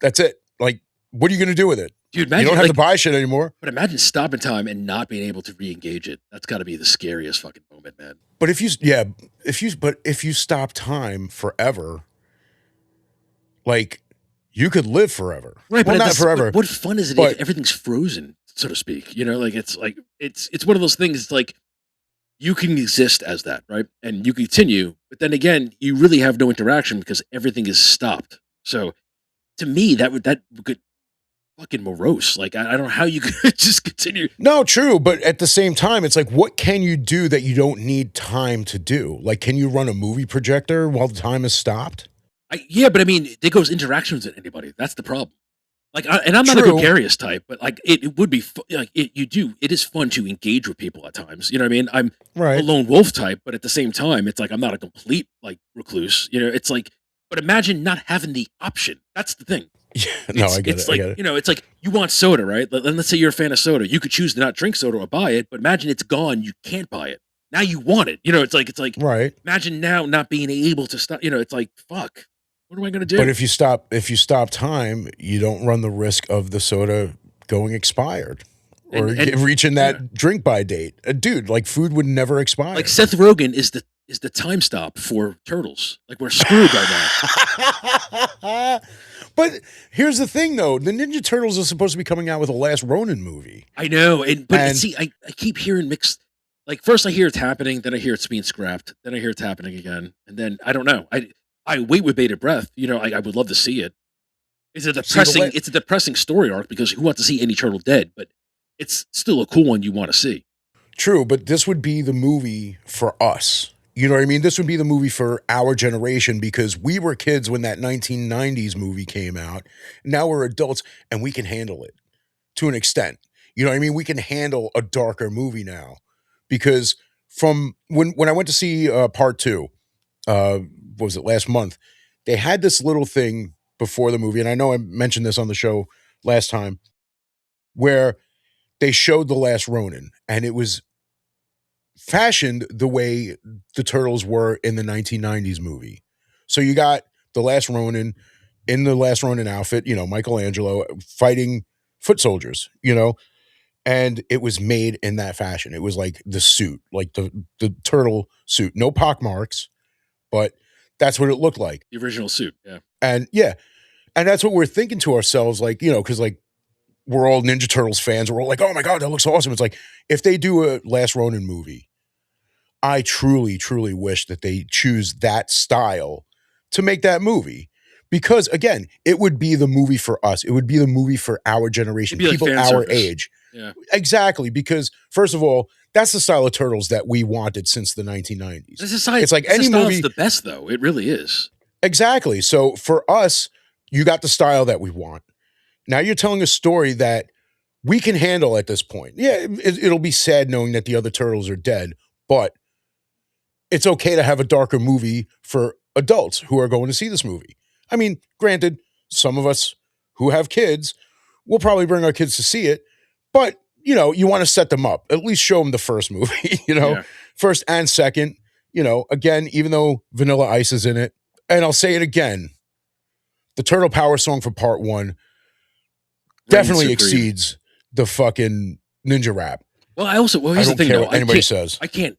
that's it. Like, what are you gonna do with it? Dude, You imagine, don't have to buy shit anymore. but imagine stopping time and not being able to re-engage it. That's got to be the scariest fucking moment, man. But if you stop time forever, like, you could live forever. Right, Well, but not forever. what fun is it but- if everything's frozen, so to speak? It's one of those things. It's like you can exist as that, right? And you continue, but then again, you really have no interaction because everything is stopped. So to me, that would fucking morose. Like I don't know how you could just continue. No, true. But at the same time, it's like, what can you do that you don't need time to do? Like, can you run a movie projector while the time is stopped? Yeah, but I mean, there goes interactions with anybody. That's the problem. Like, and I'm not a True. gregarious type, but like, it would be like it is fun to engage with people at times. You know what I mean? I'm Right. a lone wolf type, but at the same time, it's like I'm not a complete like recluse. It's like, but imagine not having the option. That's the thing. Yeah, no, I get It's it. like I get it. it's like you want soda, right? Let's say you're a fan of soda. You could choose to not drink soda or buy it, but imagine it's gone. You can't buy it. Now you want it. It's like Right. imagine now not being able to stop. It's like fuck. What am I gonna do? But if you stop time, you don't run the risk of the soda going expired or And- reaching that drink by date. Dude, like, food would never expire. Like Seth Rogen is the time stop for turtles. Like we're screwed right now. But here's the thing, though: the Ninja Turtles are supposed to be coming out with a Last Ronin movie. I know, but And- see, I keep hearing mixed. Like first I hear it's happening, then I hear it's being scrapped, then I hear it's happening again, and then I don't know. I wait with bated breath. I would love to see it. It's a depressing story arc because who wants to see any turtle dead? But it's still a cool one you want to see. True, but this would be the movie for us. You know what I mean? This would be the movie for our generation because we were kids when that 1990s movie came out. Now we're adults and we can handle it to an extent. You know what I mean? We can handle a darker movie now because from when I went to see part two, what was it, last month, they had this little thing before the movie, and I know I mentioned this on the show last time, where they showed The Last Ronin, and it was fashioned the way the Turtles were in the 1990s movie. So you got The Last Ronin in the Last Ronin outfit, Michelangelo fighting foot soldiers, and it was made in that fashion. It was like the suit, like the turtle suit, no pockmarks, but that's what it looked like. The original suit, yeah. And yeah, and that's what we're thinking to ourselves, like, because like we're all Ninja Turtles fans. We're all like, oh my God, that looks awesome. It's like, if they do a Last Ronin movie, I truly, truly wish that they choose that style to make that movie. Because again, it would be the movie for us. It would be the movie for our generation, It'd be people like our fan service. age. Yeah. Exactly. Because first of all, that's the style of Turtles that we wanted since the 1990s. It's like any movie. The best though. It really is. Exactly. So for us, you got the style that we want. Now you're telling a story that we can handle at this point. Yeah, it'll be sad knowing that the other turtles are dead, but it's okay to have a darker movie for adults who are going to see this movie. I mean, granted, some of us who have kids will probably bring our kids to see it, but you want to set them up. At least show them the first movie, Yeah. first and second. Again, even though Vanilla Ice is in it, and I'll say it again, the Turtle Power song for part one definitely Supreme. exceeds the fucking Ninja Rap. Well, here's I the don't thing care though. what anybody says. I can't,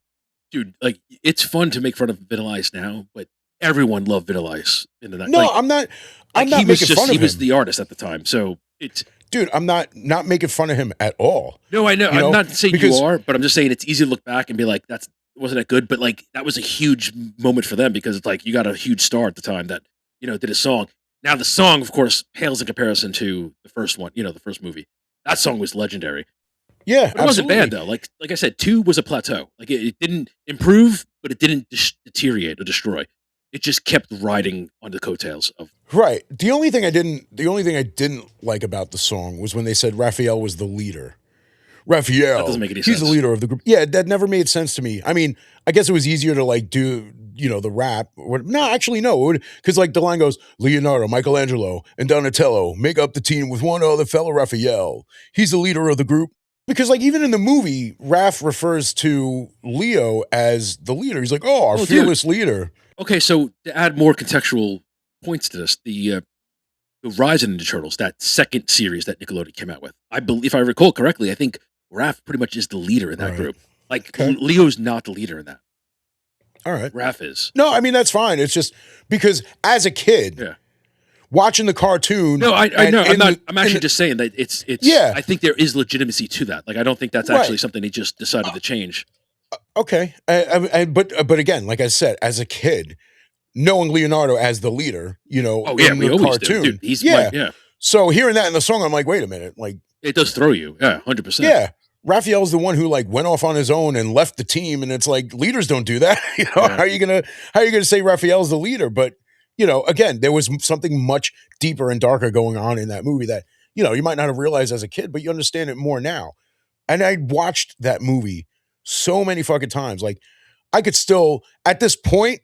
dude. Like, it's fun to make fun of Vanilla Ice now, but everyone loved Vanilla Ice in the night. No, I'm not. I'm not he was making fun of he was him. the artist at the time, so it's dude, I'm not making fun of him at all. No, I know. You I'm know, not saying you because are, but I'm just saying it's easy to look back and be like, "That's wasn't that good?" But like, that was a huge moment for them because it's like you got a huge star at the time that did a song. Now the song, of course, pales in comparison to the first one. The first movie. That song was legendary, yeah, but it wasn't bad absolutely. though. Like I said, two was a plateau. Like it didn't improve, but it didn't deteriorate or destroy. It just kept riding on the coattails of. Right. The only thing I didn't like about the song was when they said Raphael was the leader. That doesn't Raphael, make any he's the sense. leader of the group. Yeah, that never made sense to me. I mean, I guess it was easier to like do, the rap. No, actually, no. Because like the line goes, Leonardo, Michelangelo, and Donatello make up the team with one other fellow, Raphael. He's the leader of the group. Because like even in the movie, Raph refers to Leo as the leader. He's like, oh, our Well, dude. fearless leader. Okay, so to add more contextual points to this, the Rise of the Ninja Turtles, that second series that Nickelodeon came out with, I believe, if I recall correctly, I think Raph pretty much is the leader in that Right. group. Like Okay. Leo's not the leader in that. All right. Raph is. No, I mean that's fine. It's just because as a kid, Yeah. watching the cartoon. No, I and know. I'm in not. the- I'm in actually the- just saying that it's. Yeah. I think there is legitimacy to that. Like I don't think that's Right. actually something they just decided to change. Okay, but again, like I said, as a kid, knowing Leonardo as the leader, Oh yeah, in we the always do, cartoon, dude. He's yeah. yeah. So hearing that in the song, I'm like, wait a minute, like, It does throw you. Yeah, 100%. yeah, Raphael's the one who like went off on his own and left the team, and it's like leaders don't do that. Yeah. How are you gonna say Raphael's the leader? But again, there was something much deeper and darker going on in that movie that you might not have realized as a kid, but you understand it more now. And I watched that movie so many fucking times. Like I could still, at this point,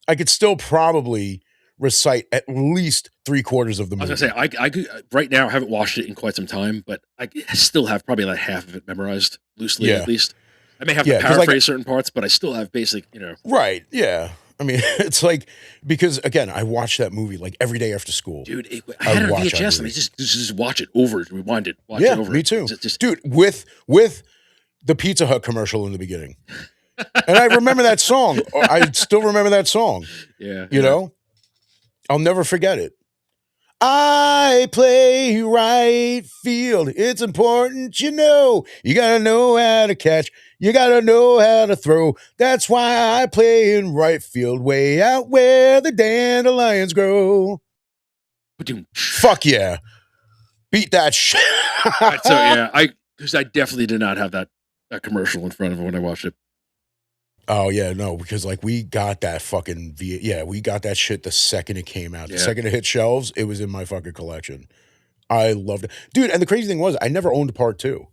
I could still probably recite at least 3/4 of the I was movie. gonna say I could, right now I haven't watched it in quite some time, but I still have probably like half of it memorized loosely Yeah. at least. I may have to Yeah, 'cause, like- paraphrase certain parts, but I still have basic. Right. Yeah. I mean, it's like, because again, I watched that movie like every day after school. Dude, I I had it on watch that VHS. And I movie. just watch it over, rewind it, watch Yeah, it over. me too. Just Dude, with the Pizza Hut commercial in the beginning. And I remember that song. I still remember that song. yeah, You know? I'll never forget it. I play right field. It's important, you gotta know how to catch. You gotta know how to throw. That's why I play in right field, way out where the dandelions grow. Ba-doom. Fuck yeah. Beat that shit. So yeah, because I definitely did not have that commercial in front of me when I watched it. Oh yeah, no, because like we got that fucking we got that shit the second it came out. The Yeah. second it hit shelves, it was in my fucking collection. I loved it. Dude, and the crazy thing was I never owned part 2.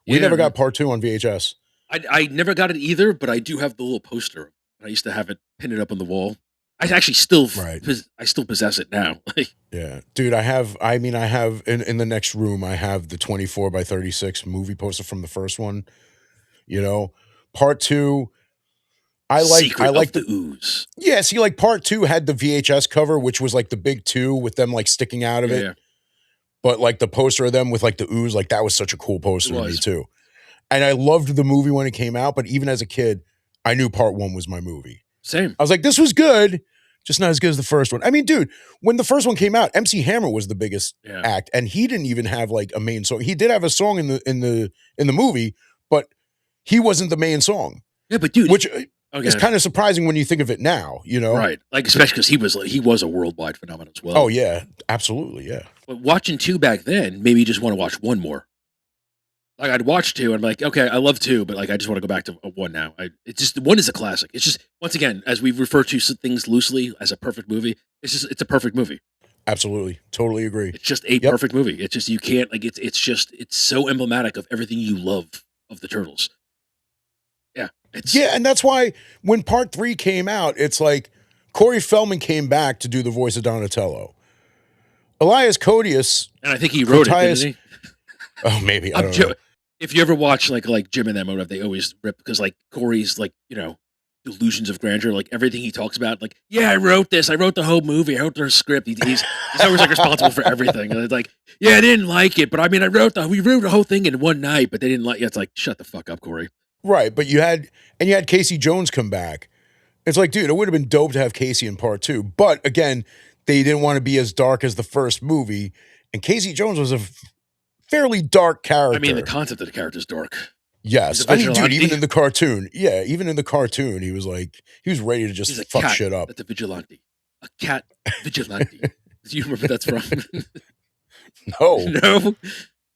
We Yeah, never man. got part 2 on VHS. I never got it either, but I do have the little poster. I used to have it pinned up on the wall. I actually still Right. I still possess it now. Like, Yeah. Dude, I have in the next room, I have the 24x36 movie poster from the first one. Part 2, Secret I like of the Ooze. Yeah, see, like part 2 had the VHS cover, which was like the big 2 with them like sticking out of it. Yeah, But like the poster of them with like the ooze, like that was such a cool poster to me was. too. And I loved the movie when it came out, but even as a kid, I knew part 1 was my movie. Same. I was like, this was good, just not as good as the first one. I mean, dude, when the first one came out, MC Hammer was the biggest Yeah. act, and he didn't even have like a main song. He did have a song in the movie, but he wasn't the main song, Yeah, but dude, which okay. is kind of surprising when you think of it now. Right. Like especially because he was a worldwide phenomenon as well. Oh yeah, absolutely, yeah. But watching 2 back then made me just want to watch 1 more. Like I'd watch 2 and I'm like, okay, I love 2, but like I just want to go back to 1 now. It's just 1 is a classic. It's just once again, as we refer to things loosely as a perfect movie, it's a perfect movie. Absolutely, totally agree. It's just a perfect movie. It's just you can't like it's so emblematic of everything you love of the Turtles. Yeah. Yeah, and that's why when part 3 came out, it's like Corey Feldman came back to do the voice of Donatello. Elias Codius, And I think he wrote Matthias- it, didn't oh maybe, I he? don't know. If you ever watch like Jim and them, they always rip because like Corey's like delusions of grandeur, like everything he talks about, like I wrote this, I wrote the whole movie, I wrote the script. He's always like responsible for everything. And it's like I didn't like it, but I mean we wrote the whole thing in one night, but they didn't like it. It's like shut the fuck up, Corey. Right, but you had Casey Jones come back. It's like, dude, it would have been dope to have Casey in part 2, but again, they didn't want to be as dark as the first movie, And Casey Jones was a fairly dark character. I mean, the concept of the character is dark. Yes. He's a I mean, dude, vigilante. even in the cartoon. Yeah, even in the cartoon, he was ready to just He's a fuck cat shit up. that's a vigilante. A cat vigilante. Do you remember what that's from? No. No?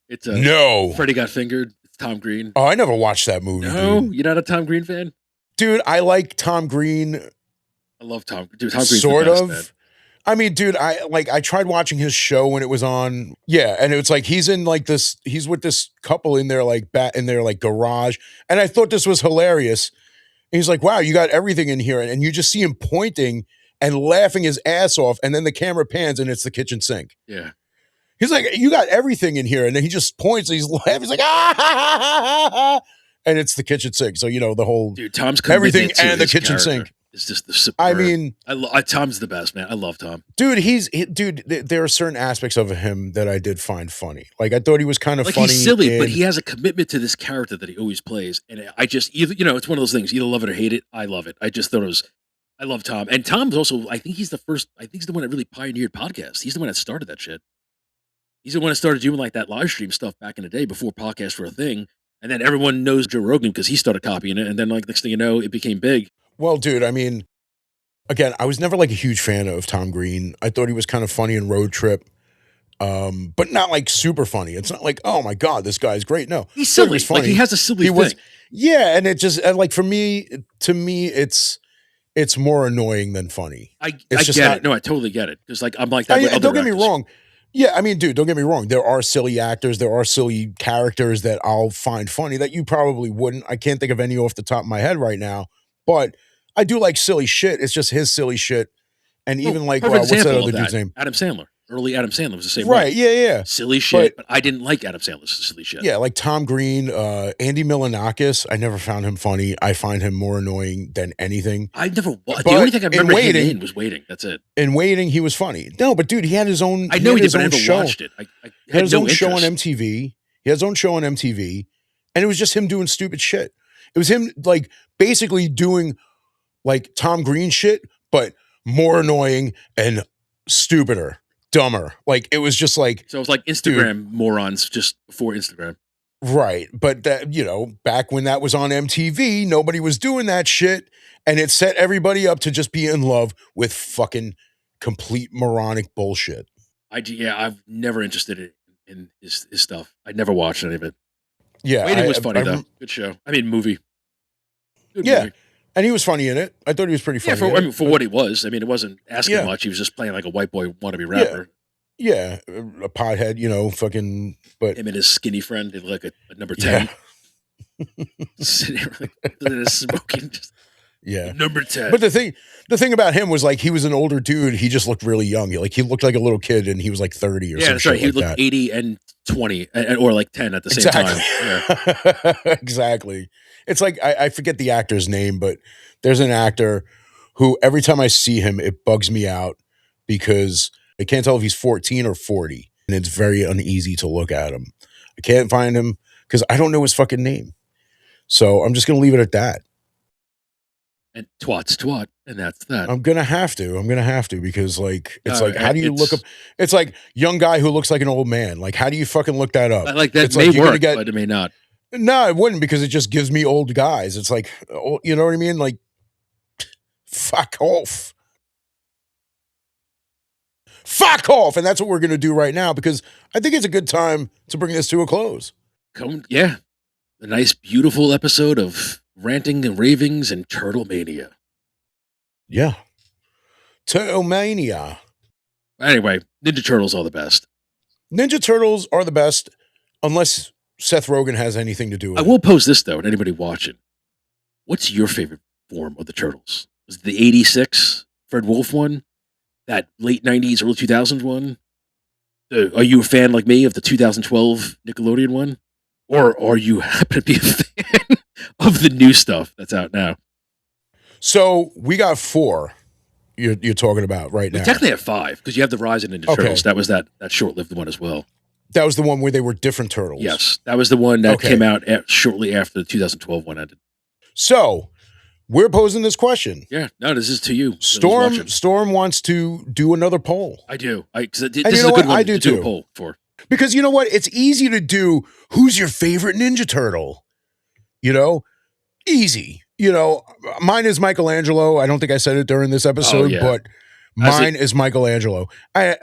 It's No. Freddy Got Fingered. It's Tom Green. Oh, I never watched that movie, No? dude. You're not a Tom Green fan? Dude, I like Tom Green. I love Tom. Dude, Tom Green's Sort the best, of. man. I mean, dude, I tried watching his show when it was on. Yeah, and it's like he's with this couple in their in their garage, and I thought this was hilarious. And he's like, "Wow, you got everything in here," and you just see him pointing and laughing his ass off, and then the camera pans and it's the kitchen sink. Yeah. He's like, "You got everything in here," and then he just points, and he's laughing. He's like, "Ah!" Ha, ha, ha, ha. And it's the kitchen sink. So the whole Dude, Tom's everything commitment to and the his kitchen character sink. It's just the superb. I mean, Tom's the best, man. I love Tom. dude, there are certain aspects of him that I did find funny. Like, I thought he was kind of funny. He's silly, but he has a commitment to this character that he always plays. And I just, it's one of those things. Either love it or hate it. I love it. I just thought I love Tom. And Tom's also, I think he's the one that really pioneered podcasts. He's the one that started that shit. He's the one that started doing that live stream stuff back in the day before podcasts were a thing. And then everyone knows Joe Rogan because he started copying it. And then next thing you know, it became big. Well, dude, I mean, again, I was never a huge fan of Tom Green. I thought he was kind of funny in Road Trip, but not super funny. It's not like, oh my God, this guy's great. No, he's silly. He funny. He has a silly thing. Yeah, and it just to me, it's more annoying than funny. I get it. No, I totally get it. Because I'm like that. Don't get me wrong. Yeah, I mean, dude, don't get me wrong. There are silly actors, there are silly characters that I'll find funny that you probably wouldn't. I can't think of any off the top of my head right now, but I do like silly shit. It's just his silly shit. And even what's that other dude's name? Adam Sandler. Early Adam Sandler was the same way. Right, yeah. Silly shit, but I didn't like Adam Sandler's silly shit. Yeah, like Tom Green, Andy Milonakis. I never found him funny. I find him more annoying than anything. The only thing I remember him in was Waiting. That's it. In Waiting, he was funny. No, but dude, he had his own. I know he did, but I never watched it. I had his own show on MTV. He had his own show on MTV, and it was just him doing stupid shit. It was him basically doing Tom Green shit, but more annoying and stupider. Dumber. It was just so it was like Instagram morons just before Instagram. Right. But that, back when that was on MTV, nobody was doing that shit. And it set everybody up to just be in love with fucking complete moronic bullshit. I've never interested in his stuff. I never watched any of it. Yeah. Waiting was funny though. Good show. I mean, movie. Good movie. And he was funny in it. I thought he was pretty funny. For what he was. I mean, it wasn't asking much. He was just playing like a white boy wannabe rapper. Yeah. A pothead, fucking. But him and his skinny friend, they look like a number 10. Yeah. Sitting there smoking. Number 10. But the thing about him was he was an older dude. He just looked really young. He looked like a little kid, and he was 30 or something. Yeah, that's right. He looked 80 and 20, or 10 at the same time. Yeah. Exactly. It's I forget the actor's name, but there's an actor who every time I see him, it bugs me out because I can't tell if he's 14 or 40, and it's very uneasy to look at him. I can't find him because I don't know his fucking name. So I'm just going to leave it at that. And twat's twat, and that's that. I'm gonna have to because how do you look up? It's young guy who looks like an old man. How do you fucking look that up? That may work, but it may not. No, it wouldn't because it just gives me old guys. It's you know what I mean? Fuck off. Fuck off. And that's what we're gonna do right now because I think it's a good time to bring this to a close. A nice, beautiful episode of ranting and ravings and Turtle Mania. Yeah. Turtle Mania. Anyway, Ninja Turtles are the best. Ninja Turtles are the best unless Seth Rogen has anything to do with it. I will pose this, though, to anybody watching. What's your favorite form of the Turtles? Was it the 86 Fred Wolf one? That late 90s, early 2000s one? Are you a fan like me of the 2012 Nickelodeon one? Or are you happen to be a fan of the new stuff that's out now? So we got 4 you're talking about right now. We technically have 5 because you have the Rise of Ninja Turtles. That was that short-lived one as well. That was the one where they were different turtles. Yes, that was the one that came out shortly after the 2012 one ended. So we're posing this question. Yeah, no, this is to you. Who's Storm watching. Storm wants to do another poll. I do. Because And this you is know a good what? one I do to do a too. poll for. Because you know what? It's easy to do who's your favorite Ninja Turtle? You know? Easy. You know, mine is Michelangelo. I don't think I said it during this episode, yeah. but mine is Michelangelo. I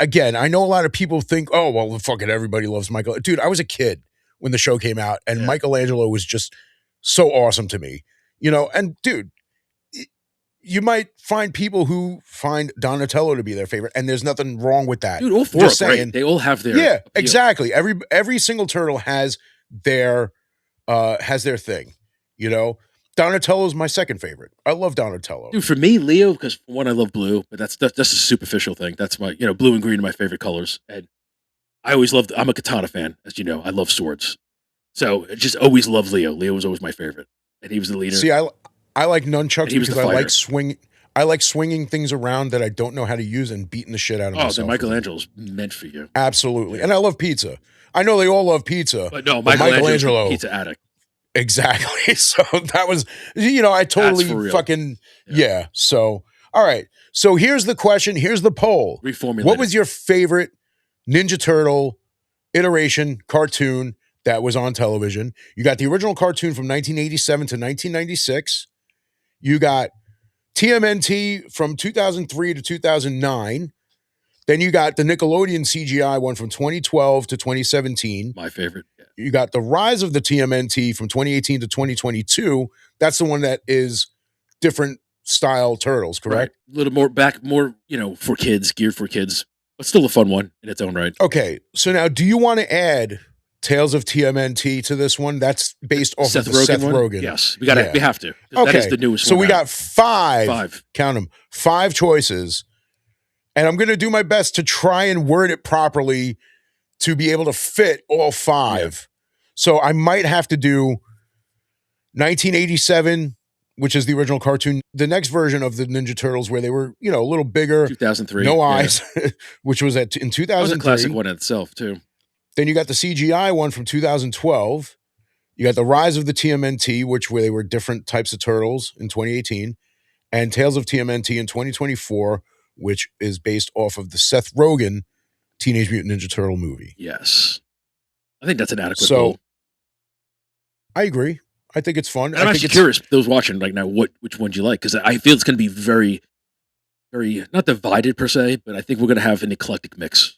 know a lot of people think, oh, well, fucking everybody loves Michael. Dude, I was a kid when the show came out, and Michelangelo was just so awesome to me. You know, and dude, you might find people who find Donatello to be their favorite, and there's nothing wrong with that. Dude, all four are great. They all have their appeal. Exactly. Every single turtle has their thing. You know, Donatello's my second favorite. I love Donatello. Dude, for me, Leo, because for one, I love blue, but that's a superficial thing. That's my, blue and green are my favorite colors. And I always loved, I'm a katana fan, as you know. I love swords. So I just always loved Leo. Leo was always my favorite. And he was the leader. See, I like nunchucks because I like swinging things around that I don't know how to use and beating the shit out of myself. Oh, then Michelangelo's meant for you. Absolutely. Yeah. And I love pizza. I know they all love pizza. But no, Michelangelo, pizza addict. Exactly. So that was, I totally fucking, yeah. So, all right. So here's the question. Here's the poll. Reformulate. What was your favorite Ninja Turtle iteration cartoon that was on television? You got the original cartoon from 1987 to 1996. You got TMNT from 2003 to 2009. Then you got the Nickelodeon CGI one from 2012 to 2017. My favorite. Yeah. You got the rise of the TMNT from 2018 to 2022. That's the one that is different style turtles, correct? Right. A little more for kids, geared for kids, but still a fun one in its own right. Okay. So now, do you want to add Tales of TMNT to this one? That's based off of the Seth Rogen. Yes. We have to. Okay. That is the newest so one. So we got five. Count them. 5 choices. And I'm going to do my best to try and word it properly to be able to fit all 5. Yeah. So I might have to do 1987, which is the original cartoon, the next version of the Ninja Turtles where they were, a little bigger. 2003. No eyes, which was in 2003. That was a classic one in itself, too. Then you got the CGI one from 2012. You got the rise of the TMNT, where they were different types of turtles in 2018. And Tales of TMNT in 2024, which is based off of the Seth Rogen Teenage Mutant Ninja Turtle movie. Yes. I think that's an adequate goal. I agree. I think it's fun. I'm actually curious, those watching right now, which ones you like, because I feel it's going to be very, very, not divided per se, but I think we're going to have an eclectic mix.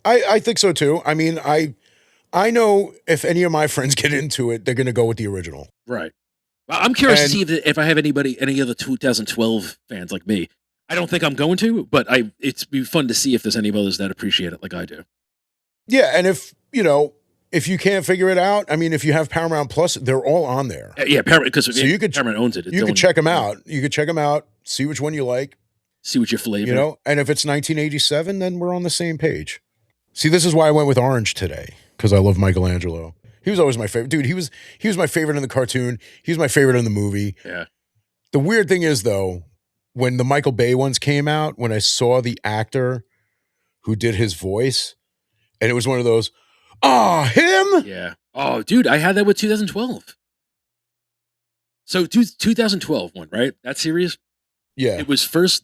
I think so too. I mean, I know if any of my friends get into it, they're going to go with the original. Right. I'm curious to see if I have any other 2012 fans like me. I don't think I'm going to, but it's be fun to see if there's any others that appreciate it like I do. Yeah, and if you can't figure it out, I mean, if you have Paramount Plus, they're all on there. Yeah, Paramount, because Paramount owns it. You could check them out. You could check them out, see which one you like. See what your flavor. And if it's 1987, then we're on the same page. See, this is why I went with orange today, because I love Michelangelo. He was always my favorite. Dude, he was my favorite in the cartoon. He was my favorite in the movie. Yeah. The weird thing is, though, when the Michael Bay ones came out, when I saw the actor who did his voice, and it was one of those, him? Yeah. Oh, dude, I had that with 2012. So 2012 one, right? That series? Yeah.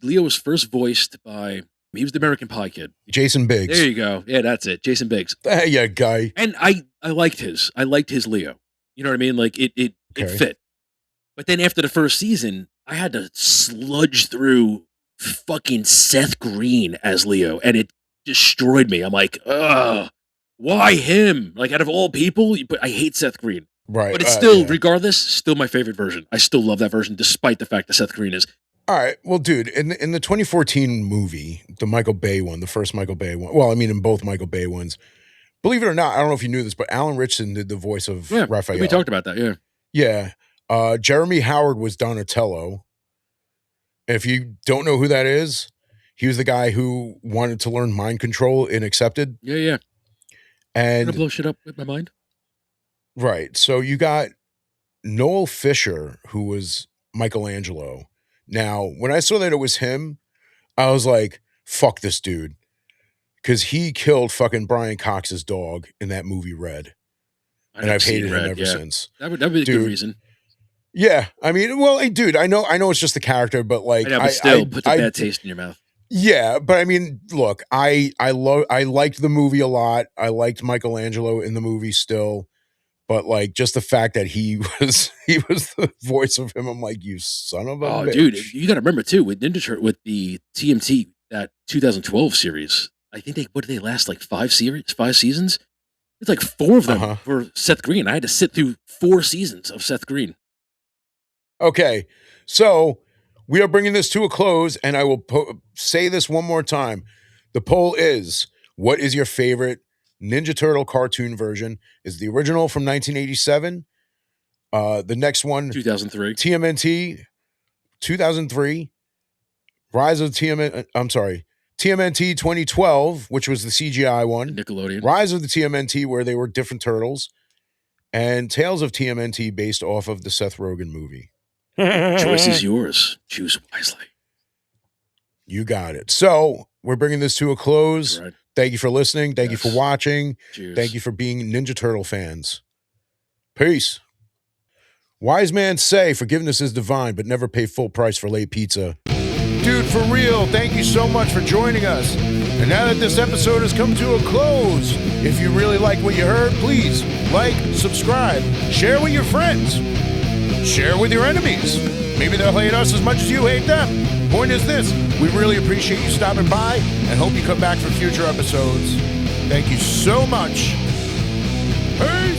Leo was first voiced by, he was the American Pie kid. Jason Biggs. There you go. Yeah, that's it. Jason Biggs. Yeah, guy. And I liked his Leo. You know what I mean? Like it fit. But then after the first season, I had to sludge through fucking Seth Green as Leo, and it destroyed me. I'm like, why him? Like, out of all people, but I hate Seth Green. Right. But it's still, regardless, still my favorite version. I still love that version, despite the fact that Seth Green is. All right. Well, dude, in the 2014 movie, the Michael Bay one, the first Michael Bay one, well, I mean, in both Michael Bay ones, believe it or not, I don't know if you knew this, but Alan Ritchson did the voice of Raphael. We talked about that, yeah. Yeah. Jeremy Howard was Donatello. And if you don't know who that is, he was the guy who wanted to learn mind control in Accepted. Yeah. And I'm gonna blow shit up with my mind. Right. So you got Noel Fisher, who was Michelangelo. Now, when I saw that it was him, I was like, fuck this dude. Because he killed fucking Brian Cox's dog in that movie Red. And I've hated him ever since. That would be a good reason. Yeah, I mean, well, hey, dude, I know it's just the character, but I like, know, but still, puts a bad taste in your mouth. yeah, but I mean, look, I liked the movie a lot. I liked Michelangelo in the movie still, but like, just the fact that he was the voice of him, I'm like, you son of a Oh, dude, bitch. you got to remember too with Ninja Turtle with the TMT that 2012 series. I think what did they last like 5 seasons? It's like 4 of Uh them huh. for Seth Green. I had to sit through 4 seasons of Seth Green. Okay, so we are bringing this to a close, and I will say this one more time. The poll is: what is your favorite Ninja Turtle cartoon version? Is the original from 1987? The next one, 2003, TMNT 2003, Rise of TMN. I'm sorry, TMNT 2012, which was the CGI the one. Nickelodeon. Rise of the TMNT, where they were different turtles, and Tales of TMNT, based off of the Seth Rogen movie. Choice is yours. Choose wisely. You got it. So we're bringing this to a That's close. right. Thank you for listening. Thank you for Yes. watching. Cheers. Thank you for being Ninja Turtle fans. Peace. Wise man say forgiveness is divine, but never pay full price for late pizza. Dude, for real, thank you so much for joining us. And now that this episode has come to a close, if you really like what you heard, please like, subscribe, share with your friends, share with your enemies. Maybe they'll hate us as much as you hate them. Point is this, we really appreciate you stopping by and hope you come back for future episodes. Thank you so much. Peace!